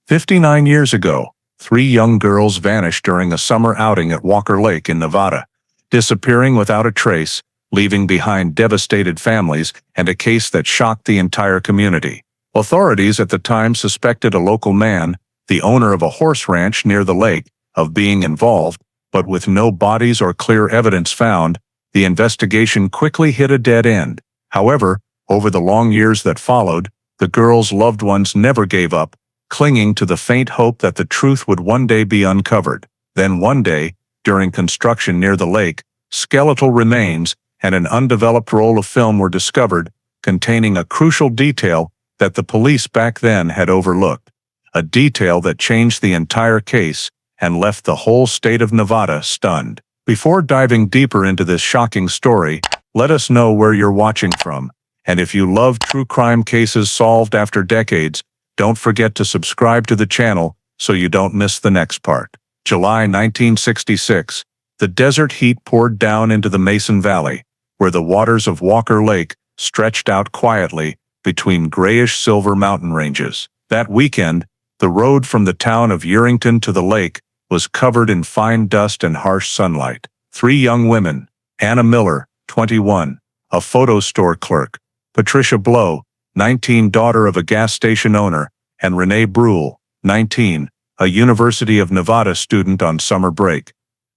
59 years ago, three young girls vanished during a summer outing at Walker Lake in Nevada, disappearing without a trace, leaving behind devastated families and a case that shocked the entire community. Authorities at the time suspected a local man, the owner of a horse ranch near the lake, of being involved, but with no bodies or clear evidence found, the investigation quickly hit a dead end. However, over the long years that followed, the girls' loved ones never gave up, clinging to the faint hope that the truth would one day be uncovered. Then one day, during construction near the lake, skeletal remains and an undeveloped roll of film were discovered, containing a crucial detail that the police back then had overlooked. A detail that changed the entire case and left the whole state of Nevada stunned. Before diving deeper into this shocking story, let us know where you're watching from. And if you love true crime cases solved after decades, don't forget to subscribe to the channel so you don't miss the next part. July 1966, the desert heat poured down into the Mason Valley, where the waters of Walker Lake stretched out quietly between grayish-silver mountain ranges. That weekend, the road from the town of Yerington to the lake was covered in fine dust and harsh sunlight. Three young women, Anna Miller, 21, a photo store clerk, Patricia Blow, 19, daughter of a gas station owner, and Renee Brule, 19, a University of Nevada student on summer break,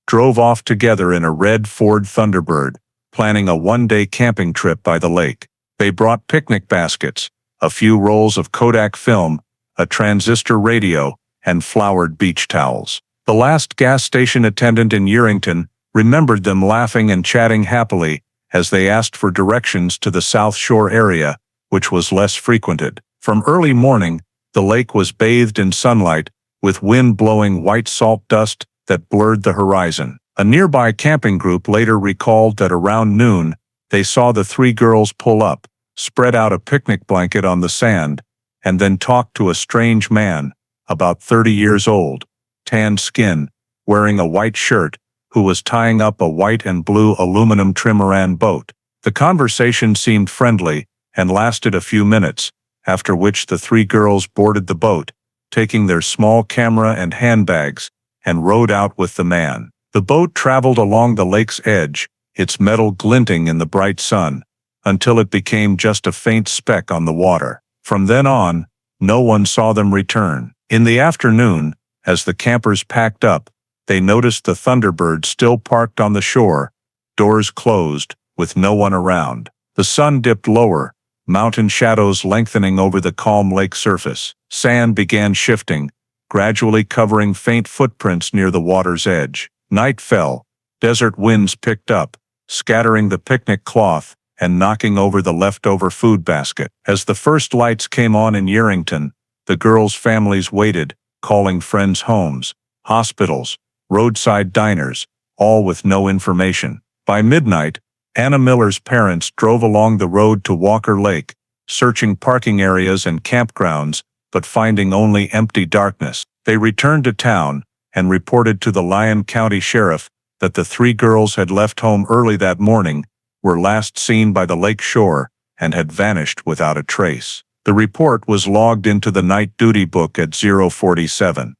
drove off together in a red Ford Thunderbird, planning a one-day camping trip by the lake. They brought picnic baskets, a few rolls of Kodak film, a transistor radio, and flowered beach towels. The last gas station attendant in Yerington remembered them laughing and chatting happily as they asked for directions to the South Shore area, which was less frequented. From early morning, the lake was bathed in sunlight, with wind blowing white salt dust that blurred the horizon. A nearby camping group later recalled that around noon, they saw the three girls pull up, spread out a picnic blanket on the sand, and then talk to a strange man, about 30 years old, tanned skin, wearing a white shirt, who was tying up a white and blue aluminum trimaran boat. The conversation seemed friendly and lasted a few minutes, after which the three girls boarded the boat, taking their small camera and handbags, and rowed out with the man. The boat traveled along the lake's edge, its metal glinting in the bright sun, until it became just a faint speck on the water. From then on, no one saw them return. In the afternoon, as the campers packed up, they noticed the Thunderbird still parked on the shore, doors closed, with no one around. The sun dipped lower, mountain shadows lengthening over the calm lake surface. Sand began shifting, gradually covering faint footprints near the water's edge. Night fell, desert winds picked up, scattering the picnic cloth and knocking over the leftover food basket. As the first lights came on in Yerington, the girls' families waited, calling friends' homes, hospitals, roadside diners, all with no information. By midnight, Anna Miller's parents drove along the road to Walker Lake, searching parking areas and campgrounds, but finding only empty darkness. They returned to town and reported to the Lyon County Sheriff that the three girls had left home early that morning, were last seen by the lake shore, and had vanished without a trace. The report was logged into the night duty book at 047.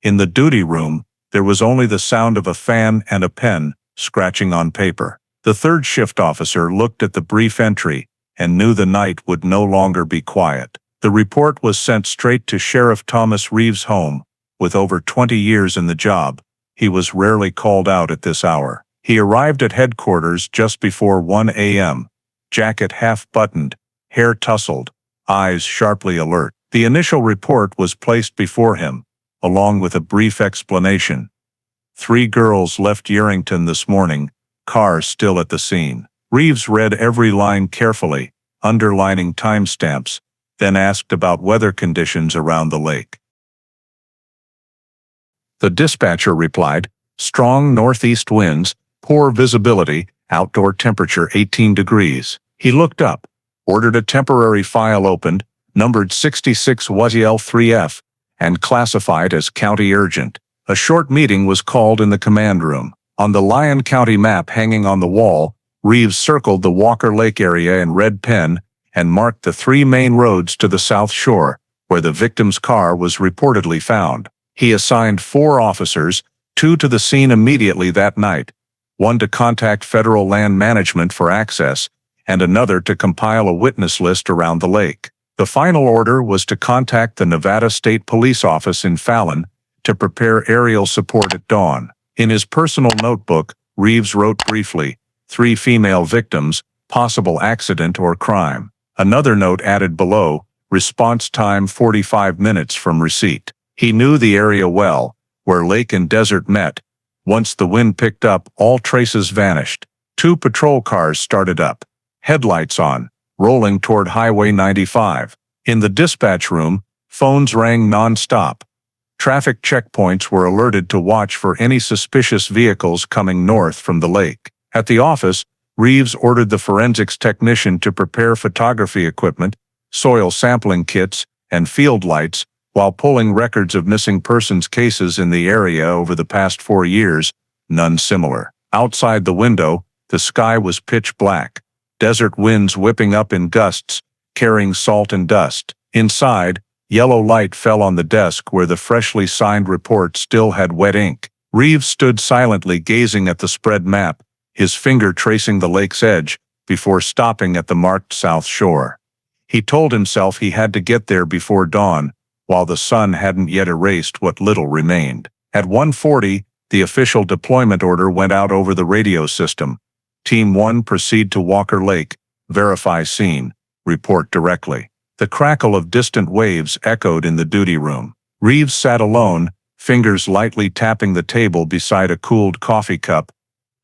In the duty room, there was only the sound of a fan and a pen scratching on paper. The third shift officer looked at the brief entry and knew the night would no longer be quiet. The report was sent straight to Sheriff Thomas Reeves' home. With over 20 years in the job, he was rarely called out at this hour. He arrived at headquarters just before 1 a.m., jacket half-buttoned, hair tousled, eyes sharply alert. The initial report was placed before him, along with a brief explanation. Three girls left Yerington this morning, car still at the scene. Reeves read every line carefully, underlining timestamps, then asked about weather conditions around the lake. The dispatcher replied, "Strong northeast winds, poor visibility, outdoor temperature 18 degrees. He looked up, ordered a temporary file opened, numbered 66 WZL3F, and classified as county urgent. A short meeting was called in the command room. On the Lyon County map hanging on the wall, Reeves circled the Walker Lake area in red pen and marked the three main roads to the South Shore, where the victim's car was reportedly found. He assigned 4 officers, 2 to the scene immediately that night, 1 to contact federal land management for access, and another to compile a witness list around the lake. The final order was to contact the Nevada State Police Office in Fallon to prepare aerial support at dawn. In his personal notebook, Reeves wrote briefly, 3 female victims, possible accident or crime. Another note added below, response time 45 minutes from receipt. He knew the area well, where lake and desert met. Once the wind picked up, all traces vanished. 2 patrol cars started up, headlights on, rolling toward Highway 95. In the dispatch room, phones rang non-stop. Traffic checkpoints were alerted to watch for any suspicious vehicles coming north from the lake. At the office, Reeves ordered the forensics technician to prepare photography equipment, soil sampling kits, and field lights, while pulling records of missing persons cases in the area over the past 4 years, none similar. Outside the window, the sky was pitch black, desert winds whipping up in gusts, carrying salt and dust. Inside, yellow light fell on the desk where the freshly signed report still had wet ink. Reeves stood silently gazing at the spread map, his finger tracing the lake's edge, before stopping at the marked south shore. He told himself he had to get there before dawn, while the sun hadn't yet erased what little remained. At 1:40, the official deployment order went out over the radio system. Team 1 proceed to Walker Lake, verify scene, report directly. The crackle of distant waves echoed in the duty room. Reeves sat alone, fingers lightly tapping the table beside a cooled coffee cup,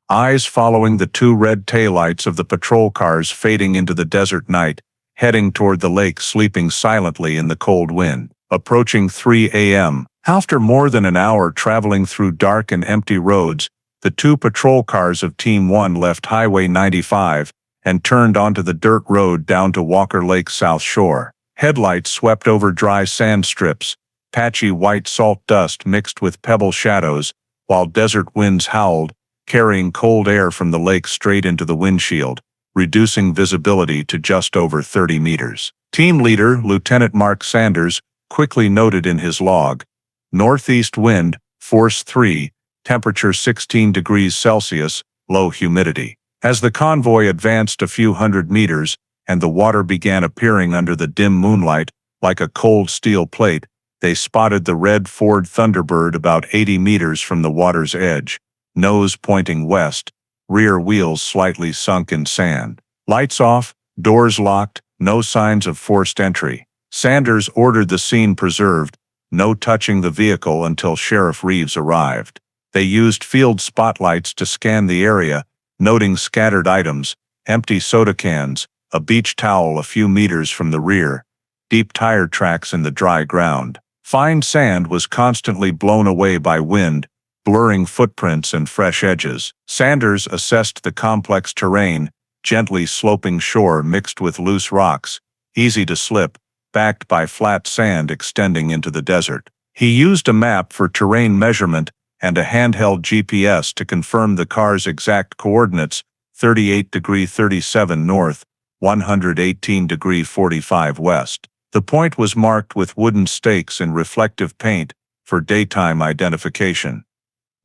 eyes following the 2 red taillights of the patrol cars fading into the desert night, heading toward the lake sleeping silently in the cold wind. Approaching 3 a.m. After more than an hour traveling through dark and empty roads, the 2 patrol cars of Team 1 left Highway 95 and turned onto the dirt road down to Walker Lake's south shore. Headlights swept over dry sand strips, patchy white salt dust mixed with pebble shadows, while desert winds howled, carrying cold air from the lake straight into the windshield, reducing visibility to just over 30 meters. Team leader, Lieutenant Mark Sanders, quickly noted in his log, northeast wind, force 3, temperature 16 degrees Celsius, low humidity. As the convoy advanced a few hundred meters, and the water began appearing under the dim moonlight, like a cold steel plate, they spotted the red Ford Thunderbird about 80 meters from the water's edge, nose pointing west, rear wheels slightly sunk in sand. Lights off, doors locked, no signs of forced entry. Sanders ordered the scene preserved, no touching the vehicle until Sheriff Reeves arrived. They used field spotlights to scan the area, noting scattered items, empty soda cans, a beach towel a few meters from the rear, deep tire tracks in the dry ground. Fine sand was constantly blown away by wind, blurring footprints and fresh edges. Sanders assessed the complex terrain, gently sloping shore mixed with loose rocks, easy to slip, backed by flat sand extending into the desert. He used a map for terrain measurement and a handheld GPS to confirm the car's exact coordinates, 38°37 north, 118°45 west. The point was marked with wooden stakes in reflective paint for daytime identification.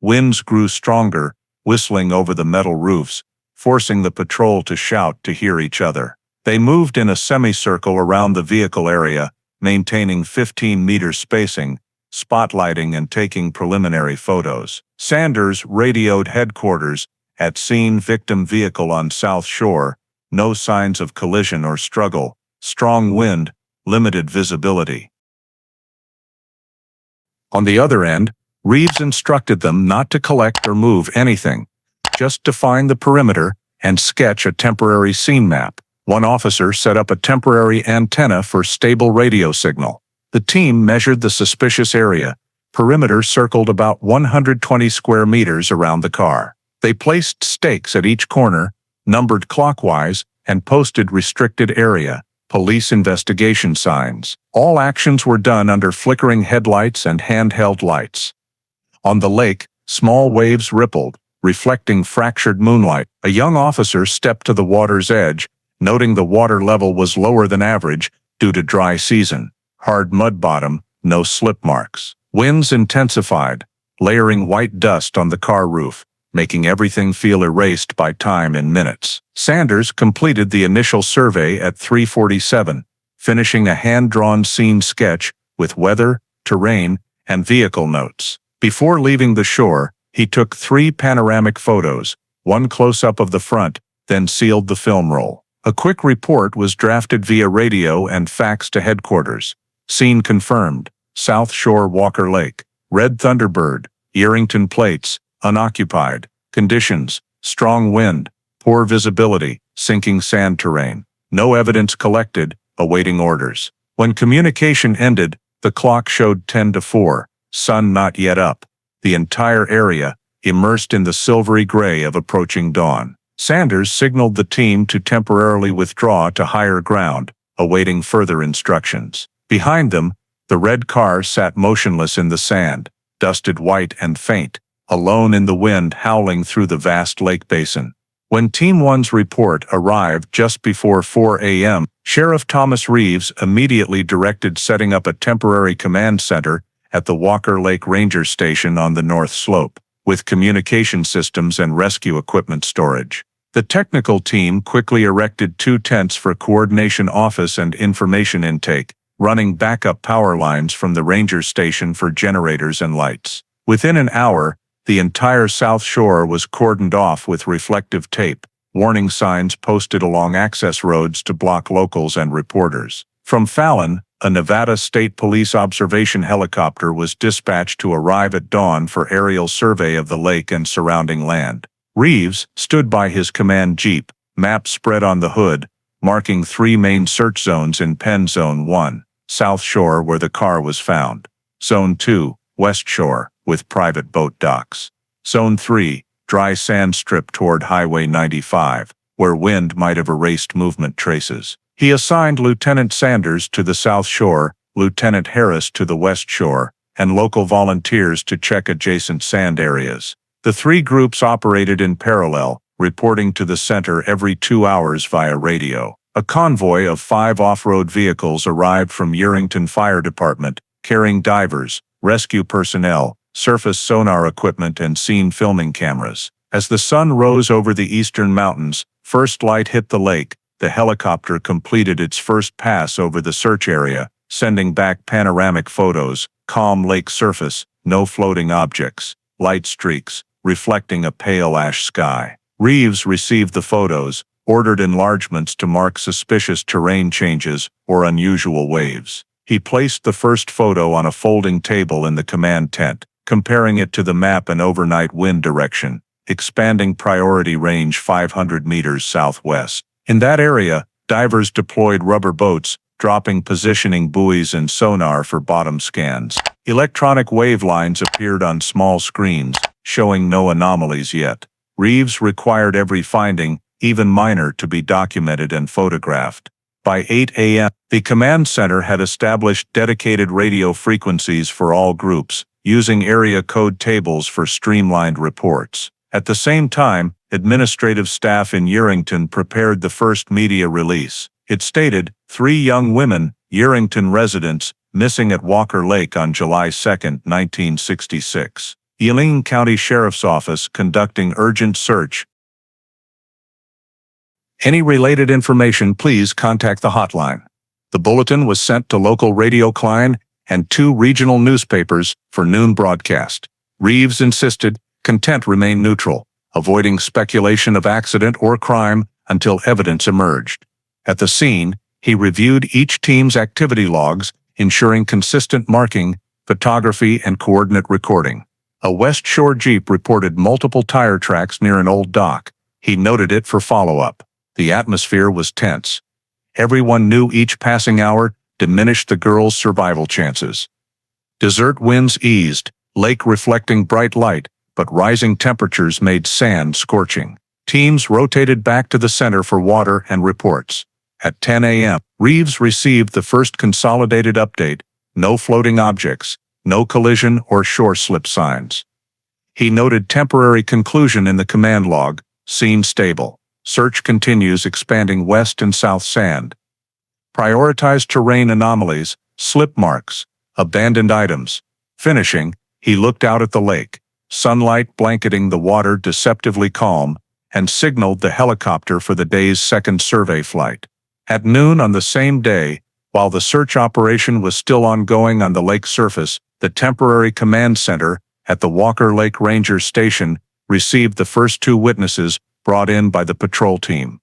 Winds grew stronger, whistling over the metal roofs, forcing the patrol to shout to hear each other. They moved in a semicircle around the vehicle area, maintaining 15-meter spacing, spotlighting and taking preliminary photos. Sanders radioed headquarters, at scene victim vehicle on South Shore, no signs of collision or struggle, strong wind, limited visibility. On the other end, Reeves instructed them not to collect or move anything, just define the perimeter and sketch a temporary scene map. One officer set up a temporary antenna for stable radio signal. The team measured the suspicious area. Perimeter circled about 120 square meters around the car. They placed stakes at each corner, numbered clockwise, and posted restricted area, police investigation signs. All actions were done under flickering headlights and handheld lights. On the lake, small waves rippled, reflecting fractured moonlight. A young officer stepped to the water's edge, noting the water level was lower than average due to dry season. Hard mud bottom, no slip marks. Winds intensified, layering white dust on the car roof, making everything feel erased by time in minutes. Sanders completed the initial survey at 3:47, finishing a hand-drawn scene sketch with weather, terrain, and vehicle notes. Before leaving the shore, he took 3 panoramic photos, one close-up of the front, then sealed the film roll. A quick report was drafted via radio and faxed to headquarters. Scene confirmed: South Shore, Walker Lake. Red Thunderbird, Yerington plates, unoccupied. Conditions: strong wind, poor visibility, sinking sand terrain. No evidence collected, awaiting orders. When communication ended, the clock showed 10:04, sun not yet up. The entire area, immersed in the silvery gray of approaching dawn. Sanders signaled the team to temporarily withdraw to higher ground, awaiting further instructions. Behind them, the red car sat motionless in the sand, dusted white and faint, alone in the wind howling through the vast lake basin. When Team 1's report arrived just before 4 a.m., Sheriff Thomas Reeves immediately directed setting up a temporary command center at the Walker Lake Ranger Station on the North Slope, with communication systems and rescue equipment storage. The technical team quickly erected 2 tents for coordination office and information intake, running backup power lines from the ranger station for generators and lights. Within an hour, the entire South Shore was cordoned off with reflective tape, warning signs posted along access roads to block locals and reporters. From Fallon, a Nevada State Police observation helicopter was dispatched to arrive at dawn for aerial survey of the lake and surrounding land. Reeves stood by his command jeep, map spread on the hood, marking 3 main search zones in Penn Zone 1, South Shore where the car was found. Zone 2, West Shore, with private boat docks. Zone 3, dry sand strip toward Highway 95, where wind might have erased movement traces. He assigned Lieutenant Sanders to the South Shore, Lieutenant Harris to the West Shore, and local volunteers to check adjacent sand areas. The 3 groups operated in parallel, reporting to the center every 2 hours via radio. A convoy of 5 off-road vehicles arrived from Yerington Fire Department, carrying divers, rescue personnel, surface sonar equipment and scene filming cameras. As the sun rose over the eastern mountains, first light hit the lake, the helicopter completed its first pass over the search area, sending back panoramic photos: calm lake surface, no floating objects, light streaks, reflecting a pale ash sky. Reeves received the photos, ordered enlargements to mark suspicious terrain changes or unusual waves. He placed the first photo on a folding table in the command tent, comparing it to the map and overnight wind direction, expanding priority range 500 meters southwest. In that area, divers deployed rubber boats, dropping positioning buoys and sonar for bottom scans. Electronic wave lines appeared on small screens, showing no anomalies yet. Reeves required every finding, even minor, to be documented and photographed. By 8 a.m., the command center had established dedicated radio frequencies for all groups, using area code tables for streamlined reports. At the same time, administrative staff in Yerington prepared the first media release. It stated, 3 young women, Yerington residents, missing at Walker Lake on July 2, 1966. Elaine County Sheriff's Office conducting urgent search. Any related information, please contact the hotline. The bulletin was sent to local Radio Klein and 2 regional newspapers for noon broadcast. Reeves insisted content remain neutral, avoiding speculation of accident or crime until evidence emerged. At the scene, he reviewed each team's activity logs, ensuring consistent marking, photography, and coordinate recording. A West Shore Jeep reported multiple tire tracks near an old dock. He noted it for follow-up. The atmosphere was tense. Everyone knew each passing hour diminished the girls' survival chances. Desert winds eased, lake reflecting bright light, but rising temperatures made sand scorching. Teams rotated back to the center for water and reports. At 10 a.m., Reeves received the first consolidated update: no floating objects, no collision or shore slip signs. He noted temporary conclusion in the command log: scene stable. Search continues, expanding west and south sand. Prioritize terrain anomalies, slip marks, abandoned items. Finishing, he looked out at the lake, sunlight blanketing the water deceptively calm, and signaled the helicopter for the day's second survey flight. At noon on the same day, while the search operation was still ongoing on the lake surface, the temporary command center at the Walker Lake Ranger Station received the first two witnesses brought in by the patrol team.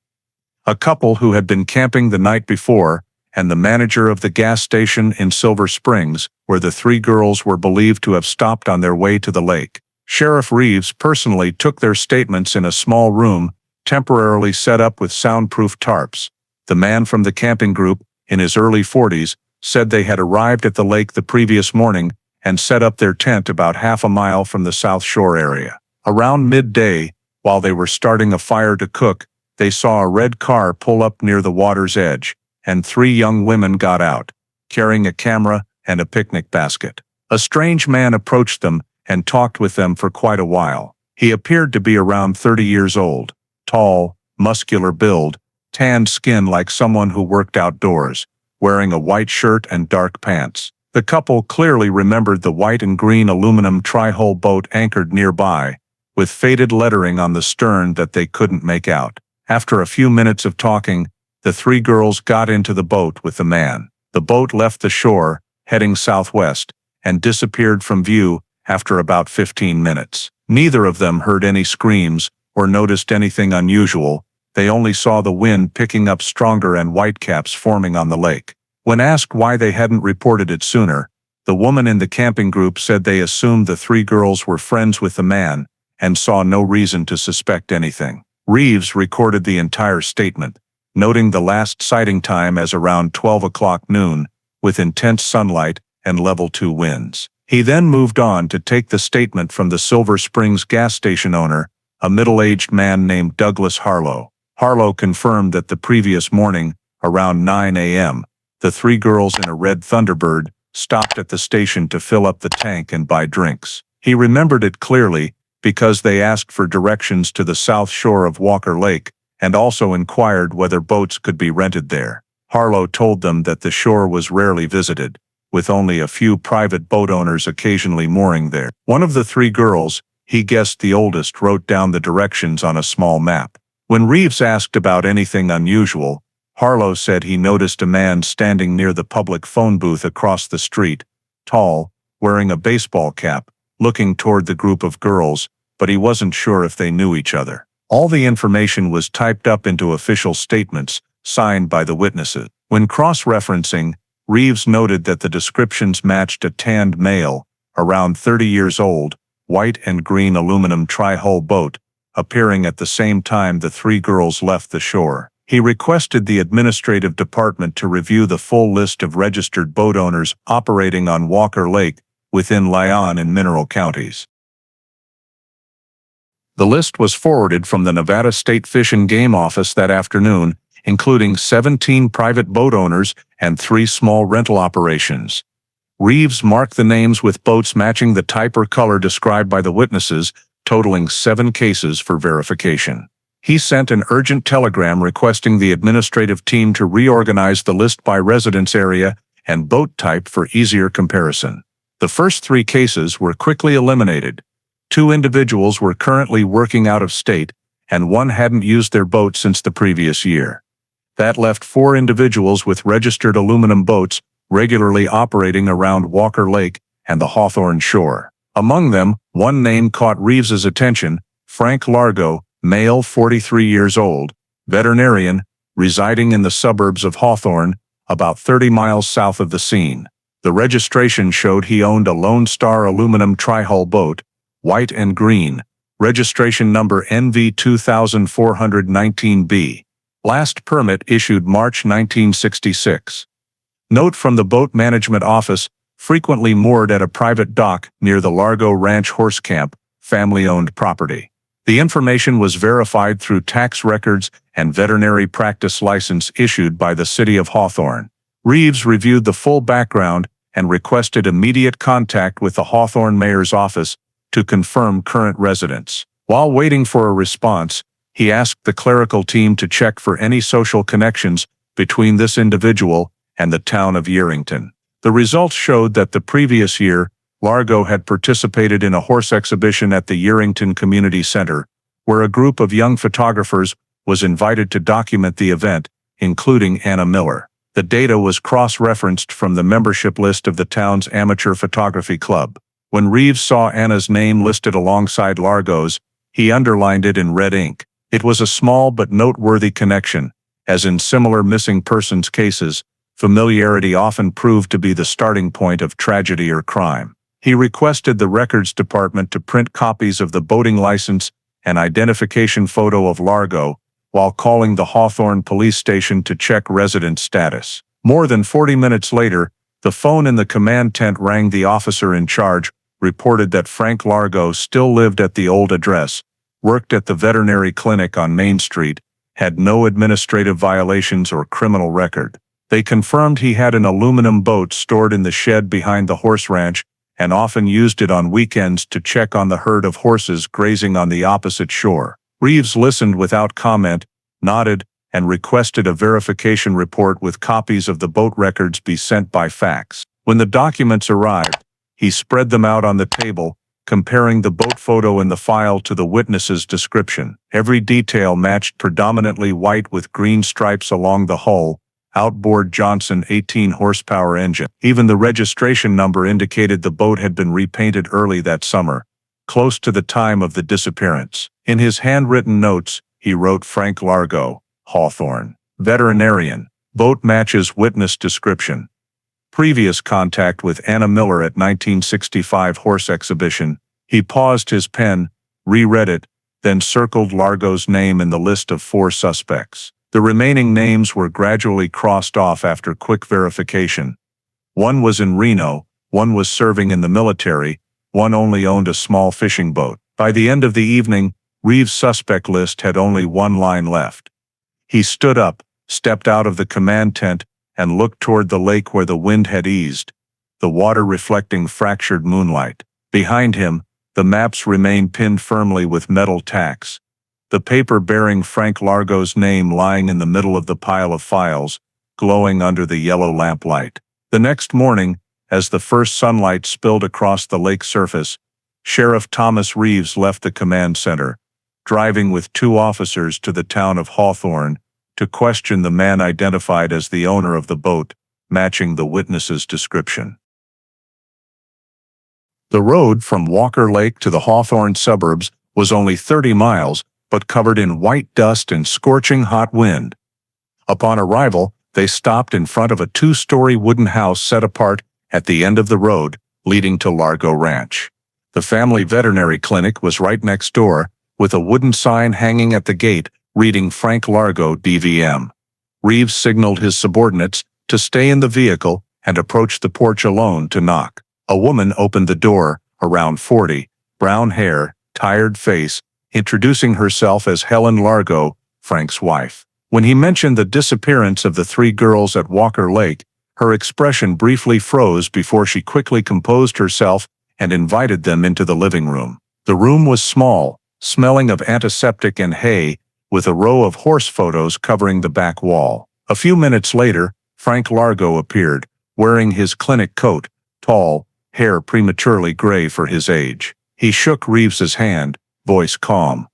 A couple who had been camping the night before, and the manager of the gas station in Silver Springs, where the three girls were believed to have stopped on their way to the lake. Sheriff Reeves personally took their statements in a small room, temporarily set up with soundproof tarps. The man from the camping group, in his early 40s, said they had arrived at the lake the previous morning and set up their tent about half a mile from the South Shore area. Around midday, while they were starting a fire to cook, they saw a red car pull up near the water's edge, and three young women got out, carrying a camera and a picnic basket. A strange man approached them and talked with them for quite a while. He appeared to be around 30 years old, tall, muscular build, tanned skin like someone who worked outdoors, wearing a white shirt and dark pants. The couple clearly remembered the white and green aluminum tri-hull boat anchored nearby, with faded lettering on the stern that they couldn't make out. After a few minutes of talking, the three girls got into the boat with the man. The boat left the shore, heading southwest, and disappeared from view after about 15 minutes. Neither of them heard any screams or noticed anything unusual. They only saw the wind picking up stronger and whitecaps forming on the lake. When asked why they hadn't reported it sooner, the woman in the camping group said they assumed the three girls were friends with the man and saw no reason to suspect anything. Reeves recorded the entire statement, noting the last sighting time as around 12 o'clock noon, with intense sunlight and level 2 winds. He then moved on to take the statement from the Silver Springs gas station owner, a middle-aged man named Douglas Harlow. Harlow confirmed that the previous morning, around 9 a.m., the three girls in a red Thunderbird stopped at the station to fill up the tank and buy drinks. He remembered it clearly because they asked for directions to the south shore of Walker Lake and also inquired whether boats could be rented there. Harlow told them that the shore was rarely visited, with only a few private boat owners occasionally mooring there. One of the three girls, he guessed the oldest, wrote down the directions on a small map. When Reeves asked about anything unusual, Harlow said he noticed a man standing near the public phone booth across the street, tall, wearing a baseball cap, looking toward the group of girls, but he wasn't sure if they knew each other. All the information was typed up into official statements, signed by the witnesses. When cross-referencing, Reeves noted that the descriptions matched a tanned male, around 30 years old, white and green aluminum tri-hull boat, appearing at the same time the three girls left the shore. He requested the administrative department to review the full list of registered boat owners operating on Walker Lake within Lyon and Mineral counties. The list was forwarded from the Nevada State Fish and Game Office that afternoon, including 17 private boat owners and 3 small rental operations. Reeves marked the names with boats matching the type or color described by the witnesses, totaling 7 cases for verification. He sent an urgent telegram requesting the administrative team to reorganize the list by residence area and boat type for easier comparison. The first 3 cases were quickly eliminated. 2 individuals were currently working out of state, and 1 hadn't used their boat since the previous year. That left 4 individuals with registered aluminum boats regularly operating around Walker Lake and the Hawthorne shore. Among them, 1 name caught Reeves's attention: Frank Largo, male, 43 years old, veterinarian, residing in the suburbs of Hawthorne, about 30 miles south of the scene. The registration showed he owned a Lone Star aluminum tri-hull boat, white and green, registration number NV 2419B. Last permit issued March 1966. Note from the Boat Management Office, frequently moored at a private dock near the Largo Ranch Horse Camp, family-owned property. The information was verified through tax records and veterinary practice license issued by the City of Hawthorne. Reeves reviewed the full background and requested immediate contact with the Hawthorne Mayor's office to confirm current residence. While waiting for a response, he asked the clerical team to check for any social connections between this individual and the town of Yerington. The results showed that the previous year, Largo had participated in a horse exhibition at the Yerington Community Center, where a group of young photographers was invited to document the event, including Anna Miller. The data was cross-referenced from the membership list of the town's amateur photography club. When Reeves saw Anna's name listed alongside Largo's, he underlined it in red ink. It was a small but noteworthy connection. As in similar missing persons cases, familiarity often proved to be the starting point of tragedy or crime. He requested the records department to print copies of the boating license and identification photo of Largo, while calling the Hawthorne police station to check resident status. More than 40 minutes later, the phone in the command tent rang. The officer in charge reported that Frank Largo still lived at the old address, worked at the veterinary clinic on Main Street, had no administrative violations or criminal record. They confirmed he had an aluminum boat stored in the shed behind the horse ranch and often used it on weekends to check on the herd of horses grazing on the opposite shore. Reeves listened without comment, nodded, and requested a verification report with copies of the boat records be sent by fax. When the documents arrived, he spread them out on the table, comparing the boat photo in the file to the witness's description. Every detail matched: predominantly white with green stripes along the hull, outboard Johnson 18 horsepower engine. Even the registration number indicated the boat had been repainted early that summer, close to the time of the disappearance. In his handwritten notes, he wrote Frank Largo, Hawthorne, veterinarian, boat matches witness description. Previous contact with Anna Miller at 1965 horse exhibition. He paused his pen, reread it, then circled Largo's name in the list of 4 suspects. The remaining names were gradually crossed off after quick verification. One was in Reno, one was serving in the military, one only owned a small fishing boat. By the end of the evening, Reeves' suspect list had only one line left. He stood up, stepped out of the command tent, and looked toward the lake where the wind had eased, the water reflecting fractured moonlight. Behind him, the maps remained pinned firmly with metal tacks, the paper bearing Frank Largo's name lying in the middle of the pile of files, glowing under the yellow lamplight. The next morning, as the first sunlight spilled across the lake surface, Sheriff Thomas Reeves left the command center, driving with 2 officers to the town of Hawthorne to question the man identified as the owner of the boat, matching the witness's description. The road from Walker Lake to the Hawthorne suburbs was only 30 miles, but covered in white dust and scorching hot wind. Upon arrival, they stopped in front of a 2-story wooden house set apart at the end of the road, leading to Largo Ranch. The family veterinary clinic was right next door, with a wooden sign hanging at the gate reading Frank Largo DVM. Reeves signaled his subordinates to stay in the vehicle and approached the porch alone to knock. A woman opened the door, around 40, brown hair, tired face, introducing herself as Helen Largo, Frank's wife. When he mentioned the disappearance of the 3 girls at Walker Lake, her expression briefly froze before she quickly composed herself and invited them into the living room. The room was small, smelling of antiseptic and hay, with a row of horse photos covering the back wall. A few minutes later, Frank Largo appeared, wearing his clinic coat, tall, hair prematurely gray for his age. He shook Reeves's hand, voice calm.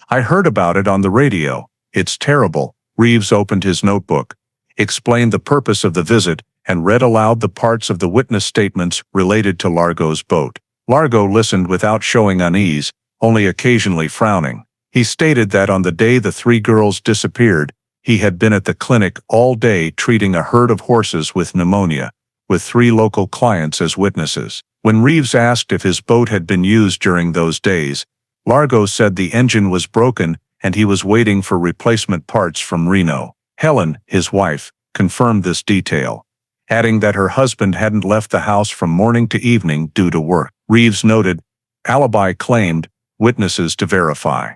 "I heard about it on the radio. It's terrible." Reeves opened his notebook, explained the purpose of the visit, and read aloud the parts of the witness statements related to Largo's boat. Largo listened without showing unease, only occasionally frowning. He stated that on the day the 3 girls disappeared, he had been at the clinic all day treating a herd of horses with pneumonia, with 3 local clients as witnesses. When Reeves asked if his boat had been used during those days, Largo said the engine was broken and he was waiting for replacement parts from Reno. Helen, his wife, confirmed this detail, adding that her husband hadn't left the house from morning to evening due to work. Reeves noted, alibi claimed, witnesses to verify.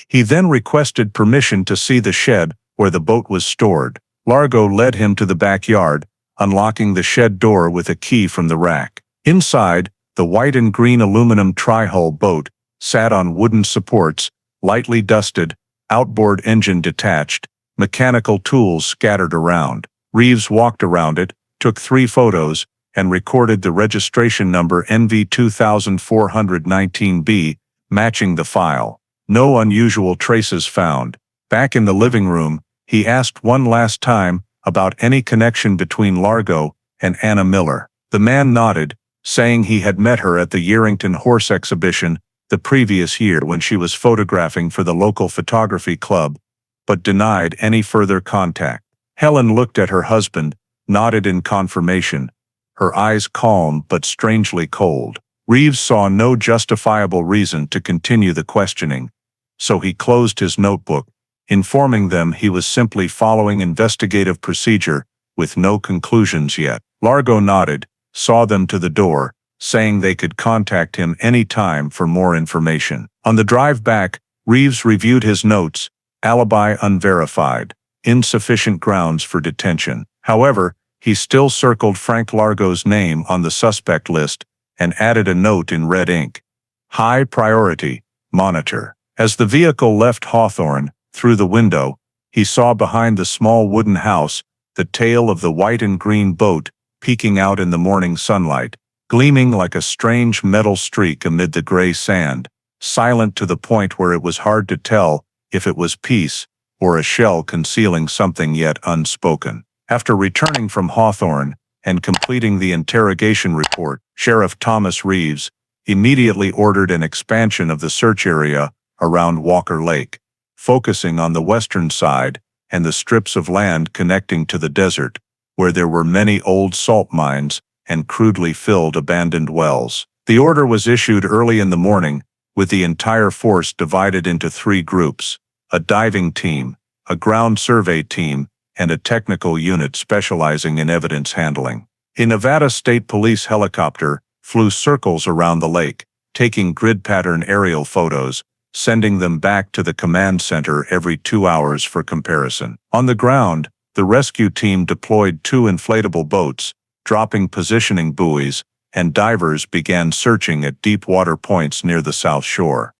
He then requested permission to see the shed where the boat was stored. Largo led him to the backyard, unlocking the shed door with a key from the rack. Inside, the white and green aluminum tri-hull boat sat on wooden supports, lightly dusted, outboard engine detached, mechanical tools scattered around. Reeves walked around it, took 3 photos, and recorded the registration number NV2419B, matching the file. No unusual traces found. Back in the living room, he asked one last time about any connection between Largo and Anna Miller. The man nodded, saying he had met her at the Yerington Horse Exhibition the previous year when she was photographing for the local photography club, but denied any further contact. Helen looked at her husband, nodded in confirmation, her eyes calm but strangely cold. Reeves saw no justifiable reason to continue the questioning, so he closed his notebook, informing them he was simply following investigative procedure with no conclusions yet. Largo nodded, saw them to the door, saying they could contact him any time for more information. On the drive back, Reeves reviewed his notes: alibi unverified, insufficient grounds for detention. However, he still circled Frank Largo's name on the suspect list and added a note in red ink: high priority, monitor. As the vehicle left Hawthorne, through the window, he saw behind the small wooden house the tail of the white and green boat peeking out in the morning sunlight, gleaming like a strange metal streak amid the gray sand, silent to the point where it was hard to tell if it was peace or a shell concealing something yet unspoken. After returning from Hawthorne and completing the interrogation report, Sheriff Thomas Reeves immediately ordered an expansion of the search area around Walker Lake, focusing on the western side and the strips of land connecting to the desert, where there were many old salt mines and crudely filled abandoned wells. The order was issued early in the morning, with the entire force divided into 3 groups: a diving team, a ground survey team, and a technical unit specializing in evidence handling. A Nevada State Police helicopter flew circles around the lake, taking grid pattern aerial photos, sending them back to the command center every 2 hours for comparison. On the ground, the rescue team deployed 2 inflatable boats, dropping positioning buoys, and divers began searching at deep water points near the south shore.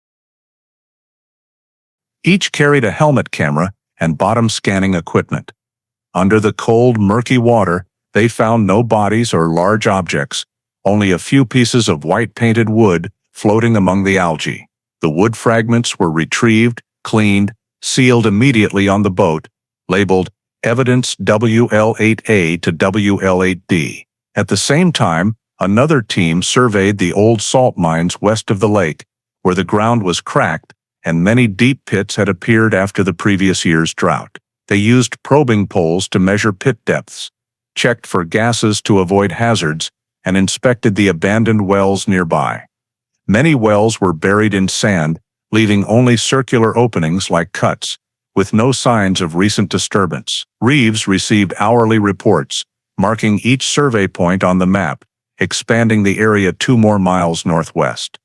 Each carried a helmet camera and bottom scanning equipment. Under the cold, murky water, they found no bodies or large objects, only a few pieces of white-painted wood floating among the algae. The wood fragments were retrieved, cleaned, sealed immediately on the boat, labeled Evidence WL8A to WL8D. At the same time, another team surveyed the old salt mines west of the lake, where the ground was cracked and many deep pits had appeared after the previous year's drought. They used probing poles to measure pit depths, checked for gases to avoid hazards, and inspected the abandoned wells nearby. Many wells were buried in sand, leaving only circular openings like cuts, with no signs of recent disturbance. Reeves received hourly reports, marking each survey point on the map, expanding the area 2 more miles northwest.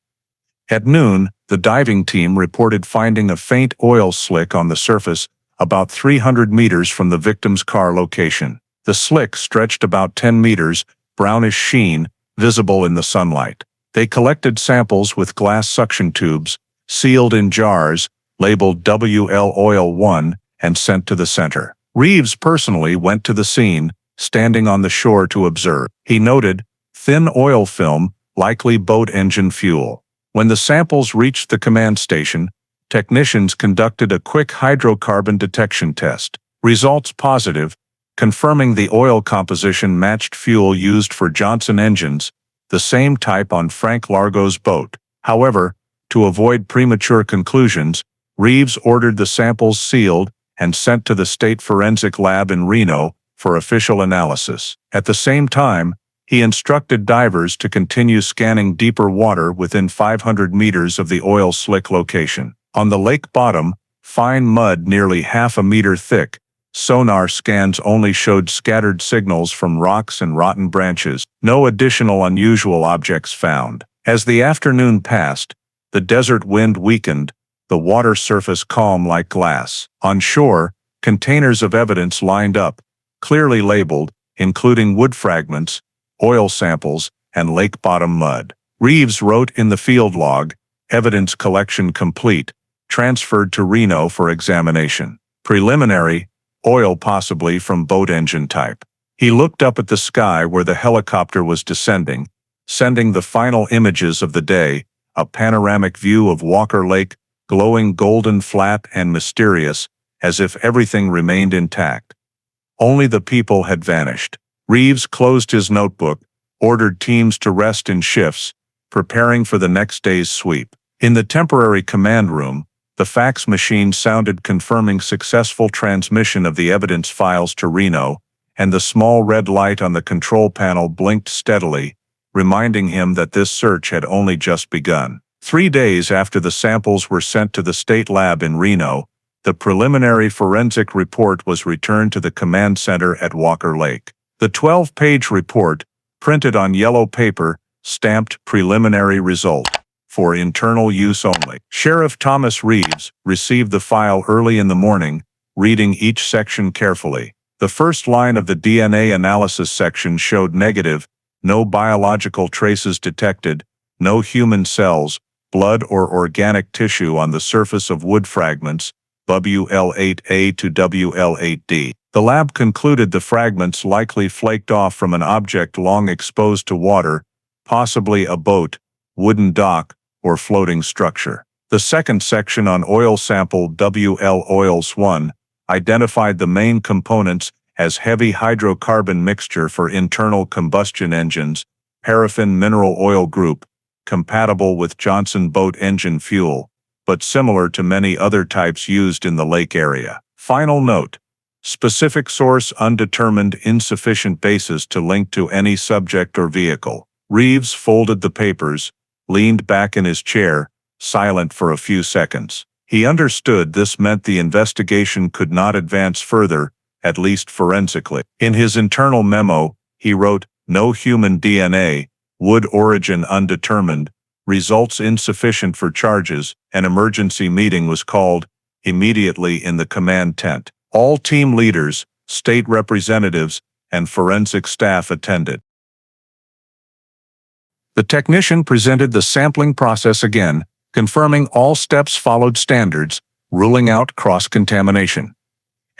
At noon, the diving team reported finding a faint oil slick on the surface about 300 meters from the victim's car location. The slick stretched about 10 meters, brownish sheen, visible in the sunlight. They collected samples with glass suction tubes, sealed in jars, labeled WL Oil 1, and sent to the center. Reeves personally went to the scene, standing on the shore to observe. He noted thin oil film, likely boat engine fuel. When the samples reached the command station, technicians conducted a quick hydrocarbon detection test. Results positive, confirming the oil composition matched fuel used for Johnson engines, the same type on Frank Largo's boat. However, to avoid premature conclusions, Reeves ordered the samples sealed and sent to the State Forensic Lab in Reno for official analysis. At the same time, he instructed divers to continue scanning deeper water within 500 meters of the oil slick location. On the lake bottom, fine mud nearly half a meter thick, sonar scans only showed scattered signals from rocks and rotten branches. No additional unusual objects found. As the afternoon passed, the desert wind weakened, the water surface calm like glass. On shore, containers of evidence lined up, clearly labeled, including wood fragments, oil samples, and lake bottom mud. Reeves wrote in the field log, "Evidence collection complete, transferred to Reno for examination. Preliminary, oil possibly from boat engine type." He looked up at the sky where the helicopter was descending, sending the final images of the day, a panoramic view of Walker Lake, glowing golden flat and mysterious, as if everything remained intact. Only the people had vanished. Reeves closed his notebook, ordered teams to rest in shifts, preparing for the next day's sweep. In the temporary command room, the fax machine sounded confirming successful transmission of the evidence files to Reno, and the small red light on the control panel blinked steadily, reminding him that this search had only just begun. 3 days after the samples were sent to the state lab in Reno, the preliminary forensic report was returned to the command center at Walker Lake. The 12-page report, printed on yellow paper, stamped preliminary result. For internal use only. Sheriff Thomas Reeves received the file early in the morning, reading each section carefully. The first line of the DNA analysis section showed negative, no biological traces detected, no human cells, blood or organic tissue on the surface of wood fragments, WL8A to WL8D. The lab concluded the fragments likely flaked off from an object long exposed to water, possibly a boat, wooden dock, or floating structure. The second section on oil sample WL oils 1 identified the main components as heavy hydrocarbon mixture for internal combustion engines, paraffin mineral oil group, compatible with Johnson boat engine fuel, but similar to many other types used in the lake area. Final note: specific source undetermined, insufficient basis to link to any subject or vehicle. Reeves folded the papers, leaned back in his chair, silent for a few seconds. He understood this meant the investigation could not advance further, at least forensically. In his internal memo, he wrote, "No human DNA, wood origin undetermined, results insufficient for charges." An emergency meeting was called, immediately in the command tent. All team leaders, state representatives, and forensic staff attended. The technician presented the sampling process again, confirming all steps followed standards, ruling out cross-contamination.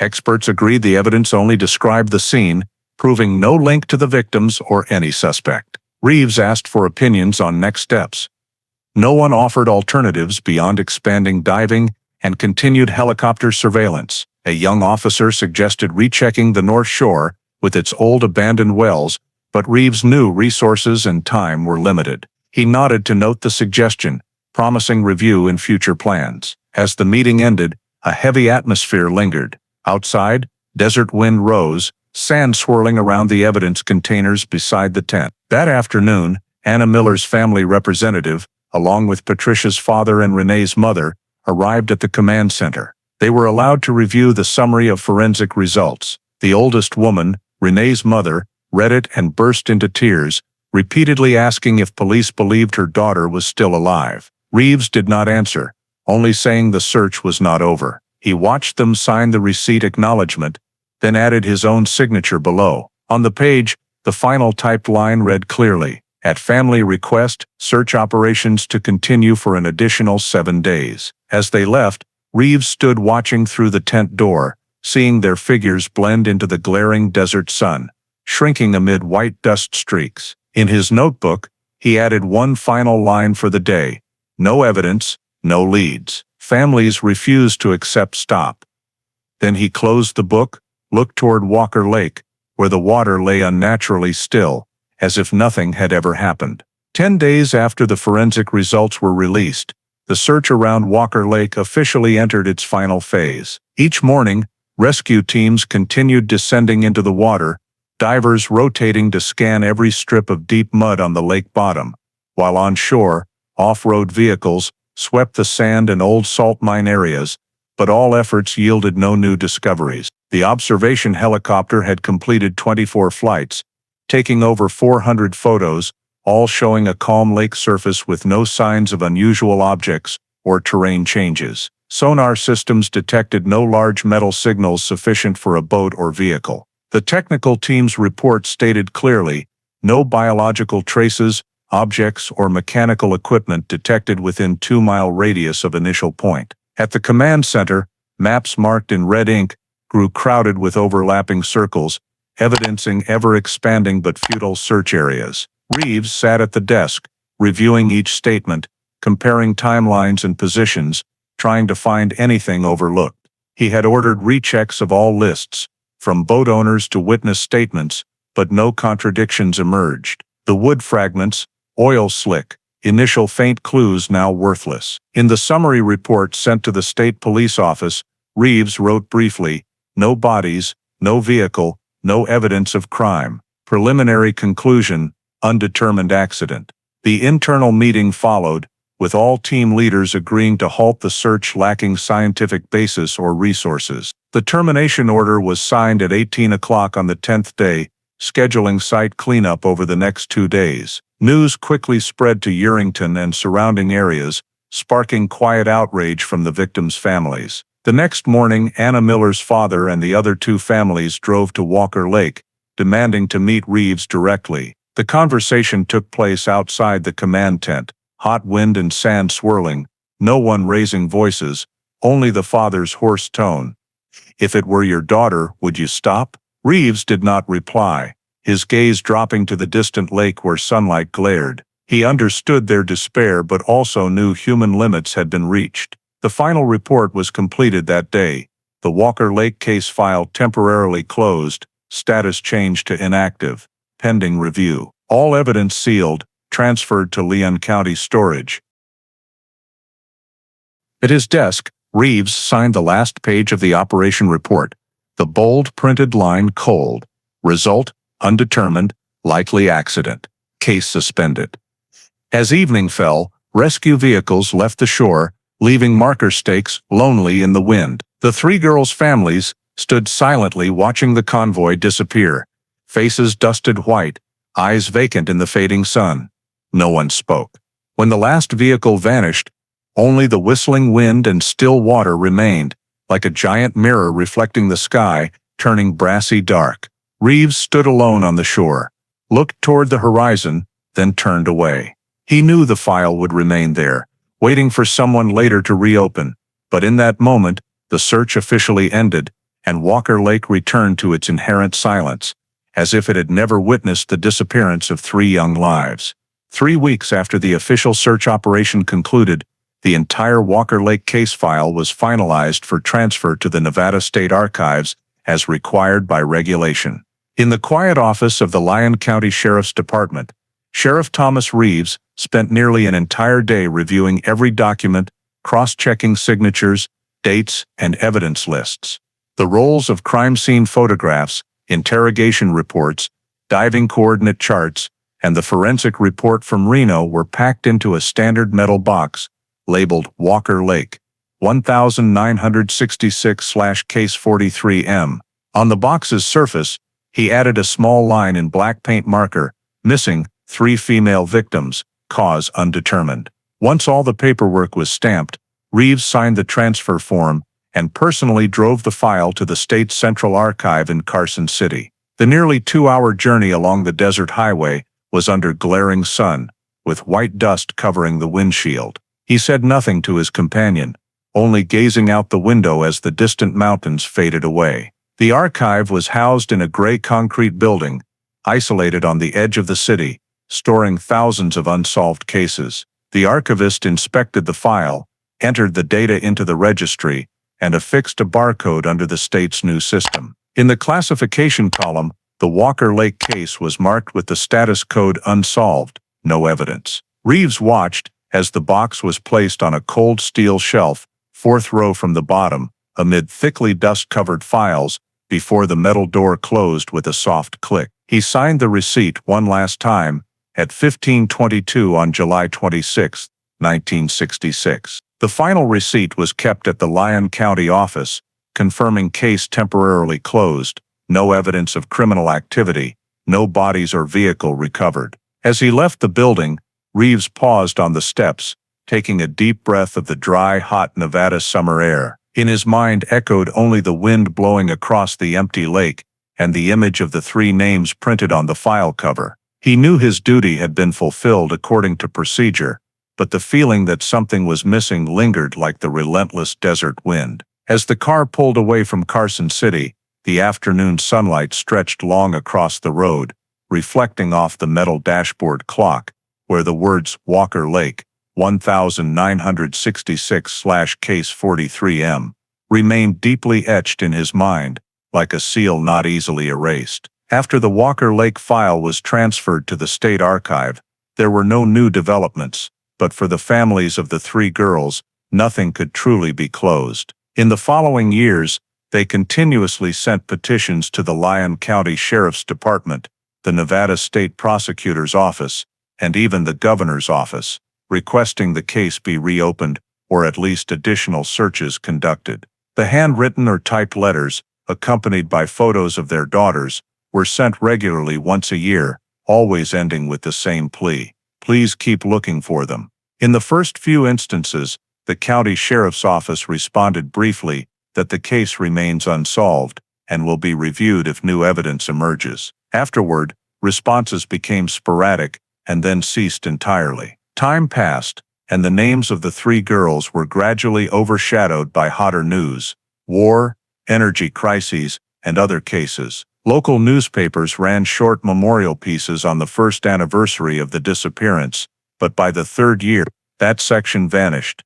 Experts agreed the evidence only described the scene, proving no link to the victims or any suspect. Reeves asked for opinions on next steps. No one offered alternatives beyond expanding diving and continued helicopter surveillance. A young officer suggested rechecking the North Shore with its old abandoned wells, but Reeves knew resources and time were limited. He nodded to note the suggestion, promising review in future plans. As the meeting ended, a heavy atmosphere lingered. Outside, desert wind rose, sand swirling around the evidence containers beside the tent. That afternoon, Anna Miller's family representative, along with Patricia's father and Renee's mother, arrived at the command center. They were allowed to review the summary of forensic results. The oldest woman, Renee's mother, read it and burst into tears, repeatedly asking if police believed her daughter was still alive. Reeves did not answer, only saying the search was not over. He watched them sign the receipt acknowledgement, then added his own signature below. On the page, the final typed line read clearly, "At family request, search operations to continue for an additional 7 days." As they left, Reeves stood watching through the tent door, seeing their figures blend into the glaring desert sun, shrinking amid white dust streaks. In his notebook, he added one final line for the day: "No evidence, no leads. Families refuse to accept stop." Then he closed the book, looked toward Walker Lake, where the water lay unnaturally still, as if nothing had ever happened. 10 days after the forensic results were released, the search around Walker Lake officially entered its final phase. Each morning, rescue teams continued descending into the water, divers rotating to scan every strip of deep mud on the lake bottom, while on shore, off-road vehicles swept the sand and old salt mine areas, but all efforts yielded no new discoveries. The observation helicopter had completed 24 flights, taking over 400 photos, all showing a calm lake surface with no signs of unusual objects or terrain changes. Sonar systems detected no large metal signals sufficient for a boat or vehicle. The technical team's report stated clearly, no biological traces, objects, or mechanical equipment detected within 2-mile radius of initial point. At the command center, maps marked in red ink grew crowded with overlapping circles, evidencing ever-expanding but futile search areas. Reeves sat at the desk, reviewing each statement, comparing timelines and positions, trying to find anything overlooked. He had ordered rechecks of all lists, from boat owners to witness statements, but no contradictions emerged. The wood fragments, oil slick, initial faint clues now worthless. In the summary report sent to the state police office, Reeves wrote briefly, "No bodies, no vehicle, no evidence of crime. Preliminary conclusion, undetermined accident." The internal meeting followed, with all team leaders agreeing to halt the search lacking scientific basis or resources. The termination order was signed at 18 o'clock on the 10th day, scheduling site cleanup over the next 2 days. News quickly spread to Yerington and surrounding areas, sparking quiet outrage from the victims' families. The next morning, Anna Miller's father and the other 2 families drove to Walker Lake, demanding to meet Reeves directly. The conversation took place outside the command tent, hot wind and sand swirling, no one raising voices, only the father's hoarse tone. "If it were your daughter, would you stop?" Reeves did not reply, his gaze dropping to the distant lake where sunlight glared. He understood their despair but also knew human limits had been reached. The final report was completed that day, the Walker Lake case file temporarily closed, status changed to inactive, pending review. All evidence sealed, transferred to Leon County storage. At his desk, Reeves signed the last page of the operation report, the bold printed line cold. Result, undetermined, likely accident. Case suspended. As evening fell, rescue vehicles left the shore, leaving marker stakes lonely in the wind. The 3 girls' families stood silently watching the convoy disappear, faces dusted white, eyes vacant in the fading sun. No one spoke. When the last vehicle vanished, only the whistling wind and still water remained, like a giant mirror reflecting the sky, turning brassy dark. Reeves stood alone on the shore, looked toward the horizon, then turned away. He knew the file would remain there, waiting for someone later to reopen, but in that moment, the search officially ended, and Walker Lake returned to its inherent silence, as if it had never witnessed the disappearance of 3 young lives. 3 weeks after the official search operation concluded, the entire Walker Lake case file was finalized for transfer to the Nevada State Archives as required by regulation. In the quiet office of the Lyon County Sheriff's Department, Sheriff Thomas Reeves spent nearly an entire day reviewing every document, cross-checking signatures, dates, and evidence lists. The rolls of crime scene photographs, interrogation reports, diving coordinate charts, and the forensic report from Reno were packed into a standard metal box, labeled Walker Lake, 1966/Case 43M. On the box's surface, he added a small line in black paint marker, missing 3 female victims, cause undetermined. Once all the paperwork was stamped, Reeves signed the transfer form and personally drove the file to the state's Central Archive in Carson City. The nearly 2-hour journey along the desert highway was under glaring sun, with white dust covering the windshield. He said nothing to his companion, only gazing out the window as the distant mountains faded away. The archive was housed in a gray concrete building, isolated on the edge of the city, storing thousands of unsolved cases. The archivist inspected the file, entered the data into the registry, and affixed a barcode under the state's new system. In the classification column, the Walker Lake case was marked with the status code unsolved, no evidence. Reeves watched as the box was placed on a cold steel shelf, 4th row from the bottom, amid thickly dust-covered files, before the metal door closed with a soft click. He signed the receipt one last time, at 15:22 on July 26, 1966. The final receipt was kept at the Lyon County office, confirming case temporarily closed, no evidence of criminal activity, no bodies or vehicle recovered. As he left the building, Reeves paused on the steps, taking a deep breath of the dry, hot Nevada summer air. In his mind echoed only the wind blowing across the empty lake and the image of the 3 names printed on the file cover. He knew his duty had been fulfilled according to procedure, but the feeling that something was missing lingered like the relentless desert wind. As the car pulled away from Carson City, The afternoon sunlight stretched long across the road, reflecting off the metal dashboard clock, where the words Walker Lake, 1966/Case 43M, remained deeply etched in his mind, like a seal not easily erased. After the Walker Lake file was transferred to the State Archive, there were no new developments, but for the families of the three girls, nothing could truly be closed. In the following years, they continuously sent petitions to the Lyon County Sheriff's Department, the Nevada State Prosecutor's Office, and even the Governor's Office, requesting the case be reopened or at least additional searches conducted. The handwritten or typed letters, accompanied by photos of their daughters, were sent regularly once a year, always ending with the same plea: please keep looking for them. In the first few instances, the county sheriff's office responded briefly that the case remains unsolved and will be reviewed if new evidence emerges. Afterward, responses became sporadic and then ceased entirely. Time passed, and the names of the three girls were gradually overshadowed by hotter news: war, energy crises, and other cases. Local newspapers ran short memorial pieces on the first anniversary of the disappearance, but by the third year, that section vanished.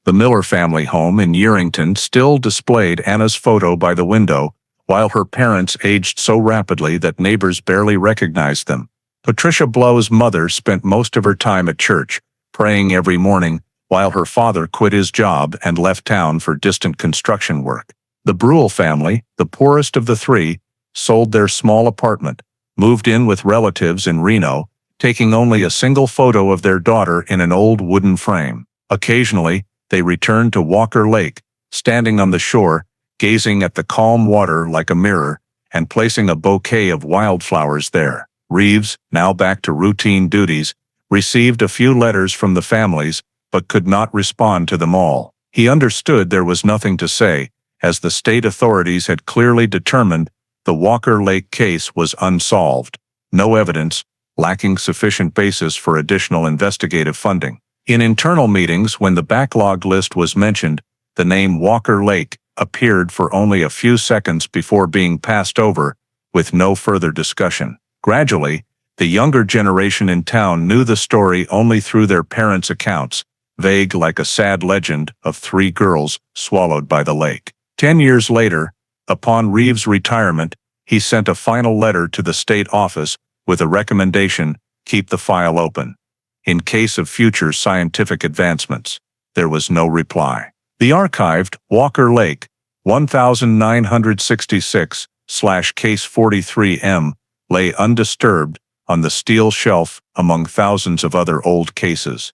The Miller family home in Yerington still displayed Anna's photo by the window, while her parents aged so rapidly that neighbors barely recognized them. Patricia Blow's mother spent most of her time at church, praying every morning, while her father quit his job and left town for distant construction work. The Brule family, the poorest of the three, sold their small apartment, moved in with relatives in Reno, taking only a single photo of their daughter in an old wooden frame. Occasionally, they returned to Walker Lake, standing on the shore, gazing at the calm water like a mirror, and placing a bouquet of wildflowers there. Reeves, now back to routine duties, received a few letters from the families, but could not respond to them all. He understood there was nothing to say, as the state authorities had clearly determined the Walker Lake case was unsolved. No evidence, lacking sufficient basis for additional investigative funding. In internal meetings, when the backlog list was mentioned, the name Walker Lake appeared for only a few seconds before being passed over, with no further discussion. Gradually, the younger generation in town knew the story only through their parents' accounts, vague like a sad legend of three girls swallowed by the lake. 10 years later, upon Reeves' retirement, he sent a final letter to the state office with a recommendation: keep the file open in case of future scientific advancements. There was no reply. The archived Walker Lake, 1966/Case 43M, lay undisturbed on the steel shelf among thousands of other old cases,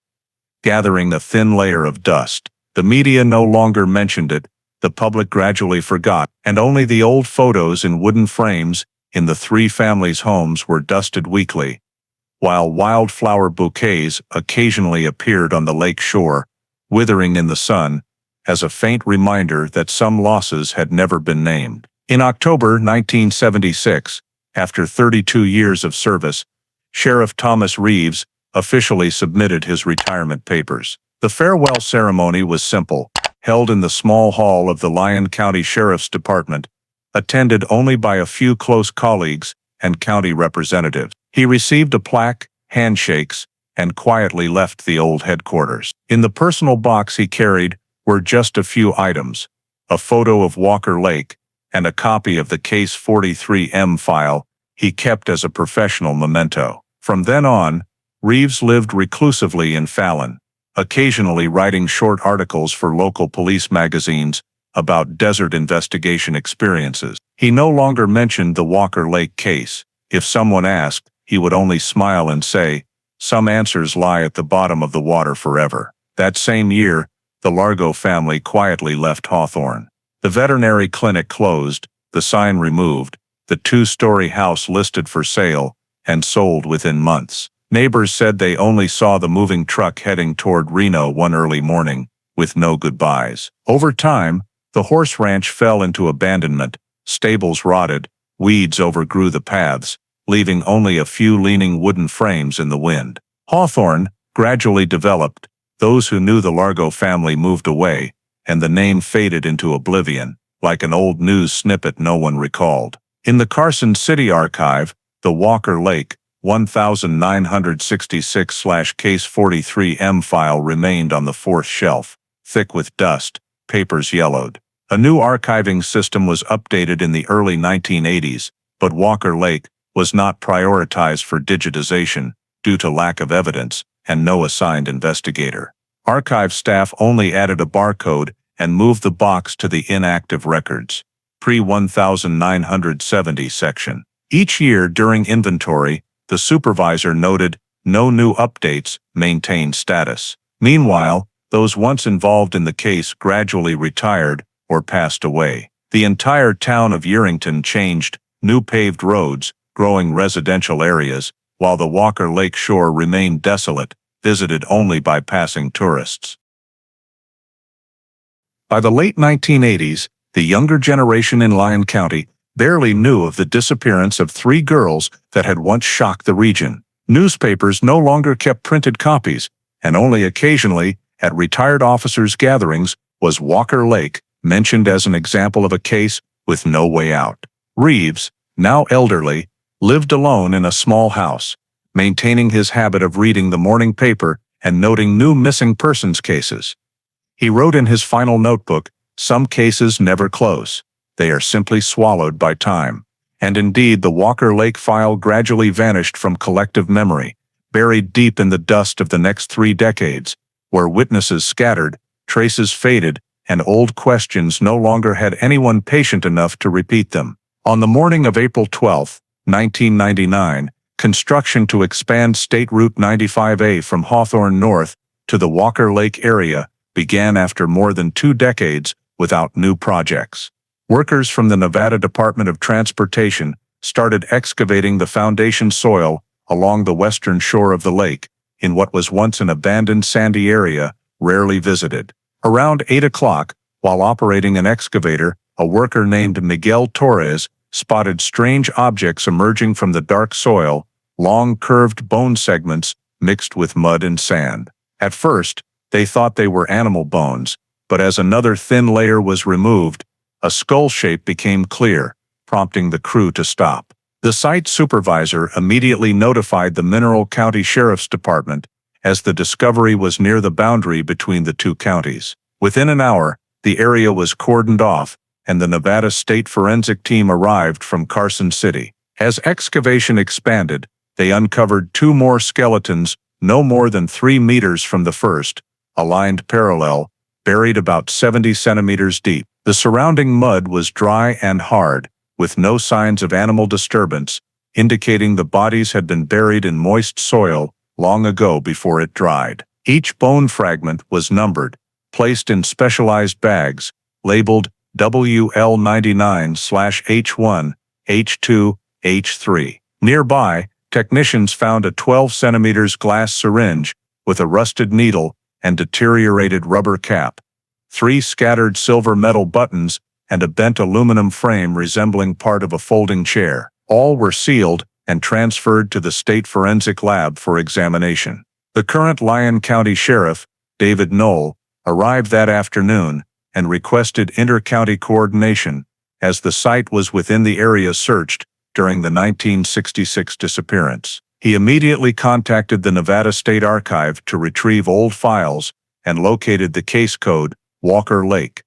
gathering a thin layer of dust. The media no longer mentioned it, the public gradually forgot, and only the old photos in wooden frames in the three families' homes were dusted weekly, while wildflower bouquets occasionally appeared on the lake shore, withering in the sun, as a faint reminder that some losses had never been named. In October 1976, after 32 years of service, Sheriff Thomas Reeves officially submitted his retirement papers. The farewell ceremony was simple, held in the small hall of the Lyon County Sheriff's Department, attended only by a few close colleagues and county representatives. He received a plaque, handshakes, and quietly left the old headquarters. In the personal box he carried were just a few items: a photo of Walker Lake and a copy of the Case 43M file he kept as a professional memento. From then on, Reeves lived reclusively in Fallon, occasionally writing short articles for local police magazines about desert investigation experiences. He no longer mentioned the Walker Lake case. If someone asked, he would only smile and say, "Some answers lie at the bottom of the water forever." That same year, the Largo family quietly left Hawthorne. The veterinary clinic closed, the sign removed, the two-story house listed for sale, and sold within months. Neighbors said they only saw the moving truck heading toward Reno one early morning, with no goodbyes. Over time, the horse ranch fell into abandonment, stables rotted, weeds overgrew the paths, leaving only a few leaning wooden frames in the wind. Hawthorne gradually developed. Those who knew the Largo family moved away, and the name faded into oblivion. like an old news snippet no one recalled. In the Carson City Archive, the Walker Lake 1966/Case 43M file remained on the fourth shelf, thick with dust, papers yellowed. A new archiving system was updated in the early 1980s, but Walker Lake was not prioritized for digitization due to lack of evidence and no assigned investigator. Archive staff only added a barcode and moved the box to the inactive records pre-1970 section. Each year during inventory, the supervisor noted no new updates, maintained status. Meanwhile, those once involved in the case gradually retired or passed away. The entire town of Yerington changed, new paved roads, growing residential areas, while the Walker Lake shore remained desolate, visited only by passing tourists. By the late 1980s, the younger generation in Lyon County barely knew of the disappearance of 3 girls that had once shocked the region. Newspapers no longer kept printed copies, and only occasionally, at retired officers' gatherings, was Walker Lake mentioned as an example of a case with no way out. Reeves, now elderly, lived alone in a small house, maintaining his habit of reading the morning paper and noting new missing persons cases. He wrote in his final notebook, "Some cases never close. They are simply swallowed by time." And indeed, the Walker Lake file gradually vanished from collective memory, buried deep in the dust of the next 3 decades, where witnesses scattered, traces faded, and old questions no longer had anyone patient enough to repeat them. On the morning of April 12, 1999, construction to expand State Route 95A from Hawthorne North to the Walker Lake area began after more than 2 decades without new projects. Workers from the Nevada Department of Transportation started excavating the foundation soil along the western shore of the lake, in what was once an abandoned sandy area, rarely visited. Around 8 o'clock, while operating an excavator, a worker named Miguel Torres spotted strange objects emerging from the dark soil, long curved bone segments mixed with mud and sand. At first, they thought they were animal bones, but as another thin layer was removed, a skull shape became clear, prompting the crew to stop. The site supervisor immediately notified the Mineral County Sheriff's Department, as the discovery was near the boundary between the 2 counties. Within an hour, the area was cordoned off, and the Nevada State Forensic Team arrived from Carson City. As excavation expanded, they uncovered 2 more skeletons, no more than 3 meters from the first, aligned parallel, buried about 70 centimeters deep. The surrounding mud was dry and hard, with no signs of animal disturbance, indicating the bodies had been buried in moist soil long ago before it dried. Each bone fragment was numbered, placed in specialized bags, labeled WL99/H1, H2, H3. Nearby, technicians found a 12 centimeters glass syringe with a rusted needle and deteriorated rubber cap, 3 scattered silver metal buttons, and a bent aluminum frame resembling part of a folding chair. All were sealed and transferred to the State Forensic Lab for examination. The current Lyon County Sheriff, David Knoll, arrived that afternoon and requested inter-county coordination, as the site was within the area searched during the 1966 disappearance. He immediately contacted the Nevada State Archive to retrieve old files and located the case code Walker Lake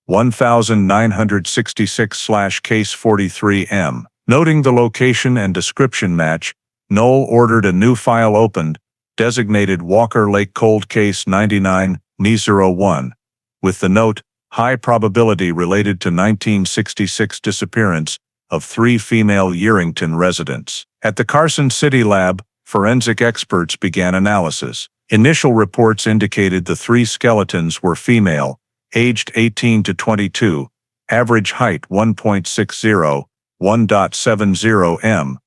1966/Case 43M. Noting the location and description match, Knoll ordered a new file opened, designated Walker Lake Cold Case 99-01, with the note, "High probability related to 1966 disappearance of 3 female Yerington residents." At the Carson City Lab, forensic experts began analysis. Initial reports indicated the 3 skeletons were female, aged 18 to 22, average height 1.60, 1.70 m,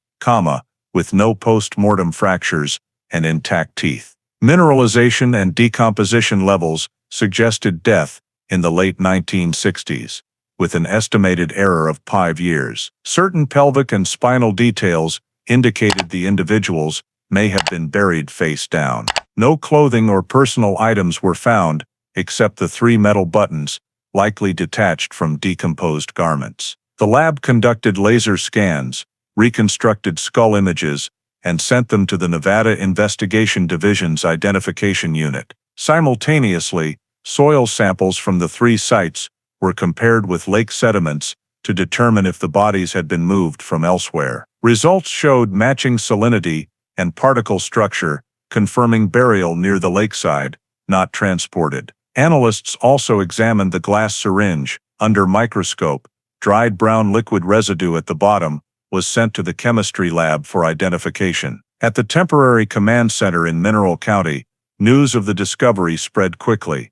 with no post-mortem fractures and intact teeth. Mineralization and decomposition levels suggested death in the late 1960s, with an estimated error of 5 years. Certain pelvic and spinal details indicated the individuals may have been buried face down. No clothing or personal items were found, except the 3 metal buttons, likely detached from decomposed garments. The lab conducted laser scans, reconstructed skull images, and sent them to the Nevada Investigation Division's Identification Unit. Simultaneously, soil samples from the 3 sites were compared with lake sediments to determine if the bodies had been moved from elsewhere. Results showed matching salinity and particle structure, confirming burial near the lakeside, not transported. Analysts also examined the glass syringe. Under microscope, dried brown liquid residue at the bottom was sent to the chemistry lab for identification. At the temporary command center in Mineral County, news of the discovery spread quickly.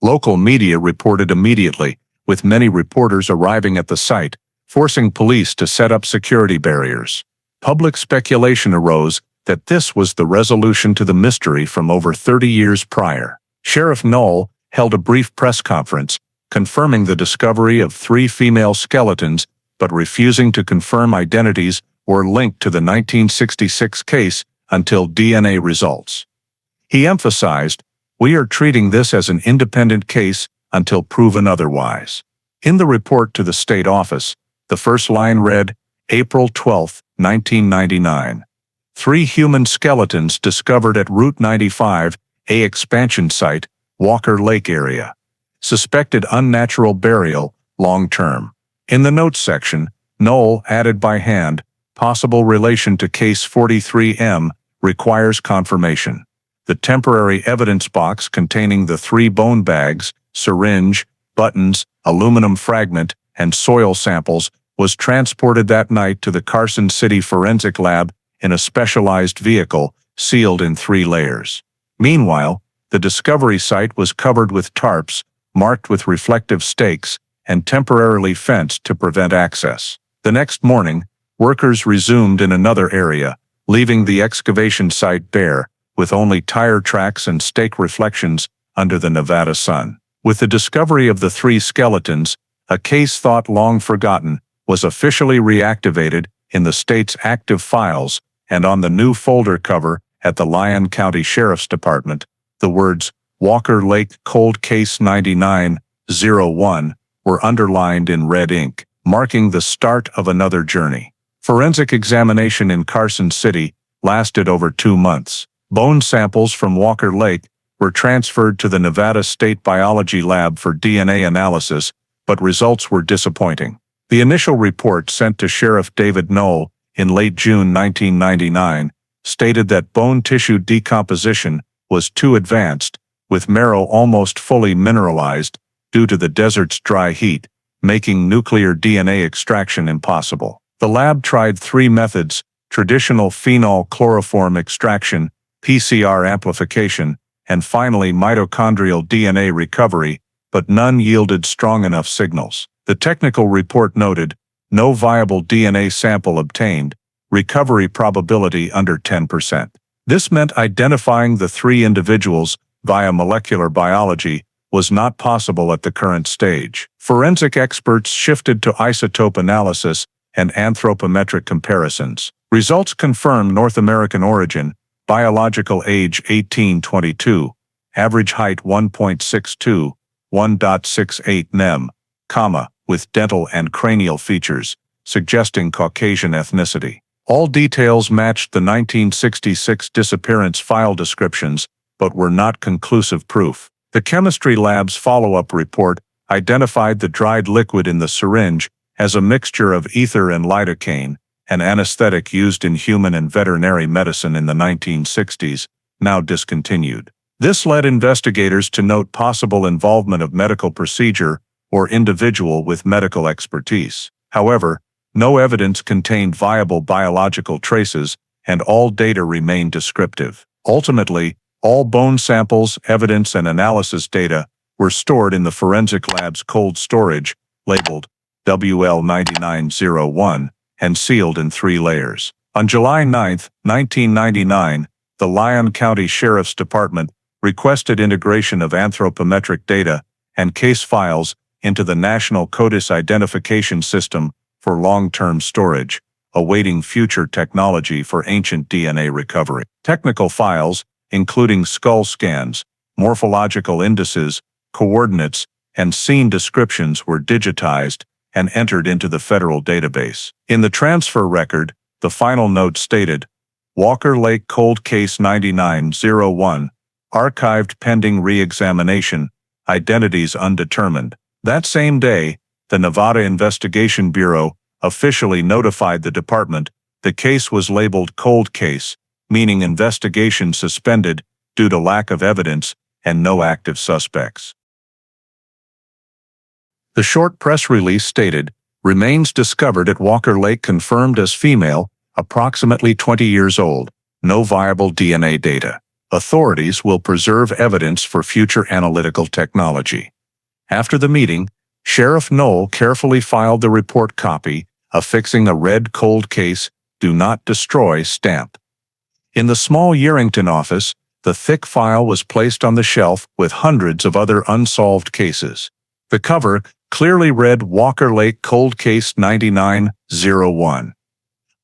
Local media reported immediately, with many reporters arriving at the site, forcing police to set up security barriers. Public speculation arose that this was the resolution to the mystery from over 30 years prior. Sheriff Knoll held a brief press conference, confirming the discovery of 3 female skeletons, but refusing to confirm identities or link to the 1966 case until DNA results. He emphasized, "We are treating this as an independent case until proven otherwise." In the report to the state office, the first line read, April 12, 1999. 3 human skeletons discovered at Route 95, a expansion site, Walker Lake area. Suspected unnatural burial, long-term. In the notes section, Knoll added by hand, possible relation to case 43M, requires confirmation. The temporary evidence box containing the 3 bone bags, syringe, buttons, aluminum fragment, and soil samples was transported that night to the Carson City Forensic Lab in a specialized vehicle, sealed in 3 layers. Meanwhile, the discovery site was covered with tarps, marked with reflective stakes, and temporarily fenced to prevent access. The next morning, workers resumed in another area, leaving the excavation site bare, with only tire tracks and stake reflections under the Nevada sun. With the discovery of the 3 skeletons, a case thought long forgotten was officially reactivated in the state's active files, and on the new folder cover at the Lyon County Sheriff's Department, the words Walker Lake Cold Case 9901 were underlined in red ink, marking the start of another journey. Forensic examination in Carson City lasted over 2 months. Bone samples from Walker Lake were transferred to the Nevada State Biology Lab for DNA analysis, but results were disappointing. The initial report sent to Sheriff David Knoll in late June 1999 stated that bone tissue decomposition was too advanced, with marrow almost fully mineralized due to the desert's dry heat, making nuclear DNA extraction impossible. The lab tried 3 methods: traditional phenol chloroform extraction, PCR amplification, and finally mitochondrial DNA recovery, but none yielded strong enough signals. The technical report noted, no viable DNA sample obtained, recovery probability under 10%. This meant identifying the 3 individuals via molecular biology was not possible at the current stage. Forensic experts shifted to isotope analysis and anthropometric comparisons. Results confirmed North American origin, biological age 18-22, average height 1.62, 1.68 nem, with dental and cranial features, suggesting Caucasian ethnicity. All details matched the 1966 disappearance file descriptions, but were not conclusive proof. The chemistry lab's follow-up report identified the dried liquid in the syringe as a mixture of ether and lidocaine, an anesthetic used in human and veterinary medicine in the 1960s, now discontinued. This led investigators to note possible involvement of medical procedure or individual with medical expertise. However, no evidence contained viable biological traces, and all data remained descriptive. Ultimately, all bone samples, evidence, and analysis data were stored in the forensic lab's cold storage, labeled WL9901, and sealed in 3 layers. On July 9, 1999, the Lyon County Sheriff's Department requested integration of anthropometric data and case files into the National CODIS Identification System for long-term storage, awaiting future technology for ancient DNA recovery. Technical files, including skull scans, morphological indices, coordinates, and scene descriptions were digitized and entered into the federal database. In the transfer record, the final note stated, Walker Lake Cold Case 9901, archived pending re-examination, identities undetermined. That same day, the Nevada Investigation Bureau officially notified the department the case was labeled cold case, meaning investigation suspended due to lack of evidence and no active suspects. The short press release stated, remains discovered at Walker Lake confirmed as female, approximately 20 years old, no viable DNA data. Authorities will preserve evidence for future analytical technology. After the meeting, Sheriff Knoll carefully filed the report copy, affixing a red cold case, do not destroy stamp. In the small Yerington office, the thick file was placed on the shelf with hundreds of other unsolved cases. The cover clearly read Walker Lake Cold Case 9901.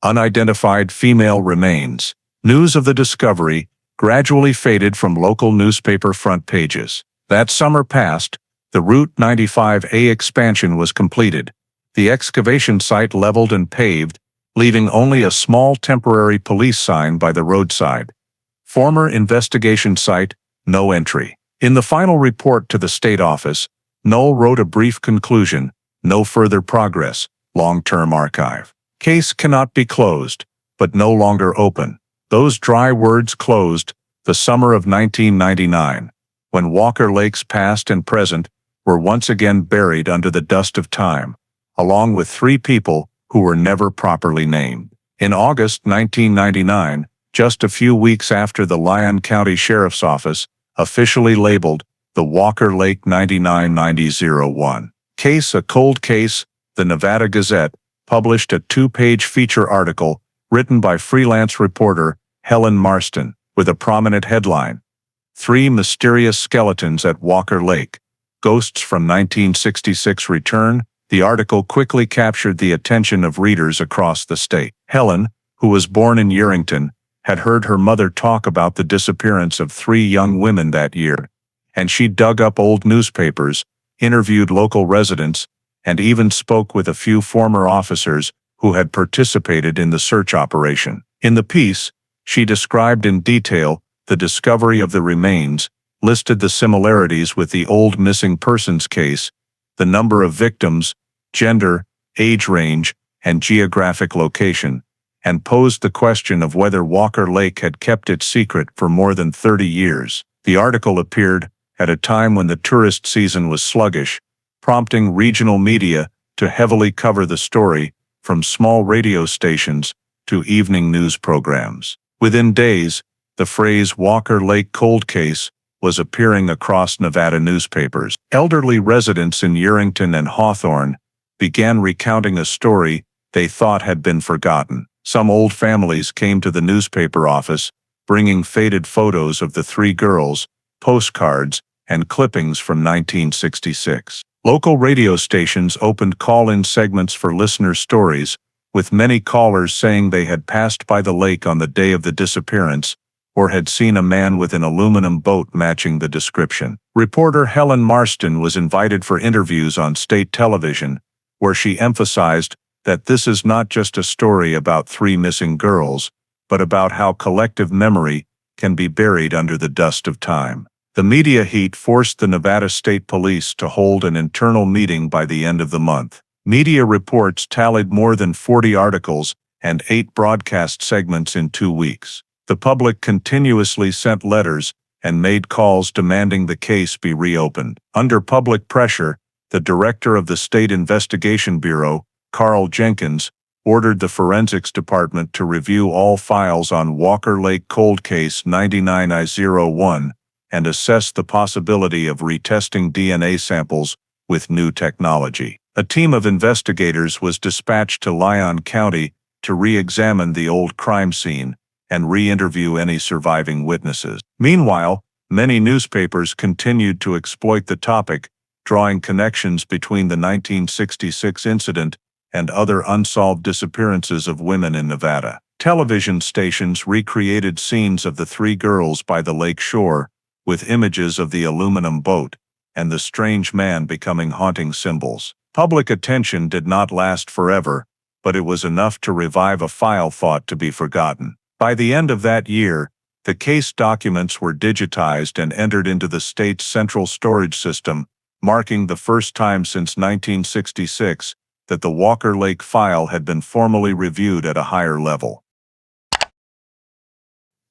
Unidentified female remains. News of the discovery gradually faded from local newspaper front pages. That summer passed, the Route 95A expansion was completed, the excavation site leveled and paved, leaving only a small temporary police sign by the roadside. Former investigation site, no entry. In the final report to the state office, Knoll wrote a brief conclusion, no further progress, long-term archive. Case cannot be closed, but no longer open. Those dry words closed the summer of 1999, when Walker Lake's past and present were once again buried under the dust of time, along with 3 people who were never properly named. In August 1999, just a few weeks after the Lyon County Sheriff's Office officially labeled the Walker Lake 999001 case a cold case, the Nevada Gazette published a 2-page feature article written by freelance reporter Helen Marston, with a prominent headline, 3 Mysterious Skeletons at Walker Lake, Ghosts from 1966 Return. The article quickly captured the attention of readers across the state. Helen, who was born in Yerington, had heard her mother talk about the disappearance of 3 young women that year, and she dug up old newspapers, interviewed local residents, and even spoke with a few former officers who had participated in the search operation. In the piece, she described in detail the discovery of the remains, listed the similarities with the old missing persons case, the number of victims, gender, age range, and geographic location, and posed the question of whether Walker Lake had kept it secret for more than 30 years. The article appeared at a time when the tourist season was sluggish, prompting regional media to heavily cover the story, from small radio stations to evening news programs. Within days, the phrase Walker Lake Cold Case was appearing across Nevada newspapers. Elderly residents in Yerington and Hawthorne began recounting a story they thought had been forgotten. Some old families came to the newspaper office, bringing faded photos of the 3 girls, postcards, and clippings from 1966. Local radio stations opened call-in segments for listener stories, with many callers saying they had passed by the lake on the day of the disappearance, or had seen a man with an aluminum boat matching the description. Reporter Helen Marston was invited for interviews on state television, where she emphasized that this is not just a story about 3 missing girls, but about how collective memory can be buried under the dust of time. The media heat forced the Nevada State Police to hold an internal meeting by the end of the month. Media reports tallied more than 40 articles and 8 broadcast segments in 2 weeks. The public continuously sent letters and made calls demanding the case be reopened. Under public pressure, the director of the State Investigation Bureau, Carl Jenkins, ordered the Forensics Department to review all files on Walker Lake Cold Case 9901 and assess the possibility of retesting DNA samples with new technology. A team of investigators was dispatched to Lyon County to re-examine the old crime scene and re-interview any surviving witnesses. Meanwhile, many newspapers continued to exploit the topic, drawing connections between the 1966 incident and other unsolved disappearances of women in Nevada. Television stations recreated scenes of the 3 girls by the lake shore, with images of the aluminum boat, and the strange man becoming haunting symbols. Public attention did not last forever, but it was enough to revive a file thought to be forgotten. By the end of that year, the case documents were digitized and entered into the state's central storage system, marking the first time since 1966 that the Walker Lake file had been formally reviewed at a higher level.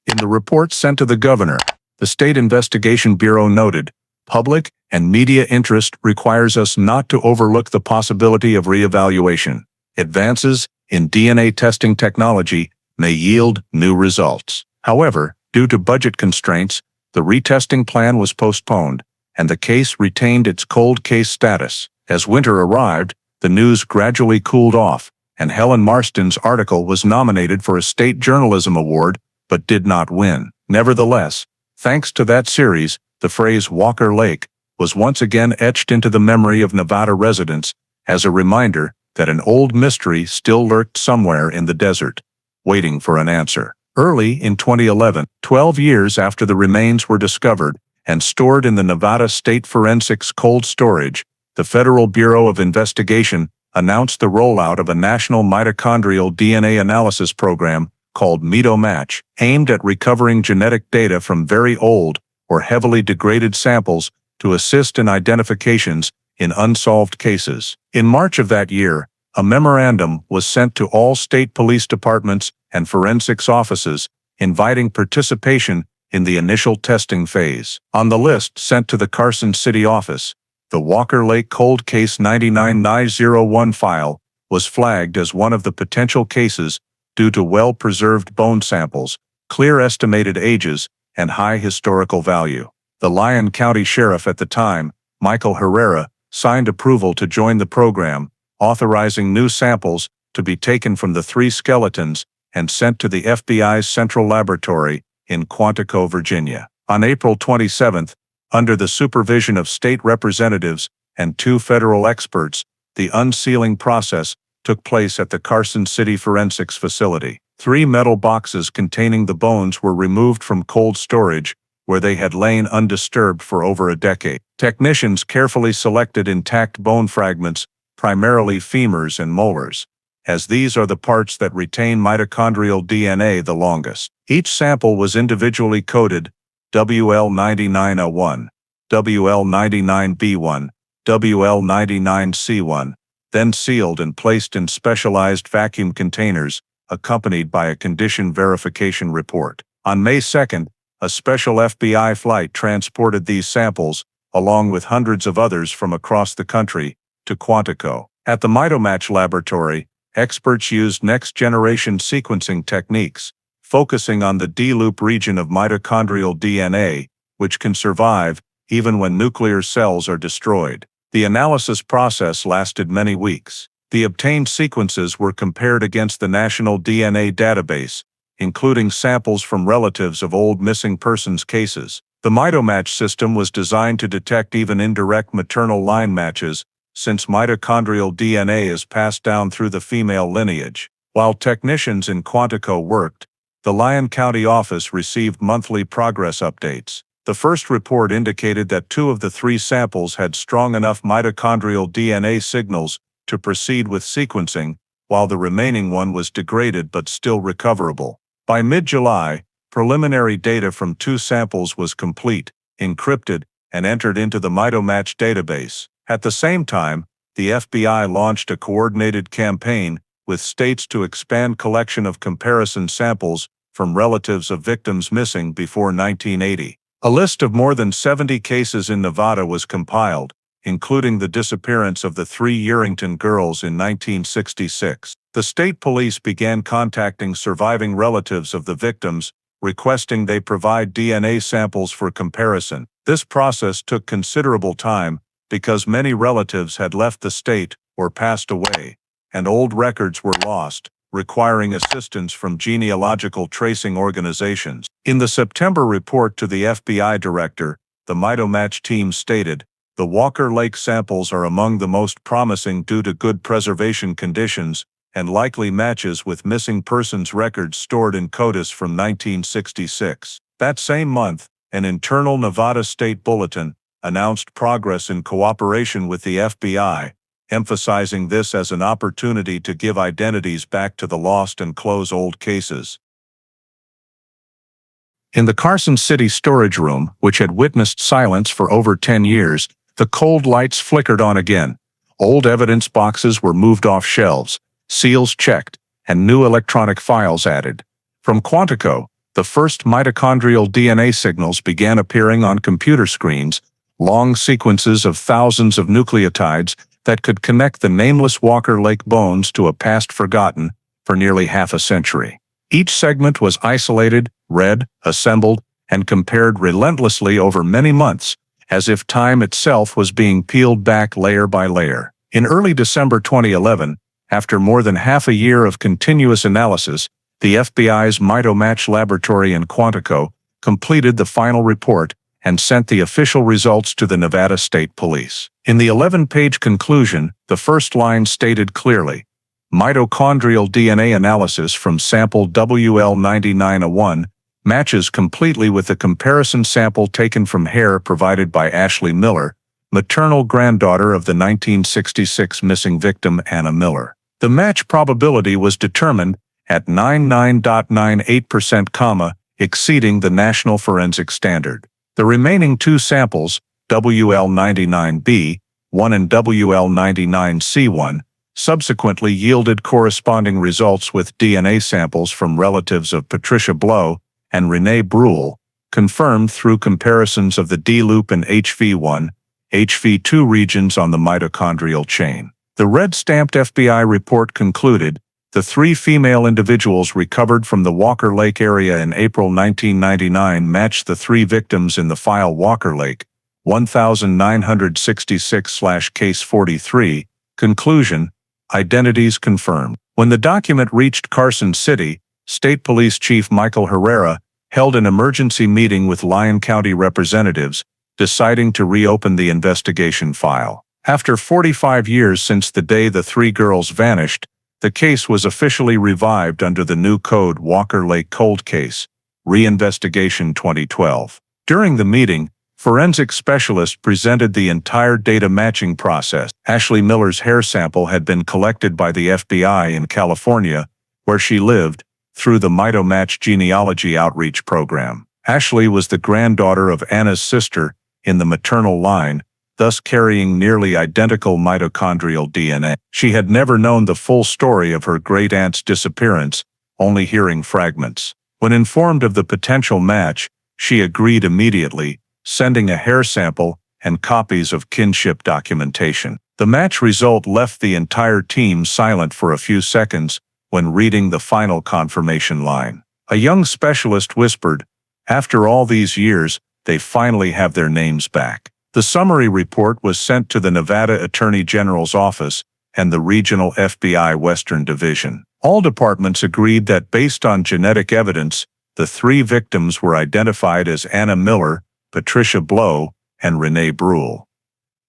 In the report sent to the governor, the State Investigation Bureau noted, "Public and media interest requires us not to overlook the possibility of reevaluation. Advances in DNA testing technology may yield new results." However, due to budget constraints, the retesting plan was postponed, and the case retained its cold case status. As winter arrived, the news gradually cooled off, and Helen Marston's article was nominated for a state journalism award, but did not win. Nevertheless, thanks to that series, the phrase Walker Lake was once again etched into the memory of Nevada residents as a reminder that an old mystery still lurked somewhere in the desert, waiting for an answer. Early in 2011, 12 years after the remains were discovered and stored in the Nevada State Forensics Cold Storage, the Federal Bureau of Investigation announced the rollout of a national mitochondrial DNA analysis program called MitoMatch, aimed at recovering genetic data from very old or heavily degraded samples to assist in identifications in unsolved cases. In March of that year, a memorandum was sent to all state police departments and forensics offices, inviting participation in the initial testing phase. On the list sent to the Carson City office, the Walker Lake Cold Case 99-901 file was flagged as one of the potential cases due to well-preserved bone samples, clear estimated ages, and high historical value. The Lyon County Sheriff at the time, Michael Herrera, signed approval to join the program, authorizing new samples to be taken from the 3 skeletons and sent to the FBI's Central Laboratory in Quantico, Virginia. On April 27, under the supervision of state representatives and 2 federal experts, the unsealing process took place at the Carson City Forensics Facility. 3 metal boxes containing the bones were removed from cold storage, where they had lain undisturbed for over a decade. Technicians carefully selected intact bone fragments, primarily femurs and molars, as these are the parts that retain mitochondrial DNA the longest. Each sample was individually coded WL99A1, WL99B1, WL99C1, then sealed and placed in specialized vacuum containers, accompanied by a condition verification report. On May 2nd, a special FBI flight transported these samples, along with hundreds of others from across the country, to Quantico. At the MitoMatch laboratory, experts used next-generation sequencing techniques, focusing on the D-loop region of mitochondrial DNA, which can survive even when nuclear cells are destroyed. The analysis process lasted many weeks. The obtained sequences were compared against the National DNA Database, including samples from relatives of old missing persons cases. The MitoMatch system was designed to detect even indirect maternal line matches, since mitochondrial DNA is passed down through the female lineage. While technicians in Quantico worked, the Lyon County office received monthly progress updates. The first report indicated that 2 of the 3 samples had strong enough mitochondrial DNA signals to proceed with sequencing, while the remaining one was degraded but still recoverable. By mid-July, preliminary data from 2 samples was complete, encrypted, and entered into the MitoMatch database. At the same time, the FBI launched a coordinated campaign with states to expand collection of comparison samples from relatives of victims missing before 1980. A list of more than 70 cases in Nevada was compiled, including the disappearance of the 3 Yerington girls in 1966. The state police began contacting surviving relatives of the victims, requesting they provide DNA samples for comparison. This process took considerable time because many relatives had left the state or passed away, and old records were lost, requiring assistance from genealogical tracing organizations. In the September report to the FBI director, the MitoMatch team stated, "The Walker Lake samples are among the most promising due to good preservation conditions and likely matches with missing persons records stored in CODIS from 1966. That same month, an internal Nevada State Bulletin announced progress in cooperation with the FBI, emphasizing this as an opportunity to give identities back to the lost and close old cases. In the Carson City storage room, which had witnessed silence for over 10 years, the cold lights flickered on again. Old evidence boxes were moved off shelves, seals checked, and new electronic files added. From Quantico, the first mitochondrial DNA signals began appearing on computer screens, long sequences of thousands of nucleotides that could connect the nameless Walker Lake bones to a past forgotten for nearly half a century. Each segment was isolated, read, assembled, and compared relentlessly over many months, as if time itself was being peeled back layer by layer. In early December 2011, after more than half a year of continuous analysis, the FBI's MitoMatch laboratory in Quantico completed the final report and sent the official results to the Nevada State Police. In the 11-page conclusion, the first line stated clearly, "Mitochondrial DNA analysis from sample WL99A1 matches completely with the comparison sample taken from hair provided by Ashley Miller, maternal granddaughter of the 1966 missing victim Anna Miller. The match probability was determined at 99.98%, exceeding the national forensic standard. The remaining two samples, WL99B1 and WL99C1, subsequently yielded corresponding results with DNA samples from relatives of Patricia Blow and Renee Bruhl, confirmed through comparisons of the D-loop and HV1, HV2 regions on the mitochondrial chain. The red-stamped FBI report concluded, the three female individuals recovered from the Walker Lake area in April 1999 matched the three victims in the file Walker Lake, 1966/Case 43, conclusion, identities confirmed. When the document reached Carson City, State Police Chief Michael Herrera held an emergency meeting with Lyon County representatives, deciding to reopen the investigation file. After 45 years since the day the three girls vanished, the case was officially revived under the new code Walker Lake Cold Case, Reinvestigation 2012. During the meeting, forensic specialists presented the entire data matching process. Ashley Miller's hair sample had been collected by the FBI in California, where she lived, through the MitoMatch genealogy outreach program. Ashley was the granddaughter of Anna's sister in the maternal line, thus carrying nearly identical mitochondrial DNA. She had never known the full story of her great-aunt's disappearance, only hearing fragments. When informed of the potential match, she agreed immediately, sending a hair sample and copies of kinship documentation. The match result left the entire team silent for a few seconds when reading the final confirmation line. A young specialist whispered, "After all these years, they finally have their names back." The summary report was sent to the Nevada Attorney General's office and the regional FBI Western Division. All departments agreed that based on genetic evidence, the three victims were identified as Anna Miller, Patricia Blow, and Renee Bruhl.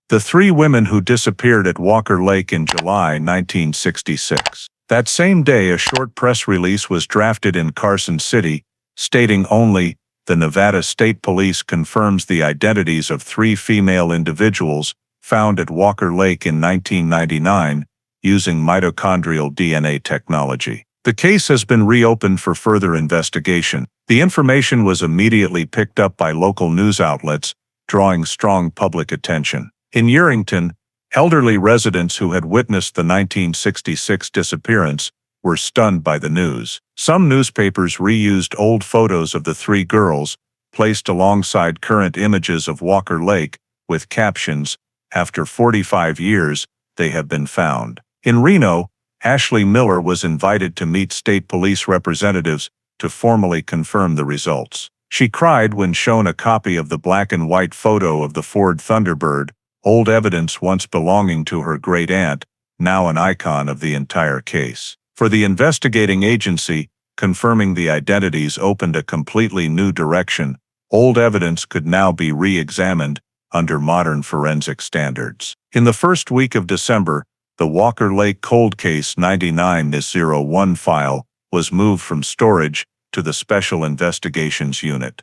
The three women who disappeared at Walker Lake in July 1966. That same day, a short press release was drafted in Carson City, stating only, "The Nevada State Police confirms the identities of three female individuals found at Walker Lake in 1999 using mitochondrial DNA technology. The case has been reopened for further investigation." The information was immediately picked up by local news outlets, drawing strong public attention. In Yerington, elderly residents who had witnessed the 1966 disappearance were stunned by the news. Some newspapers reused old photos of the three girls, placed alongside current images of Walker Lake, with captions, "After 45 years, they have been found." In Reno, Ashley Miller was invited to meet state police representatives to formally confirm the results. She cried when shown a copy of the black and white photo of the Ford Thunderbird, old evidence once belonging to her great-aunt, now an icon of the entire case. For the investigating agency, confirming the identities opened a completely new direction. Old evidence could now be re-examined under modern forensic standards. In the first week of December, the Walker Lake Cold Case 99-01 file was moved from storage to the Special Investigations Unit,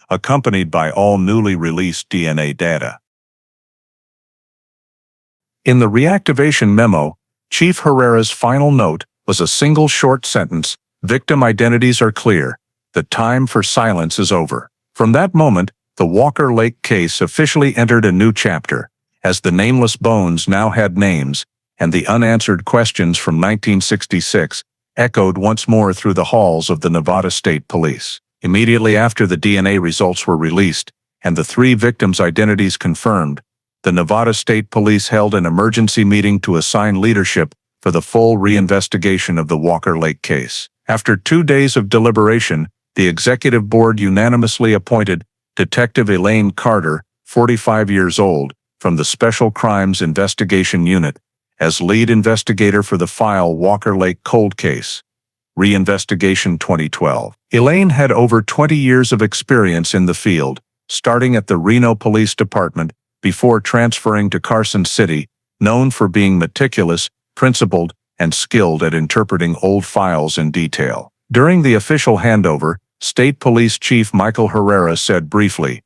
accompanied by all newly released DNA data. In the reactivation memo, Chief Herrera's final note was a single short sentence: "Victim identities are clear. The time for silence is over." From that moment, the Walker Lake case officially entered a new chapter, as the nameless bones now had names, and the unanswered questions from 1966 echoed once more through the halls of the Nevada State Police. Immediately after the DNA results were released, and the three victims' identities confirmed, the Nevada State Police held an emergency meeting to assign leadership for the full reinvestigation of the Walker Lake case. After 2 days of deliberation, the executive board unanimously appointed Detective Elaine Carter, 45 years old, from the Special Crimes Investigation Unit, as lead investigator for the file Walker Lake Cold Case. Reinvestigation 2012. Elaine had over 20 years of experience in the field, starting at the Reno Police Department before transferring to Carson City, known for being meticulous, principled, and skilled at interpreting old files in detail. During the official handover, State Police Chief Michael Herrera said briefly,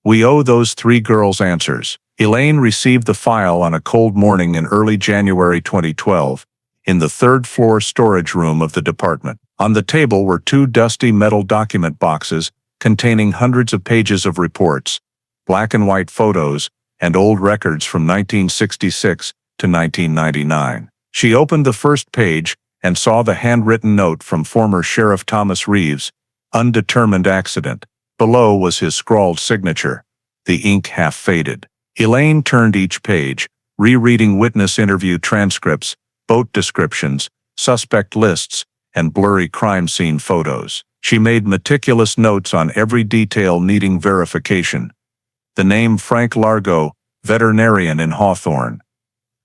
"We owe those three girls answers." Elaine received the file on a cold morning in early January 2012, in the third-floor storage room of the department. On the table were two dusty metal document boxes containing hundreds of pages of reports, black and white photos, and old records from 1966 to 1999. She opened the first page and saw the handwritten note from former Sheriff Thomas Reeves, "Undetermined accident." Below was his scrawled signature, the ink half faded. Elaine turned each page, rereading witness interview transcripts, boat descriptions, suspect lists, and blurry crime scene photos. She made meticulous notes on every detail needing verification. The name Frank Largo, veterinarian in Hawthorne.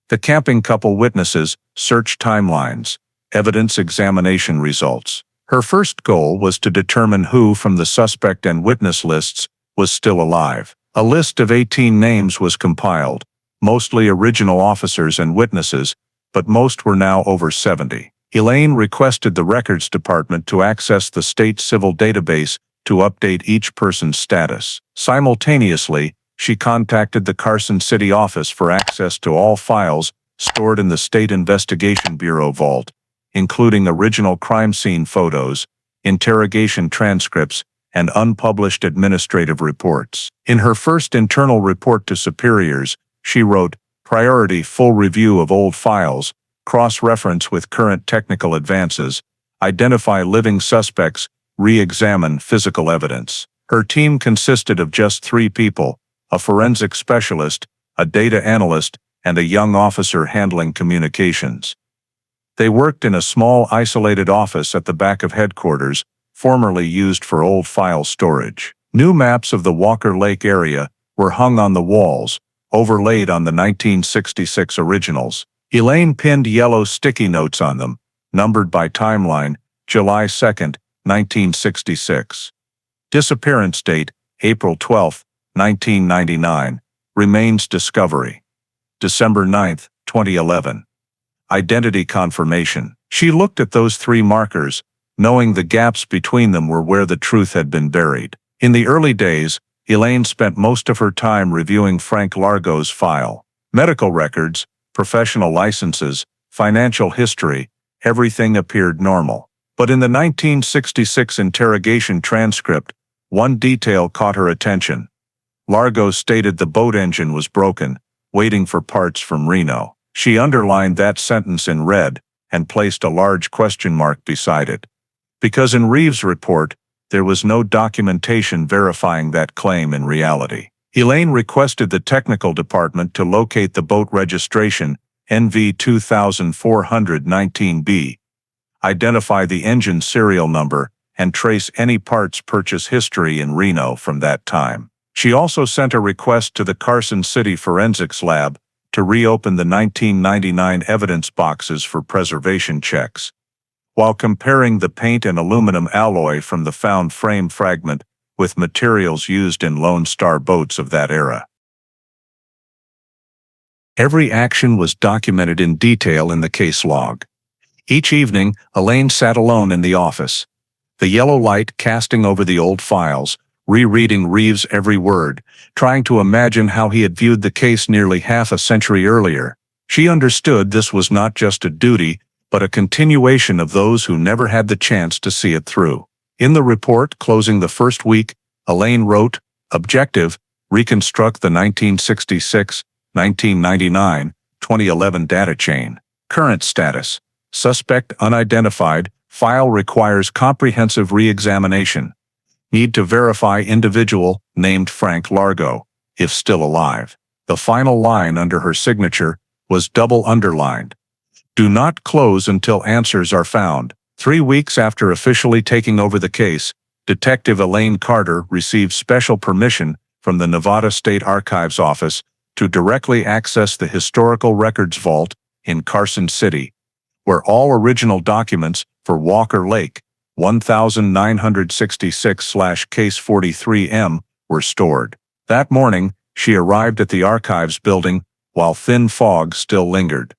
The camping couple witnesses, search timelines, evidence examination results. Her first goal was to determine who from the suspect and witness lists was still alive. A list of 18 names was compiled, mostly original officers and witnesses, but most were now over 70. Elaine requested the Records Department to access the state civil database to update each person's status. Simultaneously, she contacted the Carson City office for access to all files stored in the State Investigation Bureau vault, including original crime scene photos, interrogation transcripts, and unpublished administrative reports. In her first internal report to superiors, she wrote, "Priority full review of old files, cross-reference with current technical advances, identify living suspects, re-examine physical evidence." Her team consisted of just 3 people, a forensic specialist, a data analyst, and a young officer handling communications. They worked in a small isolated office at the back of headquarters, formerly used for old file storage. New maps of the Walker Lake area were hung on the walls, overlaid on the 1966 originals. Elaine pinned yellow sticky notes on them, numbered by timeline, July 2, 1966. Disappearance date, April 12, 1999. Remains discovery, December 9, 2011. Identity confirmation. She looked at those 3 markers, knowing the gaps between them were where the truth had been buried. In the early days, Elaine spent most of her time reviewing Frank Largo's file. Medical records, professional licenses, financial history, everything appeared normal. But in the 1966 interrogation transcript, one detail caught her attention. Largo stated the boat engine was broken, waiting for parts from Reno. She underlined that sentence in red and placed a large question mark beside it. Because in Reeves' report, there was no documentation verifying that claim in reality. Elaine requested the technical department to locate the boat registration, NV 2419B, identify the engine serial number, and trace any parts purchase history in Reno from that time. She also sent a request to the Carson City Forensics Lab to reopen the 1999 evidence boxes for preservation checks. While comparing the paint and aluminum alloy from the found frame fragment with materials used in Lone Star boats of that era. Every action was documented in detail in the case log. Each evening, Elaine sat alone in the office, the yellow light casting over the old files, rereading Reeves' every word, trying to imagine how he had viewed the case nearly half a century earlier. She understood this was not just a duty, but a continuation of those who never had the chance to see it through. In the report closing the first week, Elaine wrote, "Objective, reconstruct the 1966, 1999, 2011 data chain. Current status, suspect unidentified, file requires comprehensive re-examination. Need to verify individual, named Frank Largo, if still alive." The final line under her signature was double underlined. "Do not close until answers are found." 3 weeks after officially taking over the case, Detective Elaine Carter received special permission from the Nevada State Archives Office to directly access the Historical Records Vault in Carson City, where all original documents for Walker Lake 1966/Case 43M were stored. That morning, she arrived at the archives building while thin fog still lingered.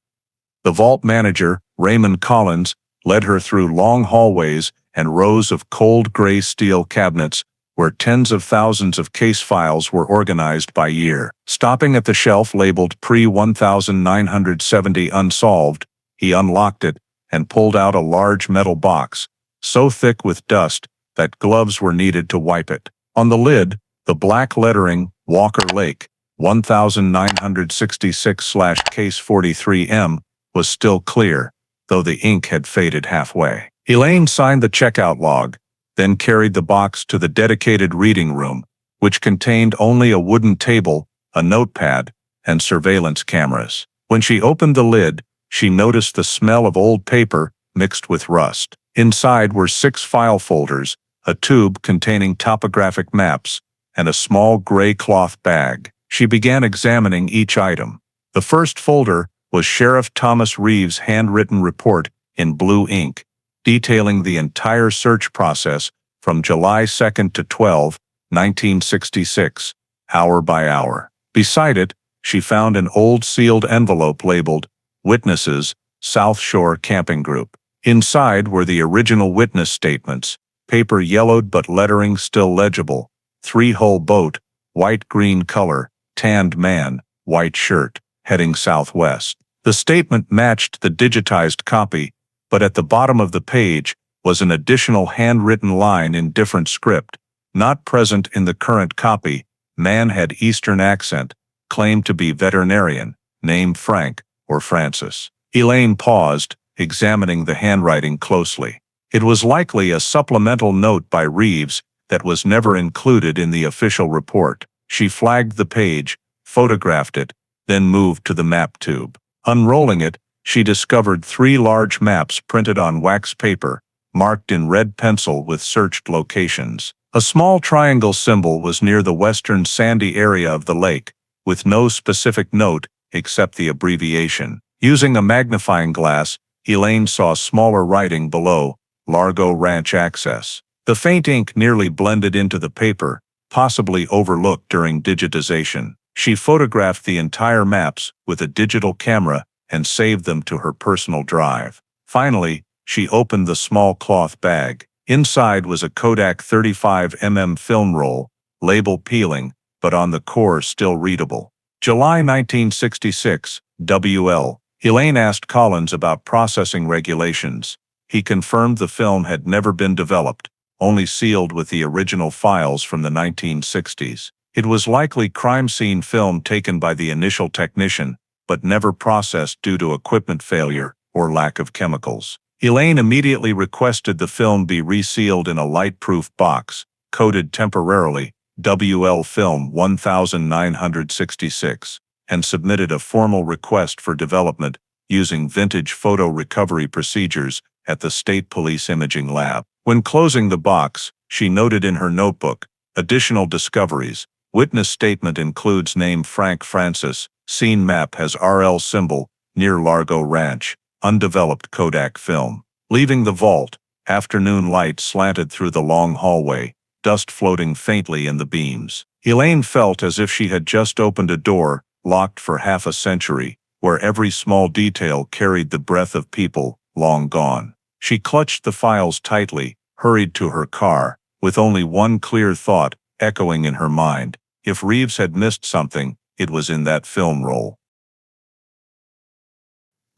The vault manager, Raymond Collins, led her through long hallways and rows of cold gray steel cabinets where tens of thousands of case files were organized by year. Stopping at the shelf labeled Pre-1970 Unsolved, he unlocked it and pulled out a large metal box, so thick with dust that gloves were needed to wipe it. On the lid, the black lettering, Walker Lake 1966/Case 43M, was still clear, though the ink had faded halfway. Elaine signed the checkout log, then carried the box to the dedicated reading room, which contained only a wooden table, a notepad, and surveillance cameras. When she opened the lid, she noticed the smell of old paper mixed with rust. Inside were 6 file folders, a tube containing topographic maps, and a small gray cloth bag. She began examining each item. The first folder was Sheriff Thomas Reeves' handwritten report in blue ink, detailing the entire search process from July 2 to 12, 1966, hour by hour. Beside it, she found an old sealed envelope labeled Witnesses, South Shore Camping Group. Inside were the original witness statements, paper yellowed but lettering still legible, 3-hull boat, white-green color, tanned man, white shirt, heading southwest. The statement matched the digitized copy, but at the bottom of the page was an additional handwritten line in different script, not present in the current copy. Man had Eastern accent, claimed to be veterinarian, name Frank or Francis. Elaine paused, examining the handwriting closely. It was likely a supplemental note by Reeves that was never included in the official report. She flagged the page, photographed it, then moved to the map tube. Unrolling it, she discovered 3 large maps printed on wax paper, marked in red pencil with searched locations. A small triangle symbol was near the western sandy area of the lake, with no specific note except the abbreviation. Using a magnifying glass, Elaine saw smaller writing below, Largo Ranch Access. The faint ink nearly blended into the paper, possibly overlooked during digitization. She photographed the entire maps with a digital camera and saved them to her personal drive. Finally, she opened the small cloth bag. Inside was a Kodak 35mm film roll, label peeling, but on the core still readable. July 1966, WL. Elaine asked Collins about processing regulations. He confirmed the film had never been developed, only sealed with the original files from the 1960s. It was likely crime scene film taken by the initial technician, but never processed due to equipment failure or lack of chemicals. Elaine immediately requested the film be resealed in a light-proof box, coated temporarily, WL Film 1966, and submitted a formal request for development using vintage photo recovery procedures at the State Police Imaging Lab. When closing the box, she noted in her notebook, additional discoveries. Witness statement includes name Frank Francis, scene map has RL symbol, near Largo Ranch, undeveloped Kodak film. Leaving the vault, afternoon light slanted through the long hallway, dust floating faintly in the beams. Elaine felt as if she had just opened a door, locked for half a century, where every small detail carried the breath of people, long gone. She clutched the files tightly, hurried to her car, with only one clear thought echoing in her mind. If Reeves had missed something, it was in that film roll.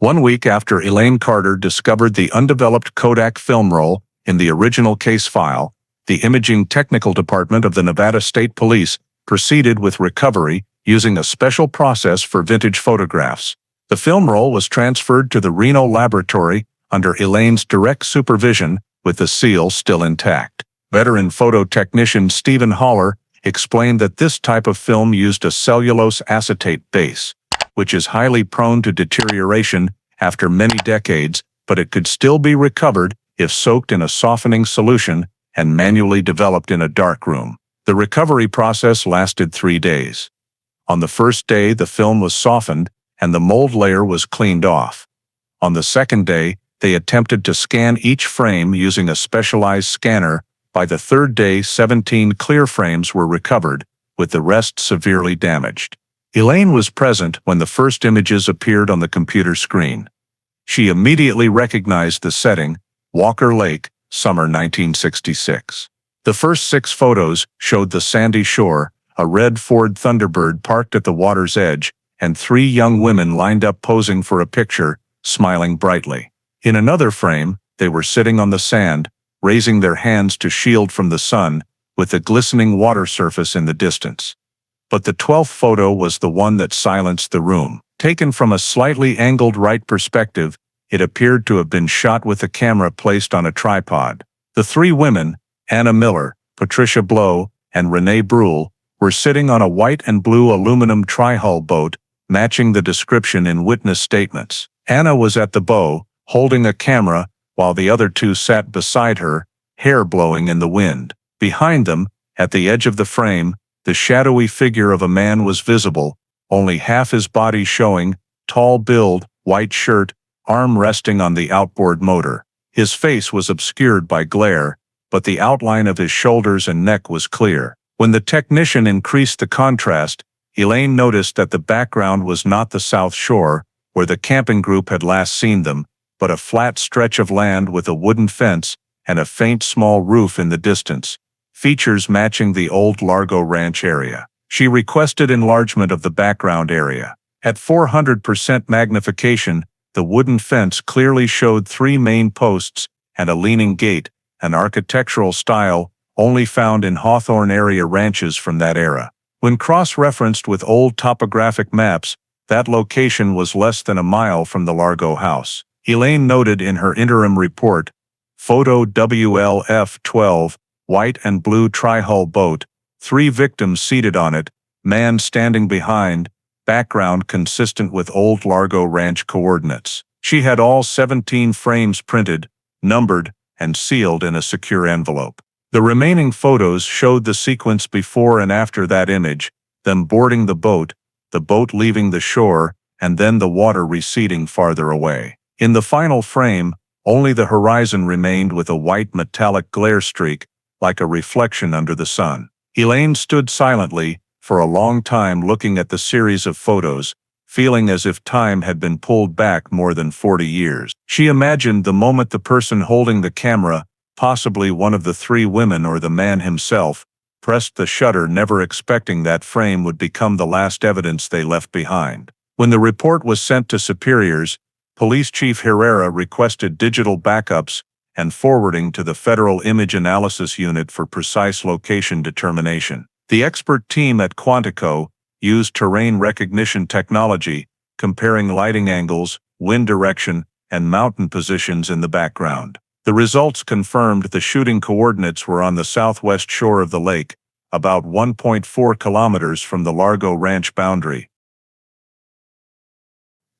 1 week after Elaine Carter discovered the undeveloped Kodak film roll in the original case file, the Imaging Technical Department of the Nevada State Police proceeded with recovery using a special process for vintage photographs. The film roll was transferred to the Reno laboratory under Elaine's direct supervision, with the seal still intact. Veteran photo technician Stephen Haller explained that this type of film used a cellulose acetate base, which is highly prone to deterioration after many decades, but it could still be recovered if soaked in a softening solution and manually developed in a darkroom. The recovery process lasted 3 days. On the first day, the film was softened and the mold layer was cleaned off. On the second day, they attempted to scan each frame using a specialized scanner. By the third day, 17 clear frames were recovered, with the rest severely damaged. Elaine was present when the first images appeared on the computer screen. She immediately recognized the setting, Walker Lake, summer 1966. The first 6 photos showed the sandy shore, a red Ford Thunderbird parked at the water's edge, and 3 young women lined up posing for a picture, smiling brightly. In another frame, they were sitting on the sand, raising their hands to shield from the sun, with the glistening water surface in the distance. But the 12th photo was the one that silenced the room. Taken from a slightly angled right perspective, it appeared to have been shot with the camera placed on a tripod. The 3 women, Anna Miller, Patricia Blow, and Renee Brule, were sitting on a white and blue aluminum tri-hull boat, matching the description in witness statements. Anna was at the bow, holding a camera, while the other 2 sat beside her, hair blowing in the wind. Behind them, at the edge of the frame, the shadowy figure of a man was visible, only half his body showing, tall build, white shirt, arm resting on the outboard motor. His face was obscured by glare, but the outline of his shoulders and neck was clear. When the technician increased the contrast, Elaine noticed that the background was not the South Shore, where the camping group had last seen them, but a flat stretch of land with a wooden fence and a faint small roof in the distance, features matching the old Largo Ranch area. She requested enlargement of the background area. At 400% magnification, the wooden fence clearly showed 3 main posts and a leaning gate, an architectural style only found in Hawthorne area ranches from that era. When cross-referenced with old topographic maps, that location was less than a mile from the Largo house. Elaine noted in her interim report, Photo WLF-12, white and blue tri-hull boat, 3 victims seated on it, man standing behind, background consistent with old Largo Ranch coordinates. She had all 17 frames printed, numbered, and sealed in a secure envelope. The remaining photos showed the sequence before and after that image, them boarding the boat leaving the shore, and then the water receding farther away. In the final frame, only the horizon remained with a white metallic glare streak, like a reflection under the sun. Elaine stood silently, for a long time looking at the series of photos, feeling as if time had been pulled back more than 40 years. She imagined the moment the person holding the camera, possibly one of the 3 women or the man himself, pressed the shutter, never expecting that frame would become the last evidence they left behind. When the report was sent to superiors, Police Chief Herrera requested digital backups and forwarding to the Federal Image Analysis Unit for precise location determination. The expert team at Quantico used terrain recognition technology, comparing lighting angles, wind direction, and mountain positions in the background. The results confirmed the shooting coordinates were on the southwest shore of the lake, about 1.4 kilometers from the Largo Ranch boundary.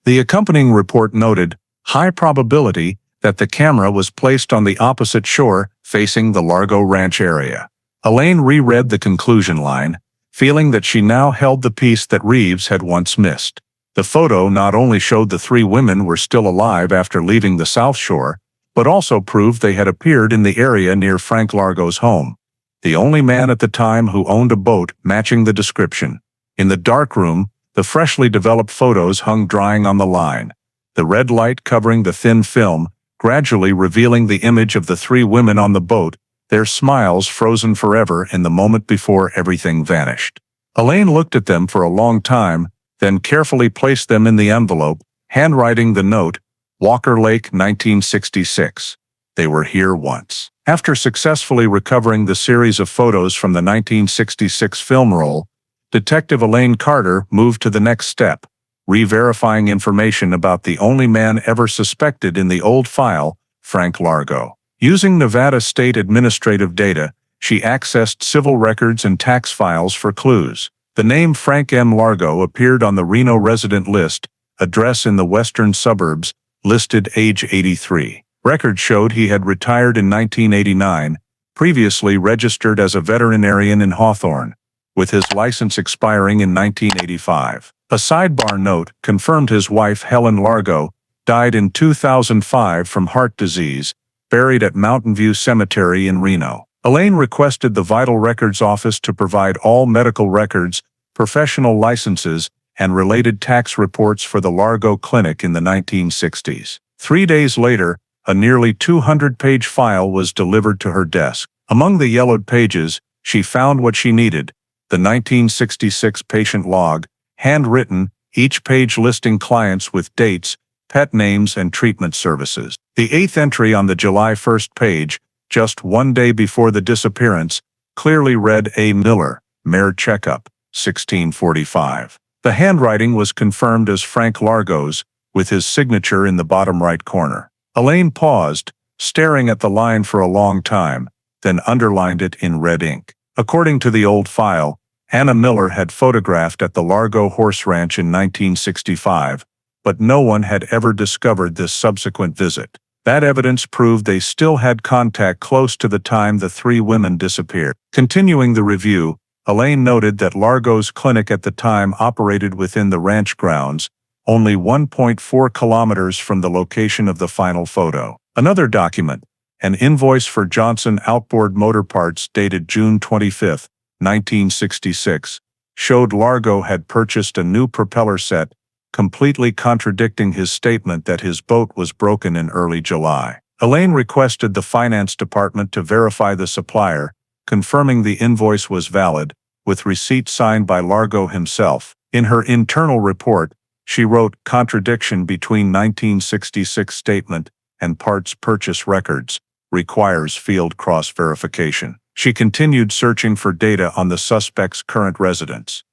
The accompanying report noted high probability that the camera was placed on the opposite shore facing the Largo Ranch area. Elaine reread the conclusion line, feeling that she now held the piece that Reeves had once missed. The photo not only showed the 3 women were still alive after leaving the South Shore, but also proved they had appeared in the area near Frank Largo's home, the only man at the time who owned a boat matching the description. In the darkroom, the freshly developed photos hung drying on the line, the red light covering the thin film, gradually revealing the image of the 3 women on the boat, their smiles frozen forever in the moment before everything vanished. Elaine looked at them for a long time, then carefully placed them in the envelope, Handwriting the note, Walker Lake, 1966. They were here once. After successfully recovering the series of photos from the 1966 film roll, Detective Elaine Carter moved to the next step, re-verifying information about the only man ever suspected in the old file, Frank Largo. Using Nevada state administrative data, she accessed civil records and tax files for clues. The name Frank M. Largo appeared on the Reno resident list, address in the western suburbs, listed age 83. Records showed he had retired in 1989, previously registered as a veterinarian in Hawthorne, with his license expiring in 1985. A sidebar note confirmed his wife Helen Largo died in 2005 from heart disease, buried at Mountain View Cemetery in Reno. Elaine requested the Vital Records Office to provide all medical records, professional licenses, and related tax reports for the Largo Clinic in the 1960s. 3 days later, a nearly 200-page file was delivered to her desk. Among the yellowed pages, she found what she needed: the 1966 patient log, handwritten, each page listing clients with dates, pet names, and treatment services. The 8th entry on the July 1st page, just 1 day before the disappearance, clearly read A. Miller, Mare Checkup, 1645. The handwriting was confirmed as Frank Largo's, with his signature in the bottom right corner. Elaine paused, staring at the line for a long time, then underlined it in red ink. According to the old file, Anna Miller had photographed at the Largo Horse Ranch in 1965, but no one had ever discovered this subsequent visit. That evidence proved they still had contact close to the time the three women disappeared. Continuing the review, Elaine noted that Largo's clinic at the time operated within the ranch grounds, only 1.4 kilometers from the location of the final photo. Another document, an invoice for Johnson Outboard Motor Parts dated June 25, 1966, showed Largo had purchased a new propeller set, completely contradicting his statement that his boat was broken in early July. Elaine requested the finance department to verify the supplier, confirming the invoice was valid, with receipt signed by Largo himself. In her internal report, she wrote contradiction between 1966 statement and parts purchase records, requires field cross-verification. She continued searching for data on the suspect's current residence.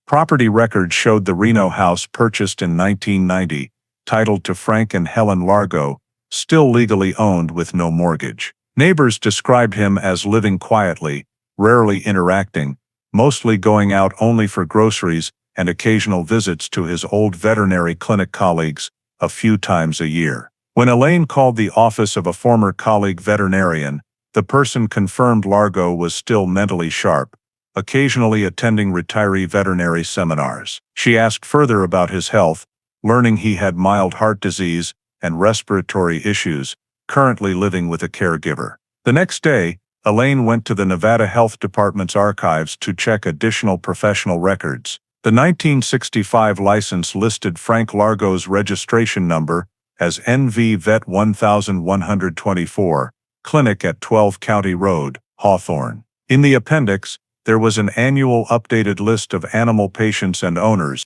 Property records showed the Reno house purchased in 1990, titled to Frank and Helen Largo, still legally owned with no mortgage. Neighbors described him as living quietly, rarely interacting, mostly going out only for groceries and occasional visits to his old veterinary clinic colleagues, a few times a year. When Elaine called the office of a former colleague veterinarian, the person confirmed Largo was still mentally sharp, occasionally attending retiree veterinary seminars. She asked further about his health, learning he had mild heart disease and respiratory issues, currently living with a caregiver. The next day, Elaine went to the Nevada Health Department's archives to check additional professional records. The 1965 license listed Frank Largo's registration number as NV Vet 1124, Clinic at 12 County Road, Hawthorne. In the appendix, there was an annual updated list of animal patients and owners.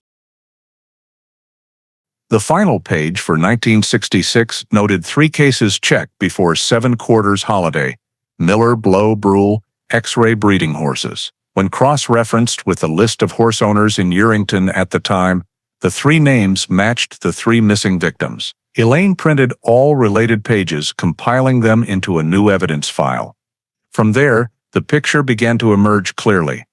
The final page for 1966 noted 3 cases checked before 7 quarters holiday: Miller, Blow, Brule, X-ray breeding horses. When cross-referenced with the list of horse owners in Urington at the time, the 3 names matched the 3 missing victims. Elaine printed all related pages, compiling them into a new evidence file. From there, the picture began to emerge clearly.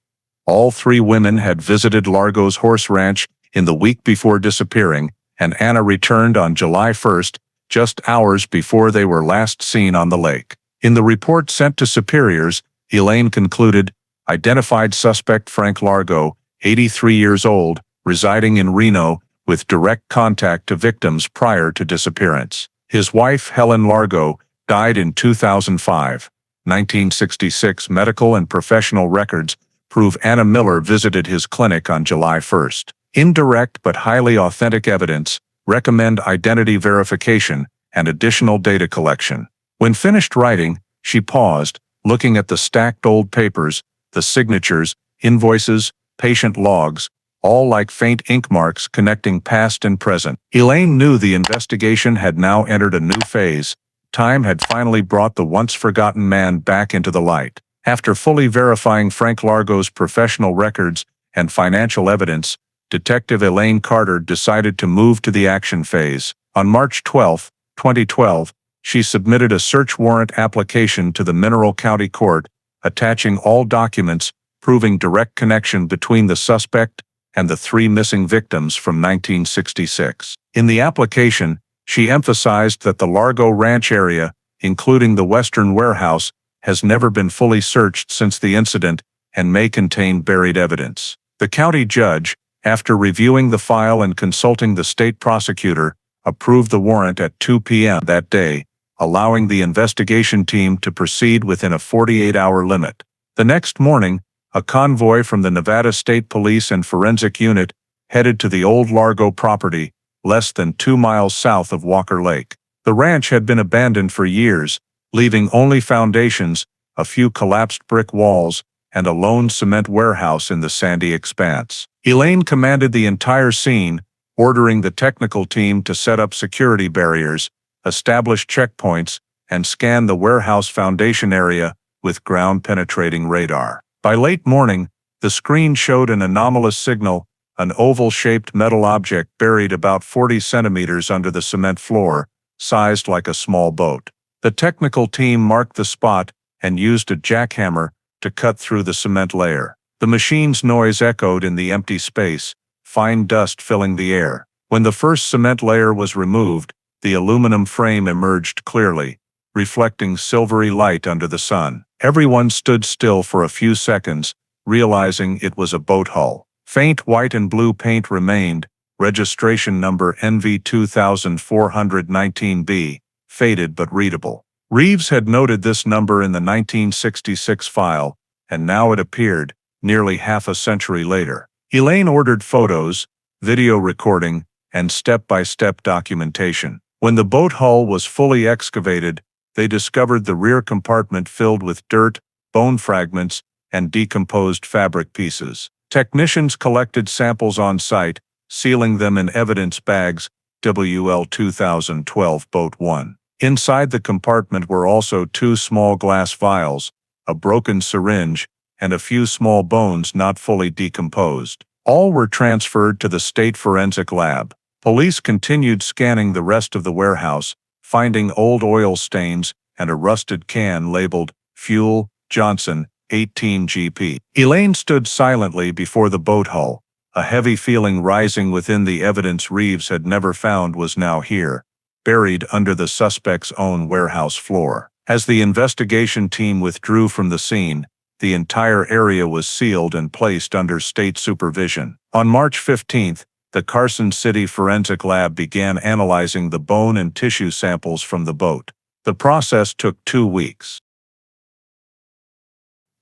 All 3 women had visited Largo's horse ranch in the week before disappearing, and Anna returned on July 1st, just hours before they were last seen on the lake. In the report sent to superiors, Elaine concluded, identified suspect Frank Largo, 83 years old, residing in Reno, with direct contact to victims prior to disappearance. His wife, Helen Largo, died in 2005. 1966 medical and professional records prove Anna Miller visited his clinic on July 1st. Indirect but highly authentic evidence recommend identity verification and additional data collection. When finished writing, she paused, looking at the stacked old papers, the signatures, invoices, patient logs, all like faint ink marks connecting past and present. Elaine knew the investigation had now entered a new phase. Time had finally brought the once-forgotten man back into the light. After fully verifying Frank Largo's professional records and financial evidence, Detective Elaine Carter decided to move to the action phase. On March 12, 2012, she submitted a search warrant application to the Mineral County Court, attaching all documents proving direct connection between the suspect and the 3 missing victims from 1966. In the application, she emphasized that the Largo Ranch area, including the Western Warehouse, has never been fully searched since the incident and may contain buried evidence. The county judge, after reviewing the file and consulting the state prosecutor, approved the warrant at 2 p.m. that day, allowing the investigation team to proceed within a 48-hour limit. The next morning, a convoy from the Nevada State Police and Forensic Unit headed to the old Largo property, less than 2 miles south of Walker Lake. The ranch had been abandoned for years, leaving only foundations, a few collapsed brick walls, and a lone cement warehouse in the sandy expanse. Elaine commanded the entire scene, ordering the technical team to set up security barriers, establish checkpoints, and scan the warehouse foundation area with ground-penetrating radar. By late morning, the screen showed an anomalous signal, an oval-shaped metal object buried about 40 centimeters under the cement floor, sized like a small boat. The technical team marked the spot and used a jackhammer to cut through the cement layer. The machine's noise echoed in the empty space, fine dust filling the air. When the first cement layer was removed, the aluminum frame emerged clearly, reflecting silvery light under the sun. Everyone stood still for a few seconds, realizing it was a boat hull. Faint white and blue paint remained, registration number NV2419B, faded but readable. Reeves had noted this number in the 1966 file, and now it appeared, nearly half a century later. Elaine ordered photos, video recording, and step-by-step documentation. When the boat hull was fully excavated, they discovered the rear compartment filled with dirt, bone fragments, and decomposed fabric pieces. Technicians collected samples on site, sealing them in evidence bags, WL 2012 Boat 1. Inside the compartment were also 2 small glass vials, a broken syringe, and a few small bones not fully decomposed. All were transferred to the state forensic lab. Police continued scanning the rest of the warehouse, finding old oil stains and a rusted can labeled Fuel, Johnson, 18 GP. Elaine stood silently before the boat hull, a heavy feeling rising within the evidence Reeves had never found was now here, buried under the suspect's own warehouse floor. As the investigation team withdrew from the scene, the entire area was sealed and placed under state supervision. On March 15, the Carson City Forensic Lab began analyzing the bone and tissue samples from the boat. The process took 2 weeks.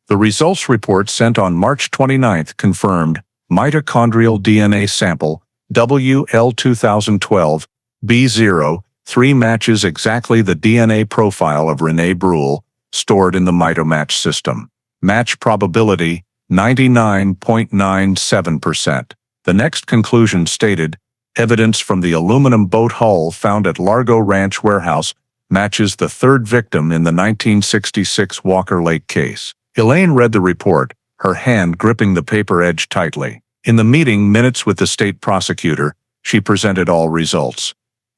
The results report sent on March 29 confirmed mitochondrial DNA sample WL 2012 B03 matches exactly the DNA profile of Renee Bruhl, stored in the MitoMatch system. Match probability 99.97%. The next conclusion stated, evidence from the aluminum boat hull found at Largo Ranch Warehouse matches the 3rd victim in the 1966 Walker Lake case. Elaine read the report, her hand gripping the paper edge tightly. In the meeting minutes with the state prosecutor, she presented all results,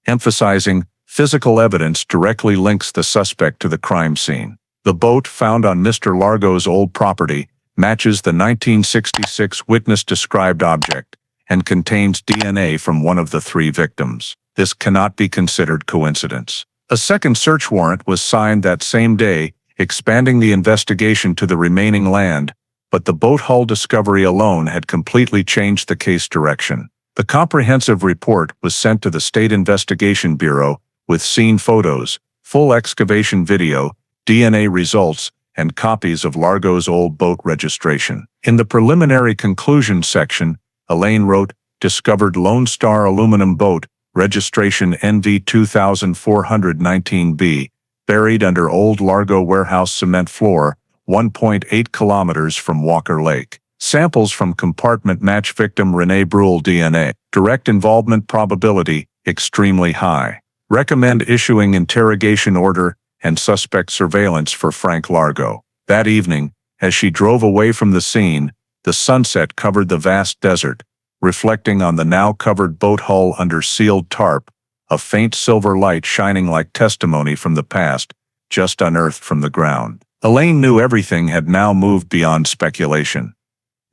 emphasizing physical evidence directly links the suspect to the crime scene. The boat found on Mr. Largo's old property matches the 1966 witness-described object and contains DNA from one of the 3 victims. This cannot be considered coincidence. A second search warrant was signed that same day, expanding the investigation to the remaining land, but the boat hull discovery alone had completely changed the case direction. The comprehensive report was sent to the State Investigation Bureau with scene photos, full excavation video, DNA results, and copies of Largo's old boat registration. In the preliminary conclusion section, Elaine wrote, discovered Lone Star aluminum boat, registration NV 2419B, buried under old Largo warehouse cement floor, 1.8 kilometers from Walker Lake. Samples from compartment match victim Renee Bruhl DNA. Direct involvement probability, extremely high. Recommend issuing interrogation order and suspect surveillance for Frank Largo. That evening, as she drove away from the scene, the sunset covered the vast desert, reflecting on the now covered boat hull under sealed tarp, a faint silver light shining like testimony from the past, just unearthed from the ground. Elaine knew everything had now moved beyond speculation.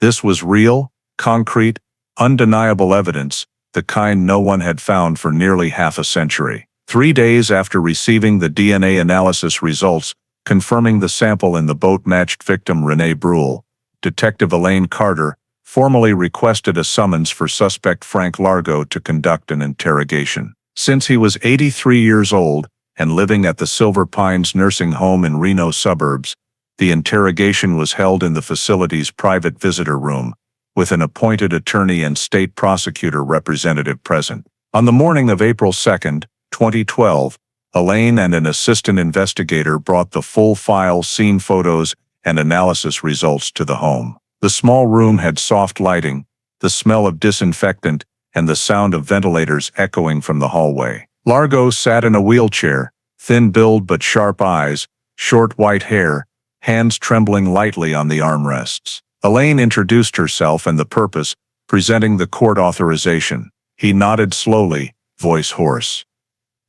This was real, concrete, undeniable evidence, the kind no one had found for nearly half a century. 3 days after receiving the DNA analysis results, confirming the sample in the boat matched victim Renee Bruhl, Detective Elaine Carter formally requested a summons for suspect Frank Largo to conduct an interrogation. Since he was 83 years old and living at the Silver Pines nursing home in Reno suburbs, the interrogation was held in the facility's private visitor room, with an appointed attorney and state prosecutor representative present. On the morning of April 2, 2012, Elaine and an assistant investigator brought the full file, scene photos, and analysis results to the home. The small room had soft lighting, the smell of disinfectant, and the sound of ventilators echoing from the hallway. Largo sat in a wheelchair, thin build but sharp eyes, short white hair, hands trembling lightly on the armrests. Elaine introduced herself and the purpose, presenting the court authorization. He nodded slowly, voice hoarse.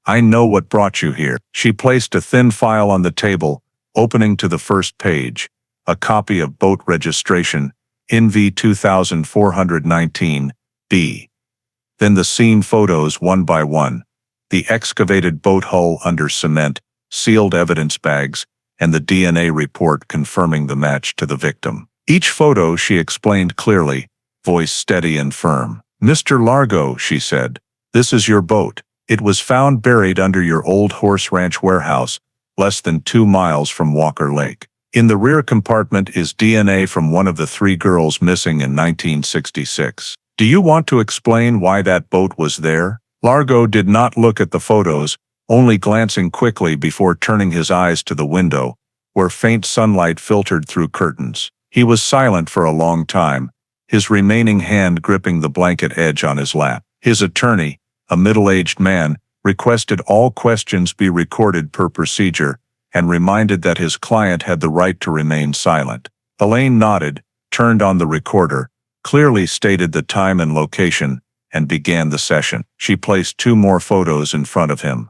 "I know what brought you here." She placed a thin file on the table, opening to the first page, a copy of boat registration, NV 2419, B. Then the scene photos one by one, the excavated boat hull under cement, sealed evidence bags, and the DNA report confirming the match to the victim. Each photo she explained clearly, voice steady and firm. "Mr. Largo," she said, "this is your boat. It was found buried under your old horse ranch warehouse, less than 2 miles from Walker Lake. In the rear compartment is DNA from one of the 3 girls missing in 1966. Do you want to explain why that boat was there?" Largo did not look at the photos, only glancing quickly before turning his eyes to the window, where faint sunlight filtered through curtains. He was silent for a long time, his remaining hand gripping the blanket edge on his lap. His attorney, a middle-aged man, requested all questions be recorded per procedure, and reminded that his client had the right to remain silent. Elaine nodded, turned on the recorder, clearly stated the time and location, and began the session. She placed 2 more photos in front of him.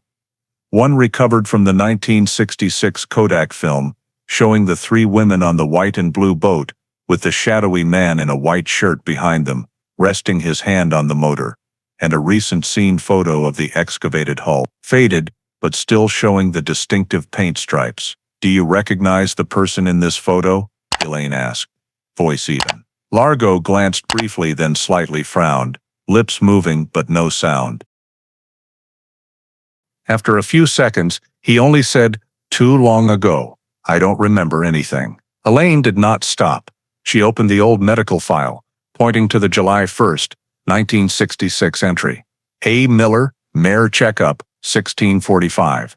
One recovered from the 1966 Kodak film, showing the 3 women on the white and blue boat, with the shadowy man in a white shirt behind them, resting his hand on the motor, and a recent scene photo of the excavated hull, faded, but still showing the distinctive paint stripes. "Do you recognize the person in this photo?" Elaine asked, voice even. Largo glanced briefly, then slightly frowned, lips moving but no sound. After a few seconds, he only said, "Too long ago. I don't remember anything." Elaine did not stop. She opened the old medical file, pointing to the July 1, 1966 entry. "A. Miller, Mare Checkup, 1645.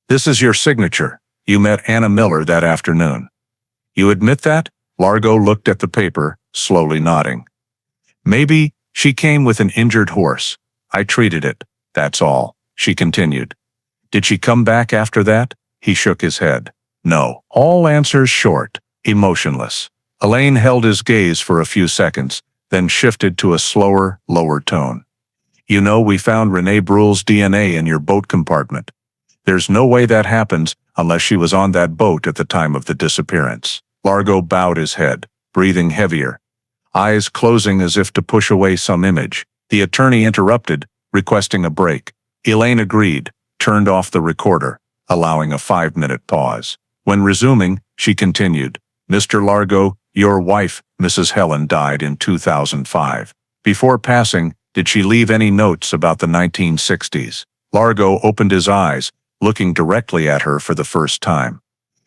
This is your signature. You met Anna Miller that afternoon. You admit that?" Largo looked at the paper, slowly nodding. "Maybe she came with an injured horse. I treated it, that's all," she continued. "Did she come back after that?" He shook his head. "No." All answers short, emotionless. Elaine held his gaze for a few seconds, then shifted to a slower, lower tone. "You know, we found Renee Bruhl's DNA in your boat compartment. There's no way that happens unless she was on that boat at the time of the disappearance." Largo bowed his head, breathing heavier, eyes closing as if to push away some image. The attorney interrupted, requesting a break. Elaine agreed, turned off the recorder, allowing a 5-minute pause. When resuming, she continued, "Mr. Largo, your wife, Mrs. Helen, died in 2005. Before passing, did she leave any notes about the 1960s? Largo opened his eyes, looking directly at her for the first time.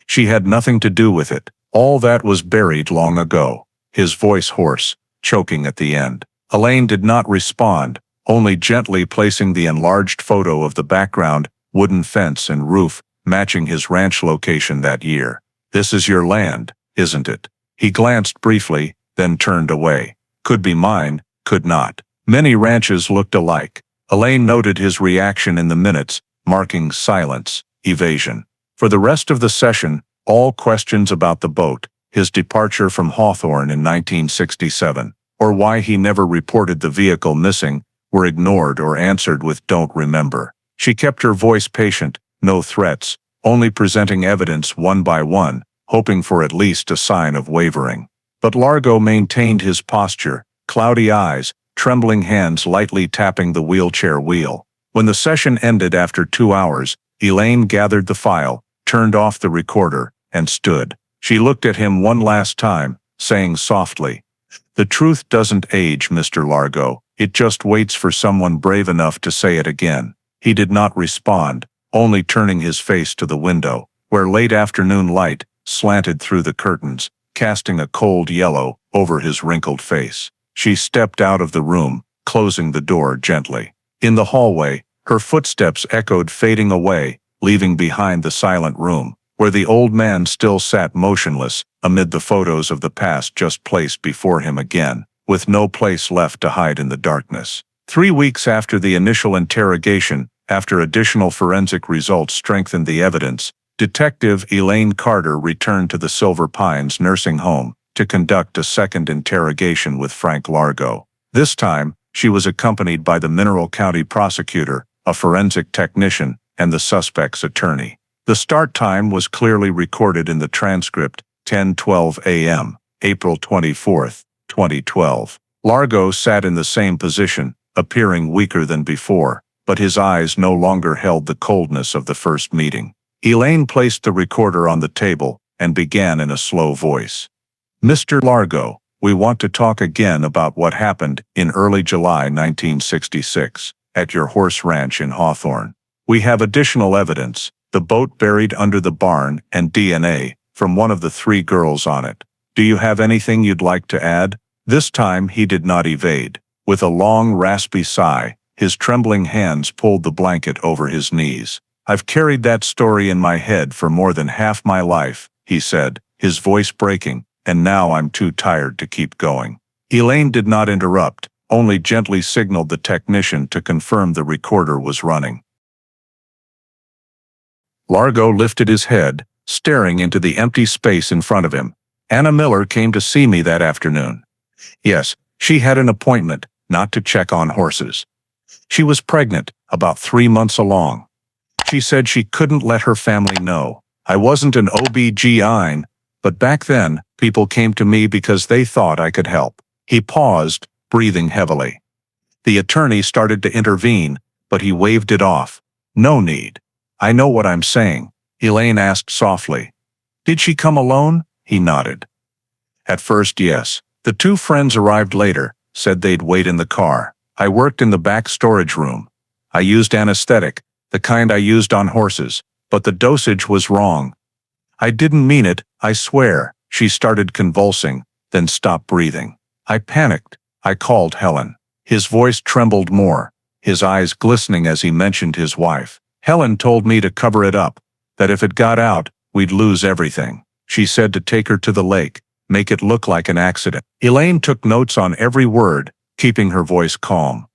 "She had nothing to do with it. All that was buried long ago." His voice hoarse, choking at the end. Elaine did not respond, only gently placing the enlarged photo of the background, wooden fence and roof, matching his ranch location that year. "This is your land, isn't it?" He glanced briefly, then turned away. Could be mine, could not. Many ranches looked alike. Elaine noted his reaction in the minutes, marking silence, evasion. For the rest of the session, all questions about the boat, his departure from Hawthorne in 1967, or why he never reported the vehicle missing, were ignored or answered with "don't remember." She kept her voice patient, no threats, only presenting evidence one by one, hoping for at least a sign of wavering. But Largo maintained his posture, cloudy eyes, trembling hands lightly tapping the wheelchair wheel. When the session ended after 2 hours, Elaine gathered the file, turned off the recorder, and stood. She looked at him one last time, saying softly, "The truth doesn't age, Mr. Largo. It just waits for someone brave enough to say it again." He did not respond, only turning his face to the window, where late afternoon light slanted through the curtains, casting a cold yellow over his wrinkled face. She stepped out of the room, closing the door gently. In the hallway, her footsteps echoed fading away, leaving behind the silent room, where the old man still sat motionless, amid the photos of the past just placed before him again, with no place left to hide in the darkness. 3 weeks after the initial interrogation, after additional forensic results strengthened the evidence, Detective Elaine Carter returned to the Silver Pines nursing home to conduct a second interrogation with Frank Largo. This time, she was accompanied by the Mineral County prosecutor, a forensic technician, and the suspect's attorney. The start time was clearly recorded in the transcript, 10:12 a.m., April 24, 2012. Largo sat in the same position, appearing weaker than before, but his eyes no longer held the coldness of the first meeting. Elaine placed the recorder on the table and began in a slow voice. "Mr. Largo, we want to talk again about what happened in early July 1966 at your horse ranch in Hawthorne. We have additional evidence, the boat buried under the barn and DNA from one of the 3 girls on it. Do you have anything you'd like to add?" This time he did not evade. With a long, raspy sigh, his trembling hands pulled the blanket over his knees. "I've carried that story in my head for more than half my life," he said, his voice breaking, "and now I'm too tired to keep going." Elaine did not interrupt, only gently signaled the technician to confirm the recorder was running. Largo lifted his head, staring into the empty space in front of him. "Anna Miller came to see me that afternoon. Yes, she had an appointment, not to check on horses. She was pregnant, about 3 months along. She said she couldn't let her family know. I wasn't an OB/GYN, but back then, people came to me because they thought I could help." He paused, breathing heavily. The attorney started to intervene, but he waved it off. "No need. I know what I'm saying," Elaine asked softly. "Did she come alone?" He nodded. "At first, yes. The 2 friends arrived later, said they'd wait in the car. I worked in the back storage room. I used anesthetic, the kind I used on horses, but the dosage was wrong. I didn't mean it, I swear." She started convulsing, then stopped breathing. "I panicked. I called Helen." His voice trembled more, his eyes glistening as he mentioned his wife. "Helen told me to cover it up, that if it got out, we'd lose everything. She said to take her to the lake, make it look like an accident." Elaine took notes on every word, keeping her voice calm.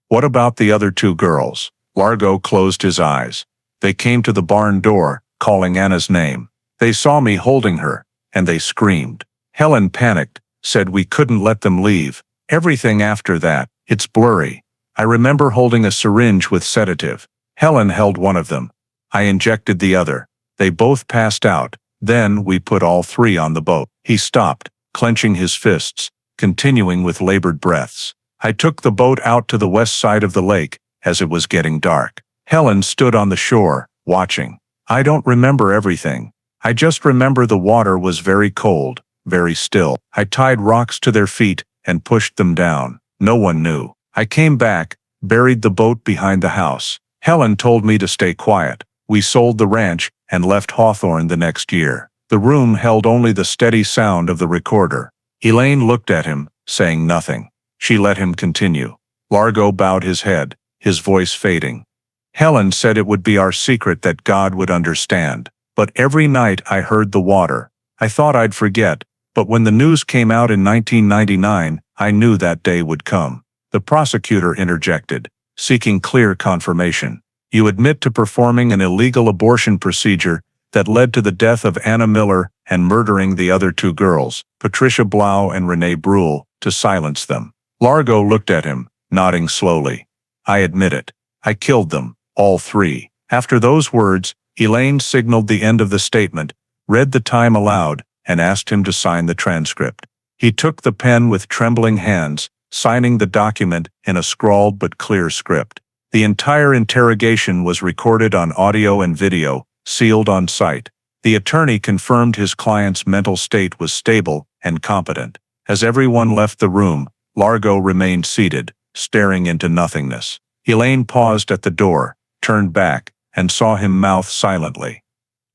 "What about the other 2 girls?" Largo closed his eyes. "They came to the barn door, calling Anna's name. They saw me holding her, and they screamed. Helen panicked, said we couldn't let them leave. Everything after that, it's blurry. I remember holding a syringe with sedative. Helen held one of them. I injected the other. They both passed out. Then we put all 3 on the boat." He stopped, clenching his fists, continuing with labored breaths. "I took the boat out to the west side of the lake, as it was getting dark. Helen stood on the shore, watching. I don't remember everything. I just remember the water was very cold, very still. I tied rocks to their feet and pushed them down. No one knew. I came back, buried the boat behind the house. Helen told me to stay quiet. We sold the ranch and left Hawthorne the next year." The room held only the steady sound of the recorder. Elaine looked at him, saying nothing. She let him continue. Largo bowed his head, his voice fading. "Helen said it would be our secret that God would understand. But every night I heard the water. I thought I'd forget, But when the news came out in 1999, I knew that day would come. The prosecutor interjected, seeking clear confirmation. You admit to performing an illegal abortion procedure that led to the death of Anna Miller and murdering the other two girls, Patricia Blau and Renee Bruhl, to silence them. Largo looked at him, nodding slowly. I admit it. I killed them, all three. After those words, Elaine signaled the end of the statement, read the time aloud, and asked him to sign the transcript. He took the pen with trembling hands, signing the document in a scrawled but clear script. The entire interrogation was recorded on audio and video, sealed on site. The attorney confirmed his client's mental state was stable and competent. As everyone left the room, Largo remained seated, staring into nothingness. Elaine paused at the door, turned back, and saw him mouth silently.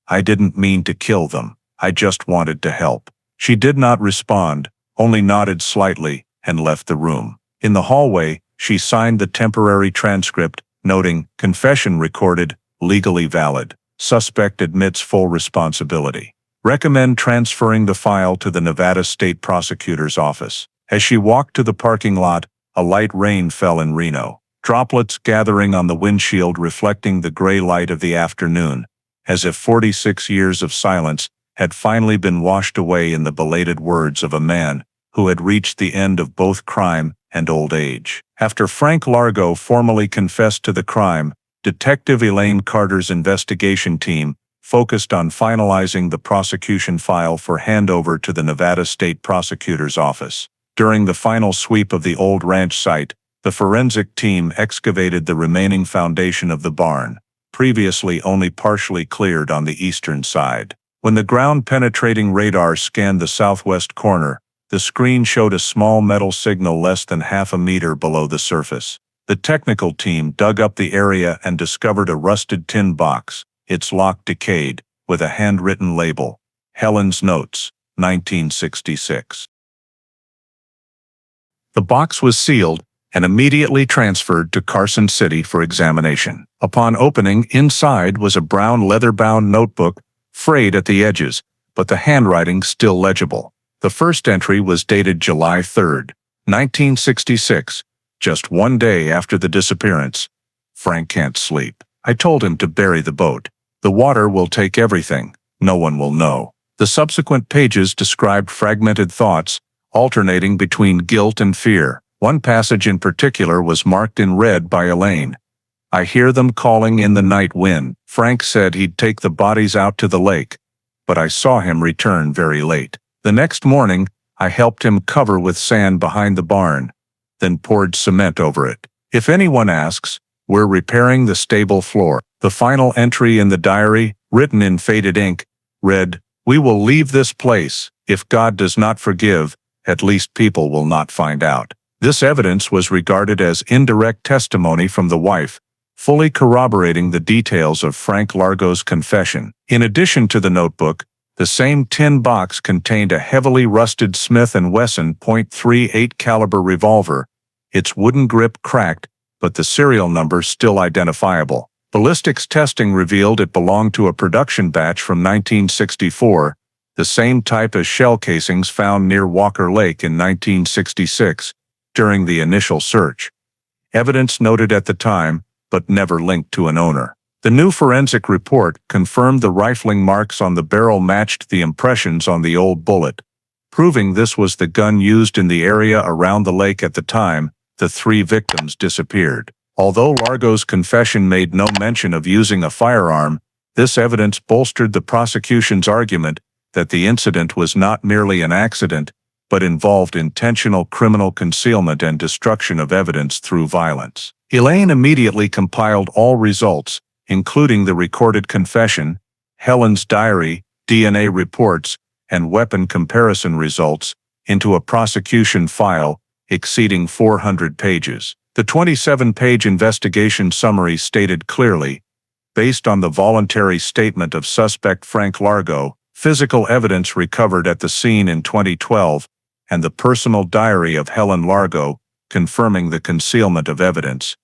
I didn't mean to kill them. I just wanted to help. She did not respond, only nodded slightly, and left the room. In the hallway, she signed the temporary transcript, noting, confession recorded, legally valid. Suspect admits full responsibility. Recommend transferring the file to the Nevada State Prosecutor's office. As she walked to the parking lot, a light rain fell in Reno, droplets gathering on the windshield reflecting the gray light of the afternoon, as if 46 years of silence had finally been washed away in the belated words of a man who had reached the end of both crime and old age. After Frank Largo formally confessed to the crime, Detective Elaine Carter's investigation team focused on finalizing the prosecution file for handover to the Nevada State Prosecutor's office. During the final sweep of the old ranch site, the forensic team excavated the remaining foundation of the barn, previously only partially cleared on the eastern side. When the ground-penetrating radar scanned the southwest corner, the screen showed a small metal signal less than half a meter below the surface. The technical team dug up the area and discovered a rusted tin box, its lock decayed, with a handwritten label, Helen's Notes, 1966. The box was sealed and immediately transferred to Carson City for examination. Upon opening, inside was a brown leather-bound notebook, frayed at the edges, but the handwriting still legible. The first entry was dated July 3, 1966, just one day after the disappearance. Frank can't sleep. I told him to bury the boat. The water will take everything. No one will know. The subsequent pages described fragmented thoughts, alternating between guilt and fear. One passage in particular was marked in red by Elaine. I hear them calling in the night wind. Frank said he'd take the bodies out to the lake, but I saw him return very late. The next morning, I helped him cover with sand behind the barn, then poured cement over it. If anyone asks, we're repairing the stable floor. The final entry in the diary, written in faded ink, read, we will leave this place. If God does not forgive, at least people will not find out. This evidence was regarded as indirect testimony from the wife, fully corroborating the details of Frank Largo's confession. In addition to the notebook, the same tin box contained a heavily rusted Smith & Wesson .38 caliber revolver, its wooden grip cracked, but the serial number still identifiable. Ballistics testing revealed it belonged to a production batch from 1964, the same type as shell casings found near Walker Lake in 1966 during the initial search. Evidence noted at the time, but never linked to an owner. The new forensic report confirmed the rifling marks on the barrel matched the impressions on the old bullet. Proving this was the gun used in the area around the lake at the time the three victims disappeared. Although Largo's confession made no mention of using a firearm, this evidence bolstered the prosecution's argument that the incident was not merely an accident, but involved intentional criminal concealment and destruction of evidence through violence. Elaine immediately compiled all results, including the recorded confession, Helen's diary, DNA reports, and weapon comparison results, into a prosecution file exceeding 400 pages. The 27-page investigation summary stated clearly, based on the voluntary statement of suspect Frank Largo, physical evidence recovered at the scene in 2012, and the personal diary of Helen Largo, confirming the concealment of evidence,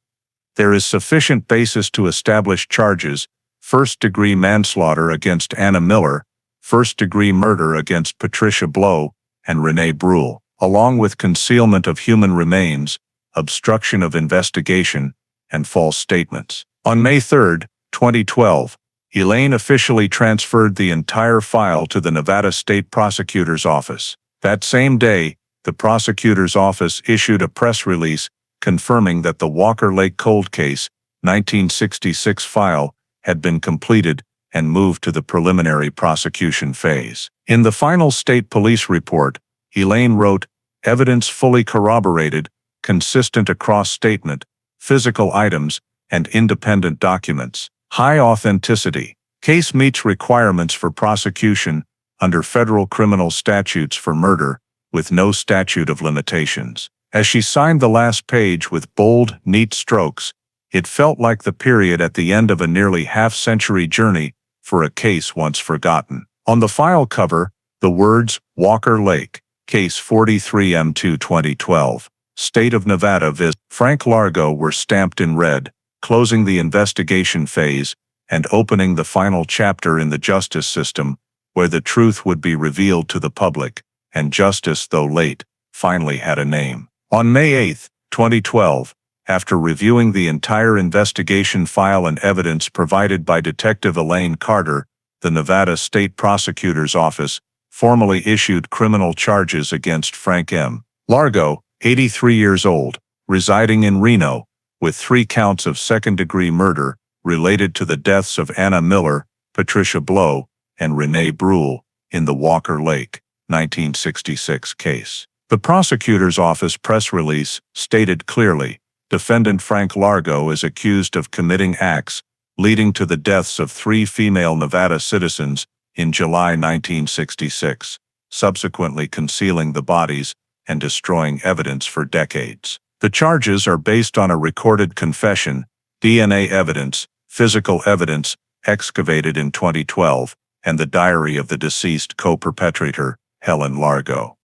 there is sufficient basis to establish charges: first-degree manslaughter against Anna Miller, first-degree murder against Patricia Blow, and Renee Bruhl, along with concealment of human remains, obstruction of investigation, and false statements. On May 3, 2012, Elaine officially transferred the entire file to the Nevada State Prosecutor's Office. That same day, the prosecutor's office issued a press release confirming that the Walker Lake Cold Case 1966 file had been completed and moved to the preliminary prosecution phase. In the final state police report, Elaine wrote, "Evidence fully corroborated, consistent across statement, physical items, and independent documents. High authenticity. Case meets requirements for prosecution under federal criminal statutes for murder, with no statute of limitations." As she signed the last page with bold, neat strokes, it felt like the period at the end of a nearly half-century journey for a case once forgotten. On the file cover, the words Walker Lake, Case 43M2 2012, State of Nevada vs. Frank Largo were stamped in red, closing the investigation phase and opening the final chapter in the justice system, where the truth would be revealed to the public, and justice, though late, finally had a name. On May 8, 2012, after reviewing the entire investigation file and evidence provided by Detective Elaine Carter, the Nevada State Prosecutor's Office formally issued criminal charges against Frank M. Largo, 83 years old, residing in Reno, with 3 counts of second-degree murder related to the deaths of Anna Miller, Patricia Blow, and Renee Bruhl in the Walker Lake 1966 case. The prosecutor's office press release stated clearly, defendant Frank Largo is accused of committing acts leading to the deaths of 3 female Nevada citizens in July 1966, subsequently concealing the bodies and destroying evidence for decades. The charges are based on a recorded confession, DNA evidence, physical evidence excavated in 2012, and the diary of the deceased co-perpetrator, Helen Largo.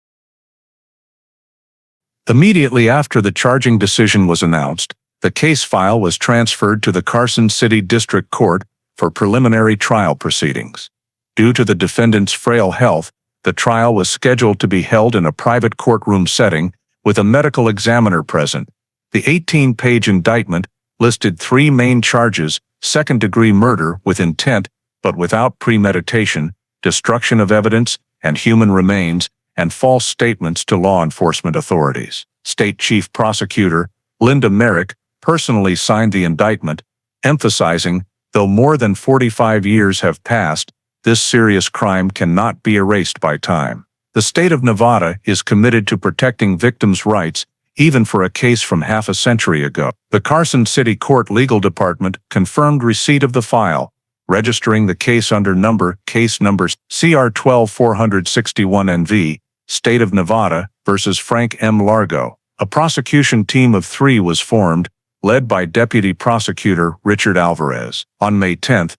Immediately after the charging decision was announced, the case file was transferred to the Carson City District Court for preliminary trial proceedings. Due to the defendant's frail health, the trial was scheduled to be held in a private courtroom setting with a medical examiner present. The 18-page indictment listed 3 main charges: second-degree murder with intent but without premeditation, destruction of evidence and human remains, and false statements to law enforcement authorities. State Chief Prosecutor Linda Merrick personally signed the indictment, emphasizing, though more than 45 years have passed, this serious crime cannot be erased by time. The state of Nevada is committed to protecting victims' rights, even for a case from half a century ago. The Carson City Court Legal Department confirmed receipt of the file, registering the case under case numbers CR 12461NV, State of Nevada versus Frank M. Largo. A prosecution team of 3 was formed, led by Deputy Prosecutor Richard Alvarez. On May 10,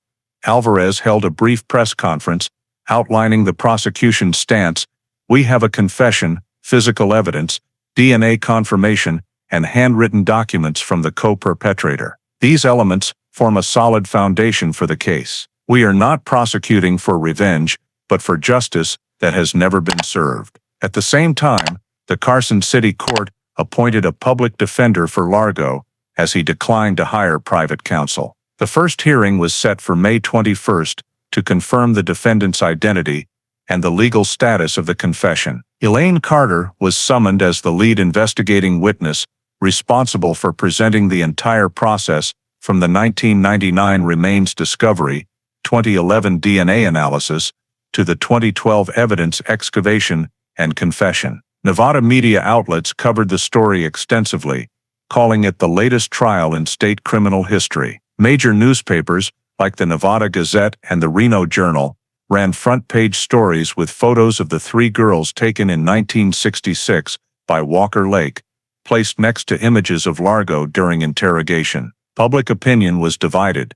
Alvarez held a brief press conference outlining the prosecution's stance. "We have a confession, physical evidence, DNA confirmation, and handwritten documents from the co-perpetrator. These elements form a solid foundation for the case. We are not prosecuting for revenge, but for justice that has never been served." At the same time, the Carson City Court appointed a public defender for Largo, as he declined to hire private counsel. The first hearing was set for May 21 to confirm the defendant's identity and the legal status of the confession. Elaine Carter was summoned as the lead investigating witness, responsible for presenting the entire process from the 1999 remains discovery, 2011 DNA analysis, to the 2012 evidence excavation and confession. Nevada media outlets covered the story extensively, calling it the latest trial in state criminal history. Major newspapers, like the Nevada Gazette and the Reno Journal, ran front-page stories with photos of the 3 girls taken in 1966 by Walker Lake, placed next to images of Largo during interrogation. Public opinion was divided.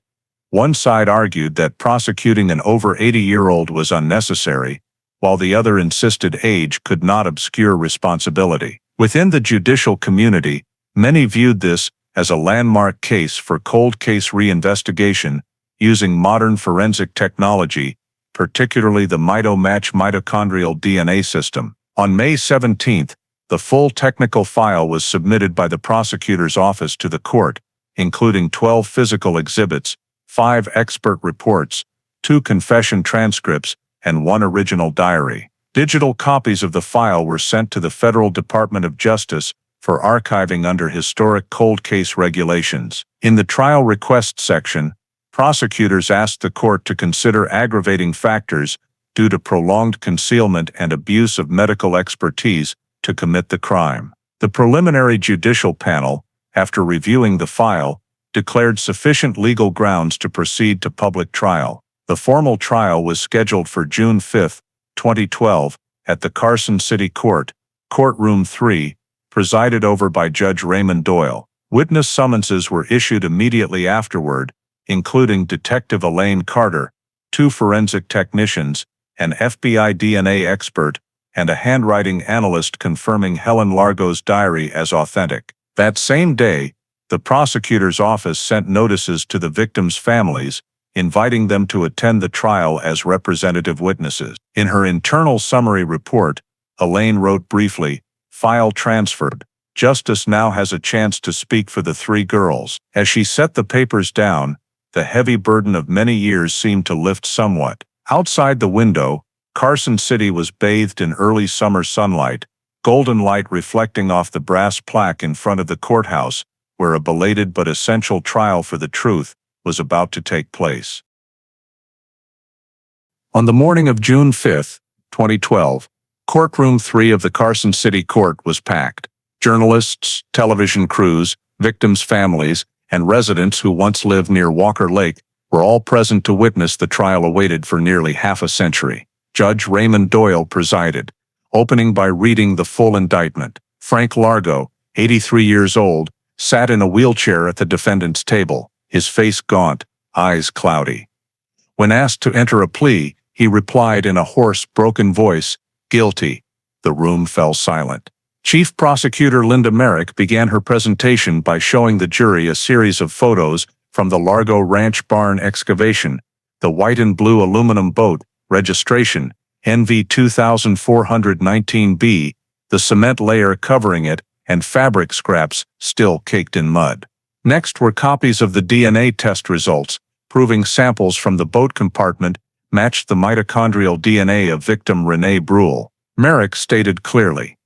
One side argued that prosecuting an over 80-year-old was unnecessary, while the other insisted age could not obscure responsibility. Within the judicial community, many viewed this as a landmark case for cold case reinvestigation using modern forensic technology, particularly the MitoMatch mitochondrial DNA system. On May 17, the full technical file was submitted by the prosecutor's office to the court, including 12 physical exhibits, 5 expert reports, 2 confession transcripts, and 1 original diary. Digital copies of the file were sent to the Federal Department of Justice for archiving under historic cold case regulations. In the trial request section, prosecutors asked the court to consider aggravating factors due to prolonged concealment and abuse of medical expertise to commit the crime. The preliminary judicial panel, after reviewing the file, declared sufficient legal grounds to proceed to public trial. The formal trial was scheduled for June 5, 2012, at the Carson City Court, Courtroom 3, presided over by Judge Raymond Doyle. Witness summonses were issued immediately afterward, including Detective Elaine Carter, 2 forensic technicians, an FBI DNA expert, and a handwriting analyst confirming Helen Largo's diary as authentic. That same day, the prosecutor's office sent notices to the victims' families, inviting them to attend the trial as representative witnesses. In her internal summary report, Elaine wrote briefly, "File transferred. Justice now has a chance to speak for the 3 girls." As she set the papers down, the heavy burden of many years seemed to lift somewhat. Outside the window, Carson City was bathed in early summer sunlight, golden light reflecting off the brass plaque in front of the courthouse, where a belated but essential trial for the truth was about to take place. On the morning of June 5, 2012, Courtroom 3 of the Carson City Court was packed. Journalists, television crews, victims' families, and residents who once lived near Walker Lake were all present to witness the trial awaited for nearly half a century. Judge Raymond Doyle presided, opening by reading the full indictment. Frank Largo, 83 years old, sat in a wheelchair at the defendant's table, his face gaunt, eyes cloudy. When asked to enter a plea, he replied in a hoarse, broken voice, "Guilty." The room fell silent. Chief Prosecutor Linda Merrick began her presentation by showing the jury a series of photos from the Largo Ranch barn excavation, the white and blue aluminum boat, registration, NV 2419B, the cement layer covering it, and fabric scraps still caked in mud. Next were copies of the DNA test results, proving samples from the boat compartment matched the mitochondrial DNA of victim Renee Brule. Merrick stated clearly,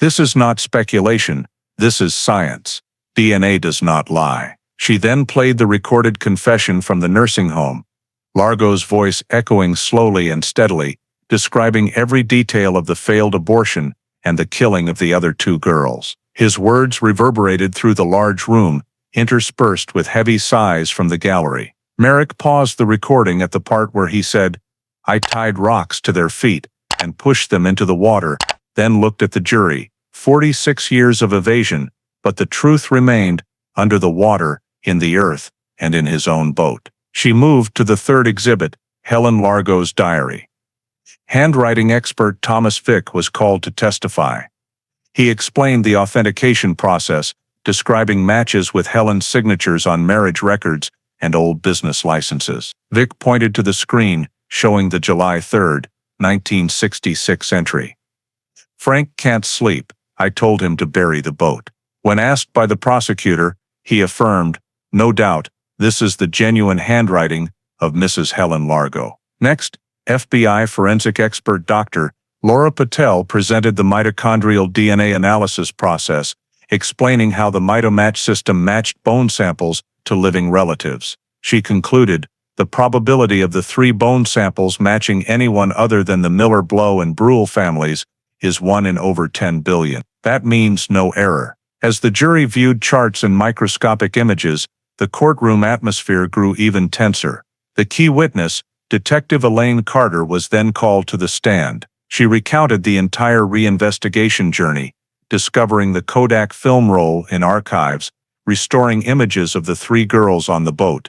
"This is not speculation, this is science. DNA does not lie." She then played the recorded confession from the nursing home, Largo's voice echoing slowly and steadily, describing every detail of the failed abortion and the killing of the other 2 girls. His words reverberated through the large room, interspersed with heavy sighs from the gallery. Merrick paused the recording at the part where he said, "I tied rocks to their feet and pushed them into the water," then looked at the jury. 46 years of evasion, but the truth remained, under the water, in the earth, and in his own boat. She moved to the 3rd exhibit, Helen Largo's diary. Handwriting expert Thomas Vick was called to testify. He explained the authentication process, describing matches with Helen's signatures on marriage records and old business licenses. Vick pointed to the screen, showing the July 3, 1966 entry. "Frank can't sleep. I told him to bury the boat." When asked by the prosecutor, he affirmed, "No doubt, this is the genuine handwriting of Mrs. Helen Largo." Next, FBI forensic expert Dr. Laura Patel presented the mitochondrial DNA analysis process, explaining how the mitomatch system matched bone samples to living relatives. She concluded, "The probability of the 3 bone samples matching anyone other than the Miller, Blow, and Brule families is 1 in over 10 billion. That means no error." As the jury viewed charts and microscopic images, the courtroom atmosphere grew even tenser. The key witness, Detective Elaine Carter, was then called to the stand. She recounted the entire reinvestigation journey, discovering the Kodak film roll in archives, restoring images of the 3 girls on the boat,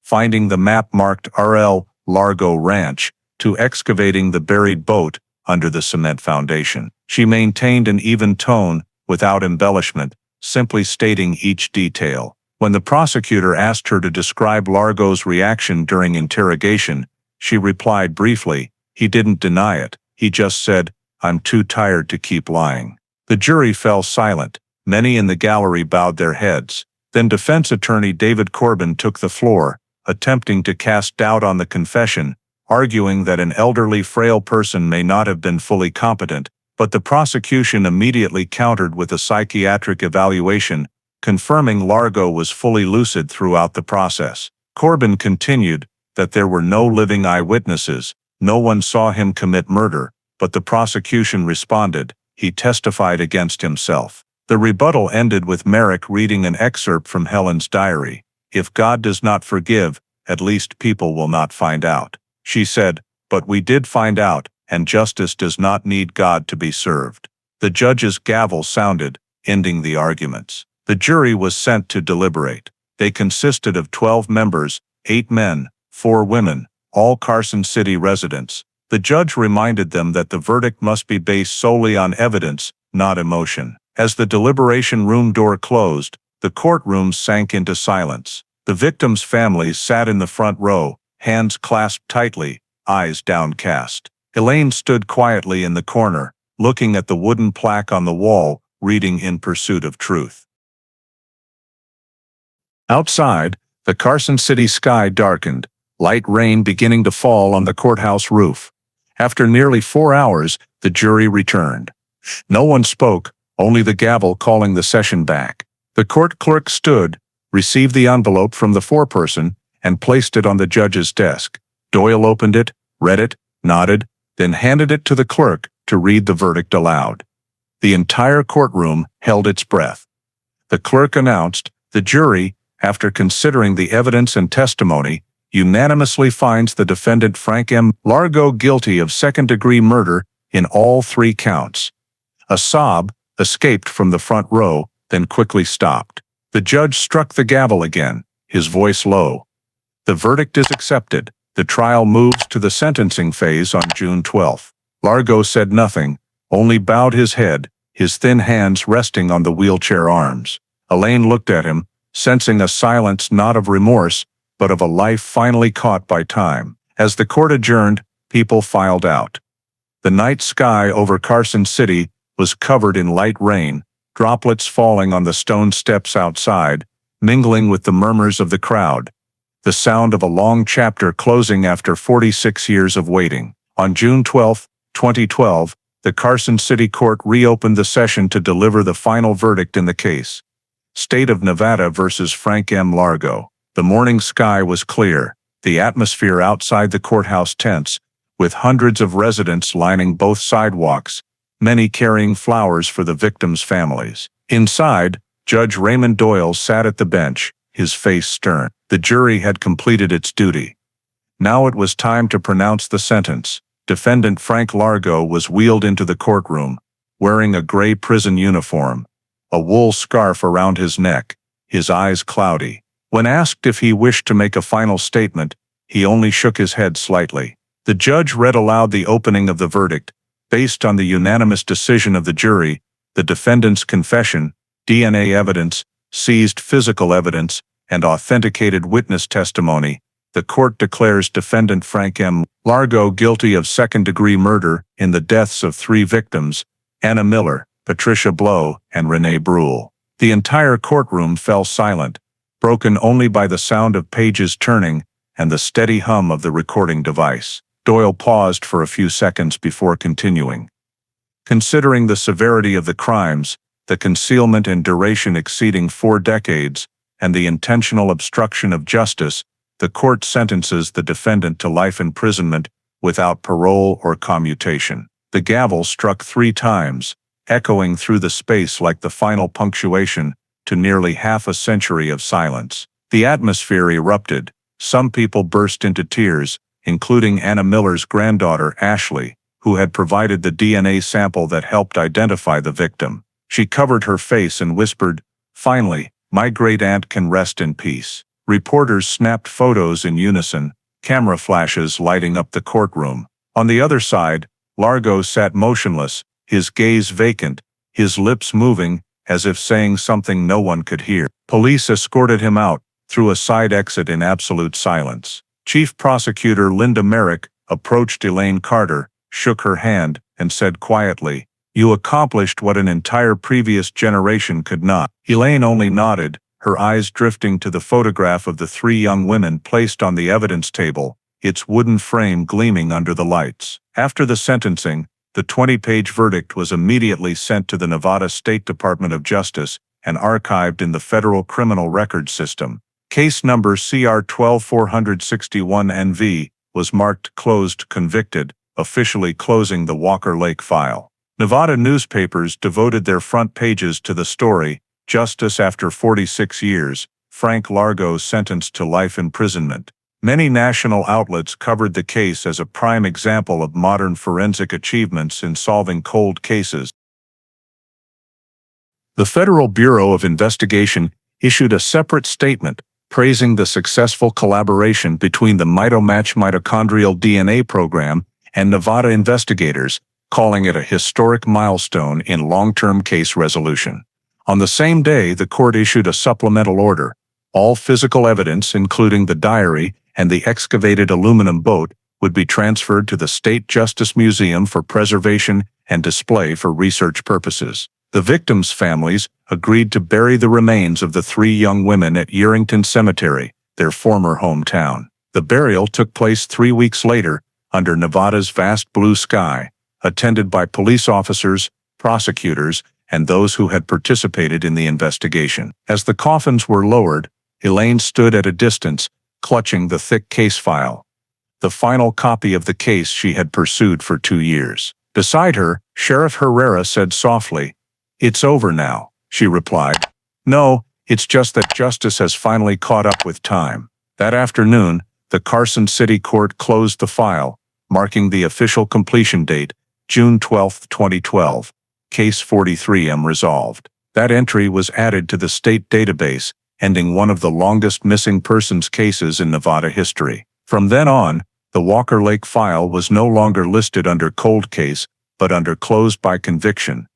finding the map marked RL Largo Ranch, to excavating the buried boat under the cement foundation. She maintained an even tone, without embellishment, simply stating each detail. When the prosecutor asked her to describe Largo's reaction during interrogation, she replied briefly, "He didn't deny it. He just said, "I'm too tired to keep lying." The jury fell silent. Many in the gallery bowed their heads. Then defense attorney David Corbin took the floor, attempting to cast doubt on the confession, arguing that an elderly, frail person may not have been fully competent, but the prosecution immediately countered with a psychiatric evaluation, confirming Largo was fully lucid throughout the process. Corbin continued that there were no living eyewitnesses, no one saw him commit murder, but the prosecution responded, he testified against himself. The rebuttal ended with Merrick reading an excerpt from Helen's diary. "If God does not forgive, at least people will not find out," she said, "but we did find out, and justice does not need God to be served." The judge's gavel sounded, ending the arguments. The jury was sent to deliberate. They consisted of 12 members, 8 men, 4 women, all Carson City residents. The judge reminded them that the verdict must be based solely on evidence, not emotion. As the deliberation room door closed, the courtroom sank into silence. The victims' families sat in the front row, hands clasped tightly, eyes downcast. Elaine stood quietly in the corner, looking at the wooden plaque on the wall, reading In Pursuit of Truth. Outside, the Carson City sky darkened, light rain beginning to fall on the courthouse roof. After nearly 4 hours, the jury returned. No one spoke, only the gavel calling the session back. The court clerk stood, received the envelope from the foreperson, and placed it on the judge's desk. Doyle opened it, read it, nodded, then handed it to the clerk to read the verdict aloud. The entire courtroom held its breath. The clerk announced, "The jury, after considering the evidence and testimony, unanimously finds the defendant Frank M. Largo guilty of second-degree murder in all 3 counts." A sob escaped from the front row, then quickly stopped. The judge struck the gavel again, his voice low. "The verdict is accepted. The trial moves to the sentencing phase on June 12th. Largo said nothing, only bowed his head, his thin hands resting on the wheelchair arms. Elaine looked at him, sensing a silence not of remorse, but of a life finally caught by time. As the court adjourned, people filed out. The night sky over Carson City was covered in light rain, droplets falling on the stone steps outside, mingling with the murmurs of the crowd. The sound of a long chapter closing after 46 years of waiting. On June 12, 2012, the Carson City Court reopened the session to deliver the final verdict in the case. State of Nevada versus Frank M. Largo. The morning sky was clear, the atmosphere outside the courthouse tense, with hundreds of residents lining both sidewalks, many carrying flowers for the victims' families. Inside, Judge Raymond Doyle sat at the bench, his face stern. The jury had completed its duty. Now it was time to pronounce the sentence. Defendant Frank Largo was wheeled into the courtroom, wearing a gray prison uniform, a wool scarf around his neck, his eyes cloudy. When asked if he wished to make a final statement, he only shook his head slightly. The judge read aloud the opening of the verdict. Based on the unanimous decision of the jury, the defendant's confession, DNA evidence, seized physical evidence, and authenticated witness testimony, the court declares defendant Frank M. Largo guilty of second-degree murder in the deaths of 3 victims, Anna Miller, Patricia Blow, and Renee Brule. The entire courtroom fell silent, broken only by the sound of pages turning and the steady hum of the recording device. Doyle paused for a few seconds before continuing. Considering the severity of the crimes, the concealment and duration exceeding 4 decades, and the intentional obstruction of justice, the court sentences the defendant to life imprisonment without parole or commutation. The gavel struck 3 times, echoing through the space like the final punctuation to nearly half a century of silence. The atmosphere erupted. Some people burst into tears, including Anna Miller's granddaughter Ashley, who had provided the DNA sample that helped identify the victim. She covered her face and whispered, "Finally, my great-aunt can rest in peace." Reporters snapped photos in unison, camera flashes lighting up the courtroom. On the other side, Largo sat motionless, his gaze vacant, his lips moving, as if saying something no one could hear. Police escorted him out, through a side exit in absolute silence. Chief Prosecutor Linda Merrick approached Elaine Carter, shook her hand, and said quietly, "You accomplished what an entire previous generation could not." Elaine only nodded, her eyes drifting to the photograph of the three young women placed on the evidence table, its wooden frame gleaming under the lights. After the sentencing, the 20-page verdict was immediately sent to the Nevada State Department of Justice and archived in the Federal Criminal Records System. Case number CR 12461NV was marked closed convicted, officially closing the Walker Lake file. Nevada newspapers devoted their front pages to the story, "Justice After 46 Years, Frank Largo Sentenced to Life Imprisonment." Many national outlets covered the case as a prime example of modern forensic achievements in solving cold cases. The Federal Bureau of Investigation issued a separate statement praising the successful collaboration between the MitoMatch mitochondrial DNA program and Nevada investigators, calling it a historic milestone in long-term case resolution. On the same day, the court issued a supplemental order. All physical evidence, including the diary and the excavated aluminum boat, would be transferred to the State Justice Museum for preservation and display for research purposes. The victims' families agreed to bury the remains of the three young women at Yerington Cemetery, their former hometown. The burial took place 3 weeks later, under Nevada's vast blue sky, attended by police officers, prosecutors, and those who had participated in the investigation. As the coffins were lowered, Elaine stood at a distance, clutching the thick case file, the final copy of the case she had pursued for 2 years. Beside her, Sheriff Herrera said softly, "It's over now," she replied. "No, it's just that justice has finally caught up with time." That afternoon, the Carson City Court closed the file, marking the official completion date, June 12, 2012. Case 43M resolved. That entry was added to the state database, ending one of the longest missing persons cases in Nevada history. From then on, the Walker Lake file was no longer listed under cold case, but under closed by conviction.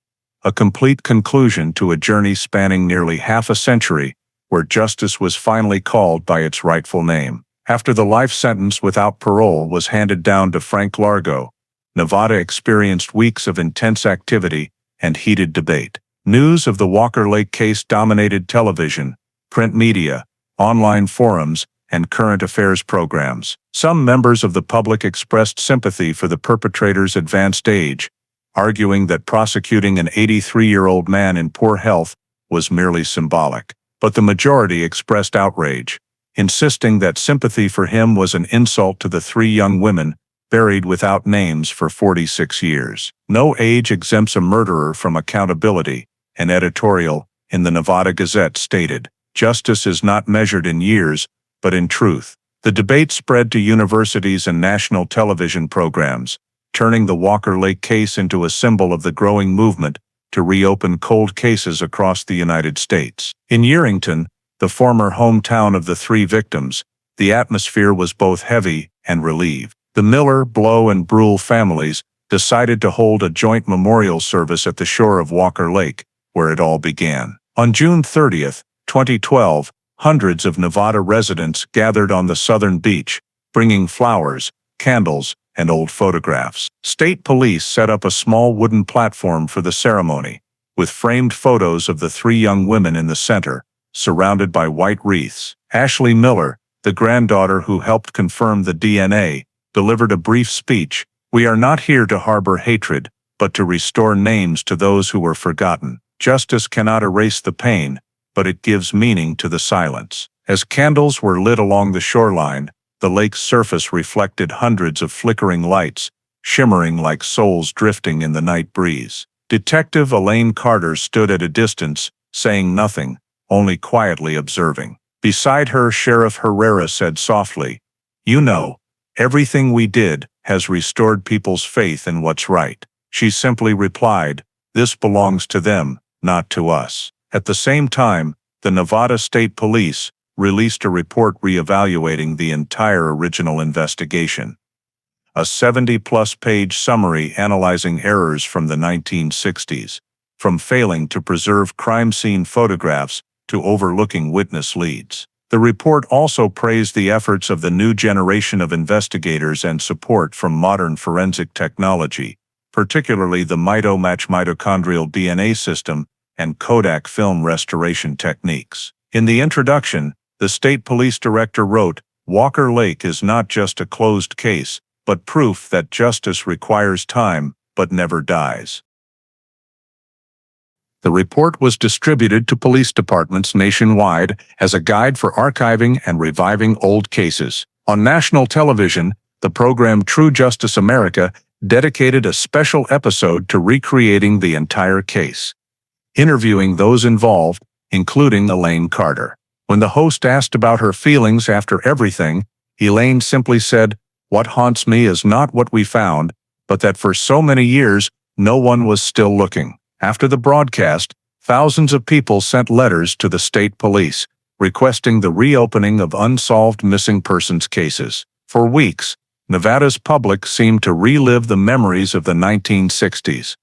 A complete conclusion to a journey spanning nearly half a century, where justice was finally called by its rightful name. After the life sentence without parole was handed down to Frank Largo, Nevada experienced weeks of intense activity and heated debate. News of the Walker Lake case dominated television, print media, online forums, and current affairs programs. Some members of the public expressed sympathy for the perpetrator's advanced age, arguing that prosecuting an 83-year-old man in poor health was merely symbolic. But the majority expressed outrage, insisting that sympathy for him was an insult to the three young women buried without names for 46 years. No age exempts a murderer from accountability, an editorial in the Nevada Gazette stated. Justice is not measured in years, but in truth. The debate spread to universities and national television programs, turning the Walker Lake case into a symbol of the growing movement to reopen cold cases across the United States. In Yerington, the former hometown of the three victims, the atmosphere was both heavy and relieved. The Miller, Blow, and Brule families decided to hold a joint memorial service at the shore of Walker Lake, where it all began. On June 30, 2012, hundreds of Nevada residents gathered on the southern beach, bringing flowers, candles, and old photographs. State police set up a small wooden platform for the ceremony, with framed photos of the three young women in the center, surrounded by white wreaths. Ashley Miller, the granddaughter who helped confirm the DNA, delivered a brief speech. "We are not here to harbor hatred, but to restore names to those who were forgotten. Justice cannot erase the pain, but it gives meaning to the silence." As candles were lit along the shoreline, the lake's surface reflected hundreds of flickering lights, shimmering like souls drifting in the night breeze. Detective Elaine Carter stood at a distance, saying nothing, only quietly observing. Beside her, Sheriff Herrera said softly, "You know, everything we did has restored people's faith in what's right." She simply replied, "This belongs to them, not to us." At the same time, the Nevada State Police released a report reevaluating the entire original investigation. A 70-plus page summary analyzing errors from the 1960s, from failing to preserve crime scene photographs to overlooking witness leads. The report also praised the efforts of the new generation of investigators and support from modern forensic technology, particularly the mitomatch mitochondrial DNA system and Kodak film restoration techniques. In the introduction, the state police director wrote, "Walker Lake is not just a closed case, but proof that justice requires time, but never dies." The report was distributed to police departments nationwide as a guide for archiving and reviving old cases. On national television, the program True Justice America dedicated a special episode to recreating the entire case, interviewing those involved, including Elaine Carter. When the host asked about her feelings after everything, Elaine simply said, "What haunts me is not what we found, but that for so many years, no one was still looking." After the broadcast, thousands of people sent letters to the state police, requesting the reopening of unsolved missing persons cases. For weeks, Nevada's public seemed to relive the memories of the 1960s.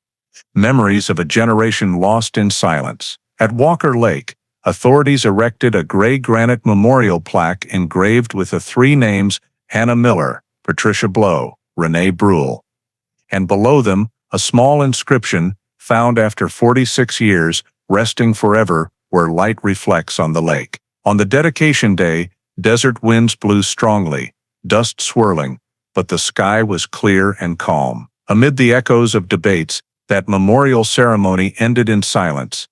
Memories of a generation lost in silence. At Walker Lake, authorities erected a gray granite memorial plaque engraved with the three names Anna Miller, Patricia Blow, Renee Brule, and below them, a small inscription, "Found after 46 years, resting forever, where light reflects on the lake." On the dedication day, desert winds blew strongly, dust swirling, but the sky was clear and calm. Amid the echoes of debates, that memorial ceremony ended in silence.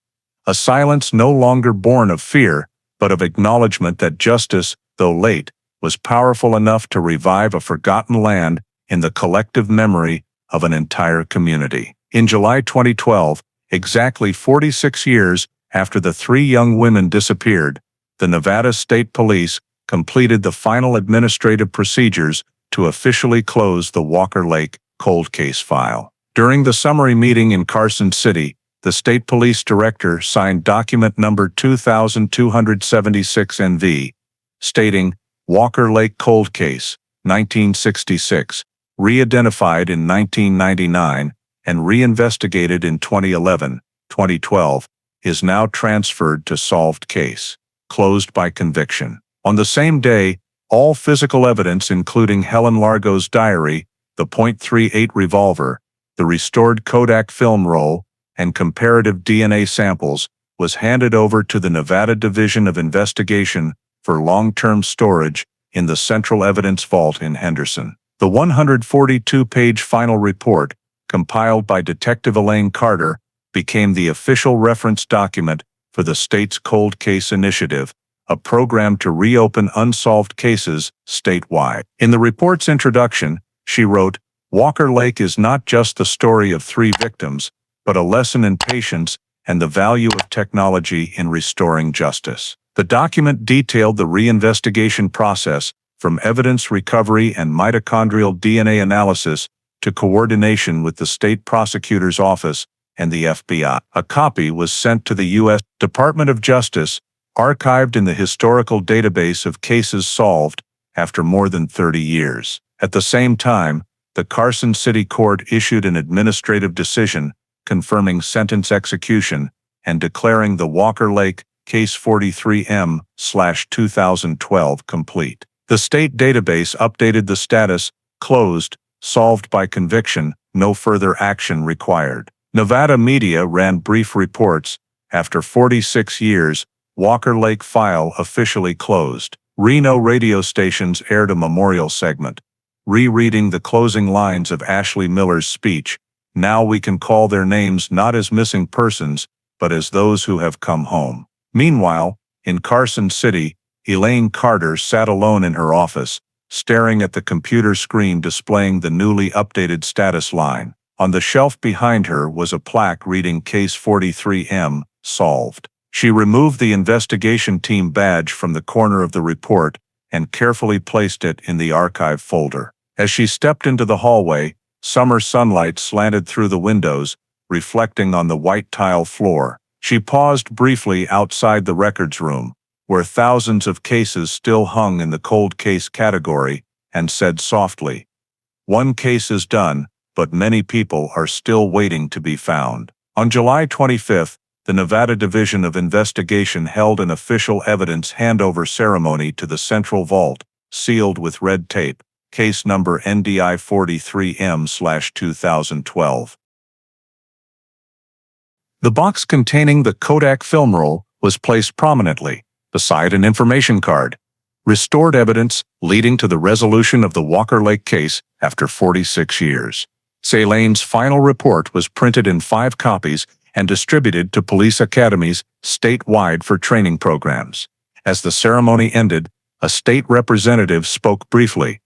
A silence no longer born of fear, but of acknowledgement that justice, though late, was powerful enough to revive a forgotten land in the collective memory of an entire community. In July 2012, exactly 46 years after the three young women disappeared, the Nevada State Police completed the final administrative procedures to officially close the Walker Lake cold case file. During the summary meeting in Carson City, the state police director signed document number 2276 NV, stating, "Walker Lake Cold Case, 1966, re-identified in 1999, and re-investigated in 2011, 2012, is now transferred to solved case, closed by conviction." On the same day, all physical evidence including Helen Largo's diary, the .38 revolver, the restored Kodak film roll, and comparative DNA samples was handed over to the Nevada Division of Investigation for long-term storage in the Central Evidence Vault in Henderson. The 142-page final report, compiled by Detective Elaine Carter, became the official reference document for the state's Cold Case Initiative, a program to reopen unsolved cases statewide. In the report's introduction, she wrote, "Walker Lake is not just the story of three victims, but a lesson in patience and the value of technology in restoring justice." The document detailed the reinvestigation process, from evidence recovery and mitochondrial DNA analysis to coordination with the state prosecutor's office and the FBI. A copy was sent to the U.S. Department of Justice, archived in the historical database of cases solved after more than 30 years. At the same time, the Carson City Court issued an administrative decision confirming sentence execution and declaring the Walker Lake Case 43M/2012 complete. The state database updated the status, "Closed, solved by conviction, no further action required." Nevada media ran brief reports, "After 46 years, Walker Lake file officially closed." Reno radio stations aired a memorial segment, rereading the closing lines of Ashley Miller's speech, "Now we can call their names not as missing persons, but as those who have come home." Meanwhile, in Carson City, Elaine Carter sat alone in her office, staring at the computer screen displaying the newly updated status line. On the shelf behind her was a plaque reading Case 43M, solved. She removed the investigation team badge from the corner of the report and carefully placed it in the archive folder. As she stepped into the hallway, summer sunlight slanted through the windows, reflecting on the white tile floor. She paused briefly outside the records room, where thousands of cases still hung in the cold case category, and said softly, "One case is done, but many people are still waiting to be found." On July 25, the Nevada Division of Investigation held an official evidence handover ceremony to the Central Vault, sealed with red tape, case number NDI 43M/2012. The box containing the Kodak film roll was placed prominently beside an information card. Restored evidence leading to the resolution of the Walker Lake case after 46 years. Sallane's final report was printed in 5 copies and distributed to police academies statewide for training programs. As the ceremony ended, a state representative spoke briefly.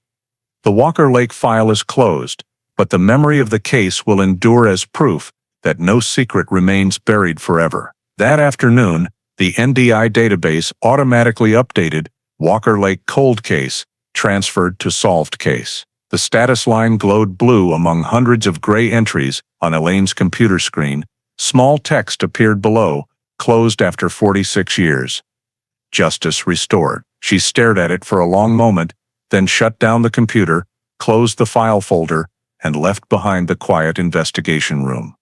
The Walker Lake file is closed, but the memory of the case will endure as proof that no secret remains buried forever. That afternoon, the NDI database automatically updated Walker Lake cold case, transferred to solved case. The status line glowed blue among hundreds of gray entries on Elaine's computer screen. Small text appeared below, closed after 46 years. Justice restored. She stared at it for a long moment, then shut down the computer, closed the file folder, and left behind the quiet investigation room,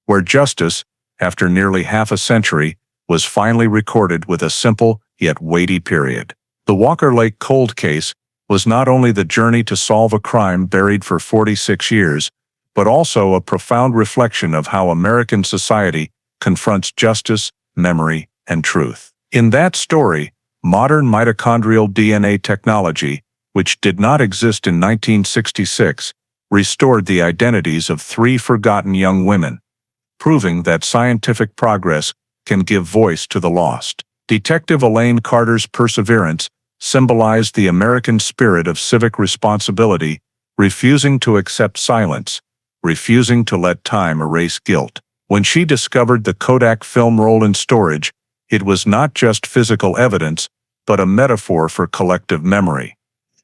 where justice, after nearly half a century, was finally recorded with a simple yet weighty period. The Walker Lake cold case was not only the journey to solve a crime buried for 46 years, but also a profound reflection of how American society confronts justice, memory, and truth. In that story, modern mitochondrial DNA technology, which did not exist in 1966, restored the identities of 3 forgotten young women, proving that scientific progress can give voice to the lost. Detective Elaine Carter's perseverance symbolized the American spirit of civic responsibility, refusing to accept silence, refusing to let time erase guilt. When she discovered the Kodak film roll in storage, it was not just physical evidence, but a metaphor for collective memory.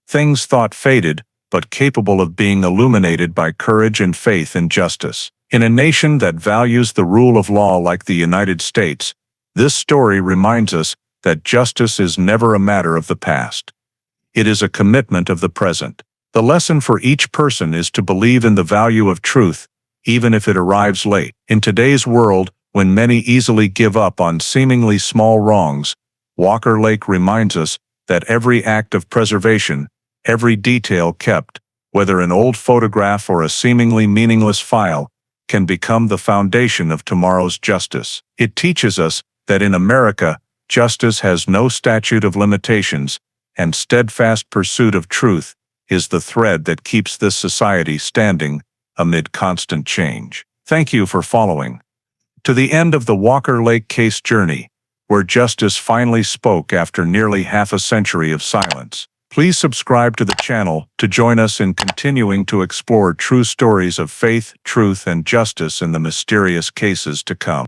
Things thought faded, but capable of being illuminated by courage and faith in justice. In a nation that values the rule of law like the United States, this story reminds us that justice is never a matter of the past. It is a commitment of the present. The lesson for each person is to believe in the value of truth, even if it arrives late. In today's world, when many easily give up on seemingly small wrongs, Walker Lake reminds us that every act of preservation, every detail kept, whether an old photograph or a seemingly meaningless file, can become the foundation of tomorrow's justice. It teaches us that in America, justice has no statute of limitations, and steadfast pursuit of truth is the thread that keeps this society standing amid constant change. Thank you for following to the end of the Walker Lake case journey, where justice finally spoke after nearly half a century of silence. Please subscribe to the channel to join us in continuing to explore true stories of faith, truth, and justice in the mysterious cases to come.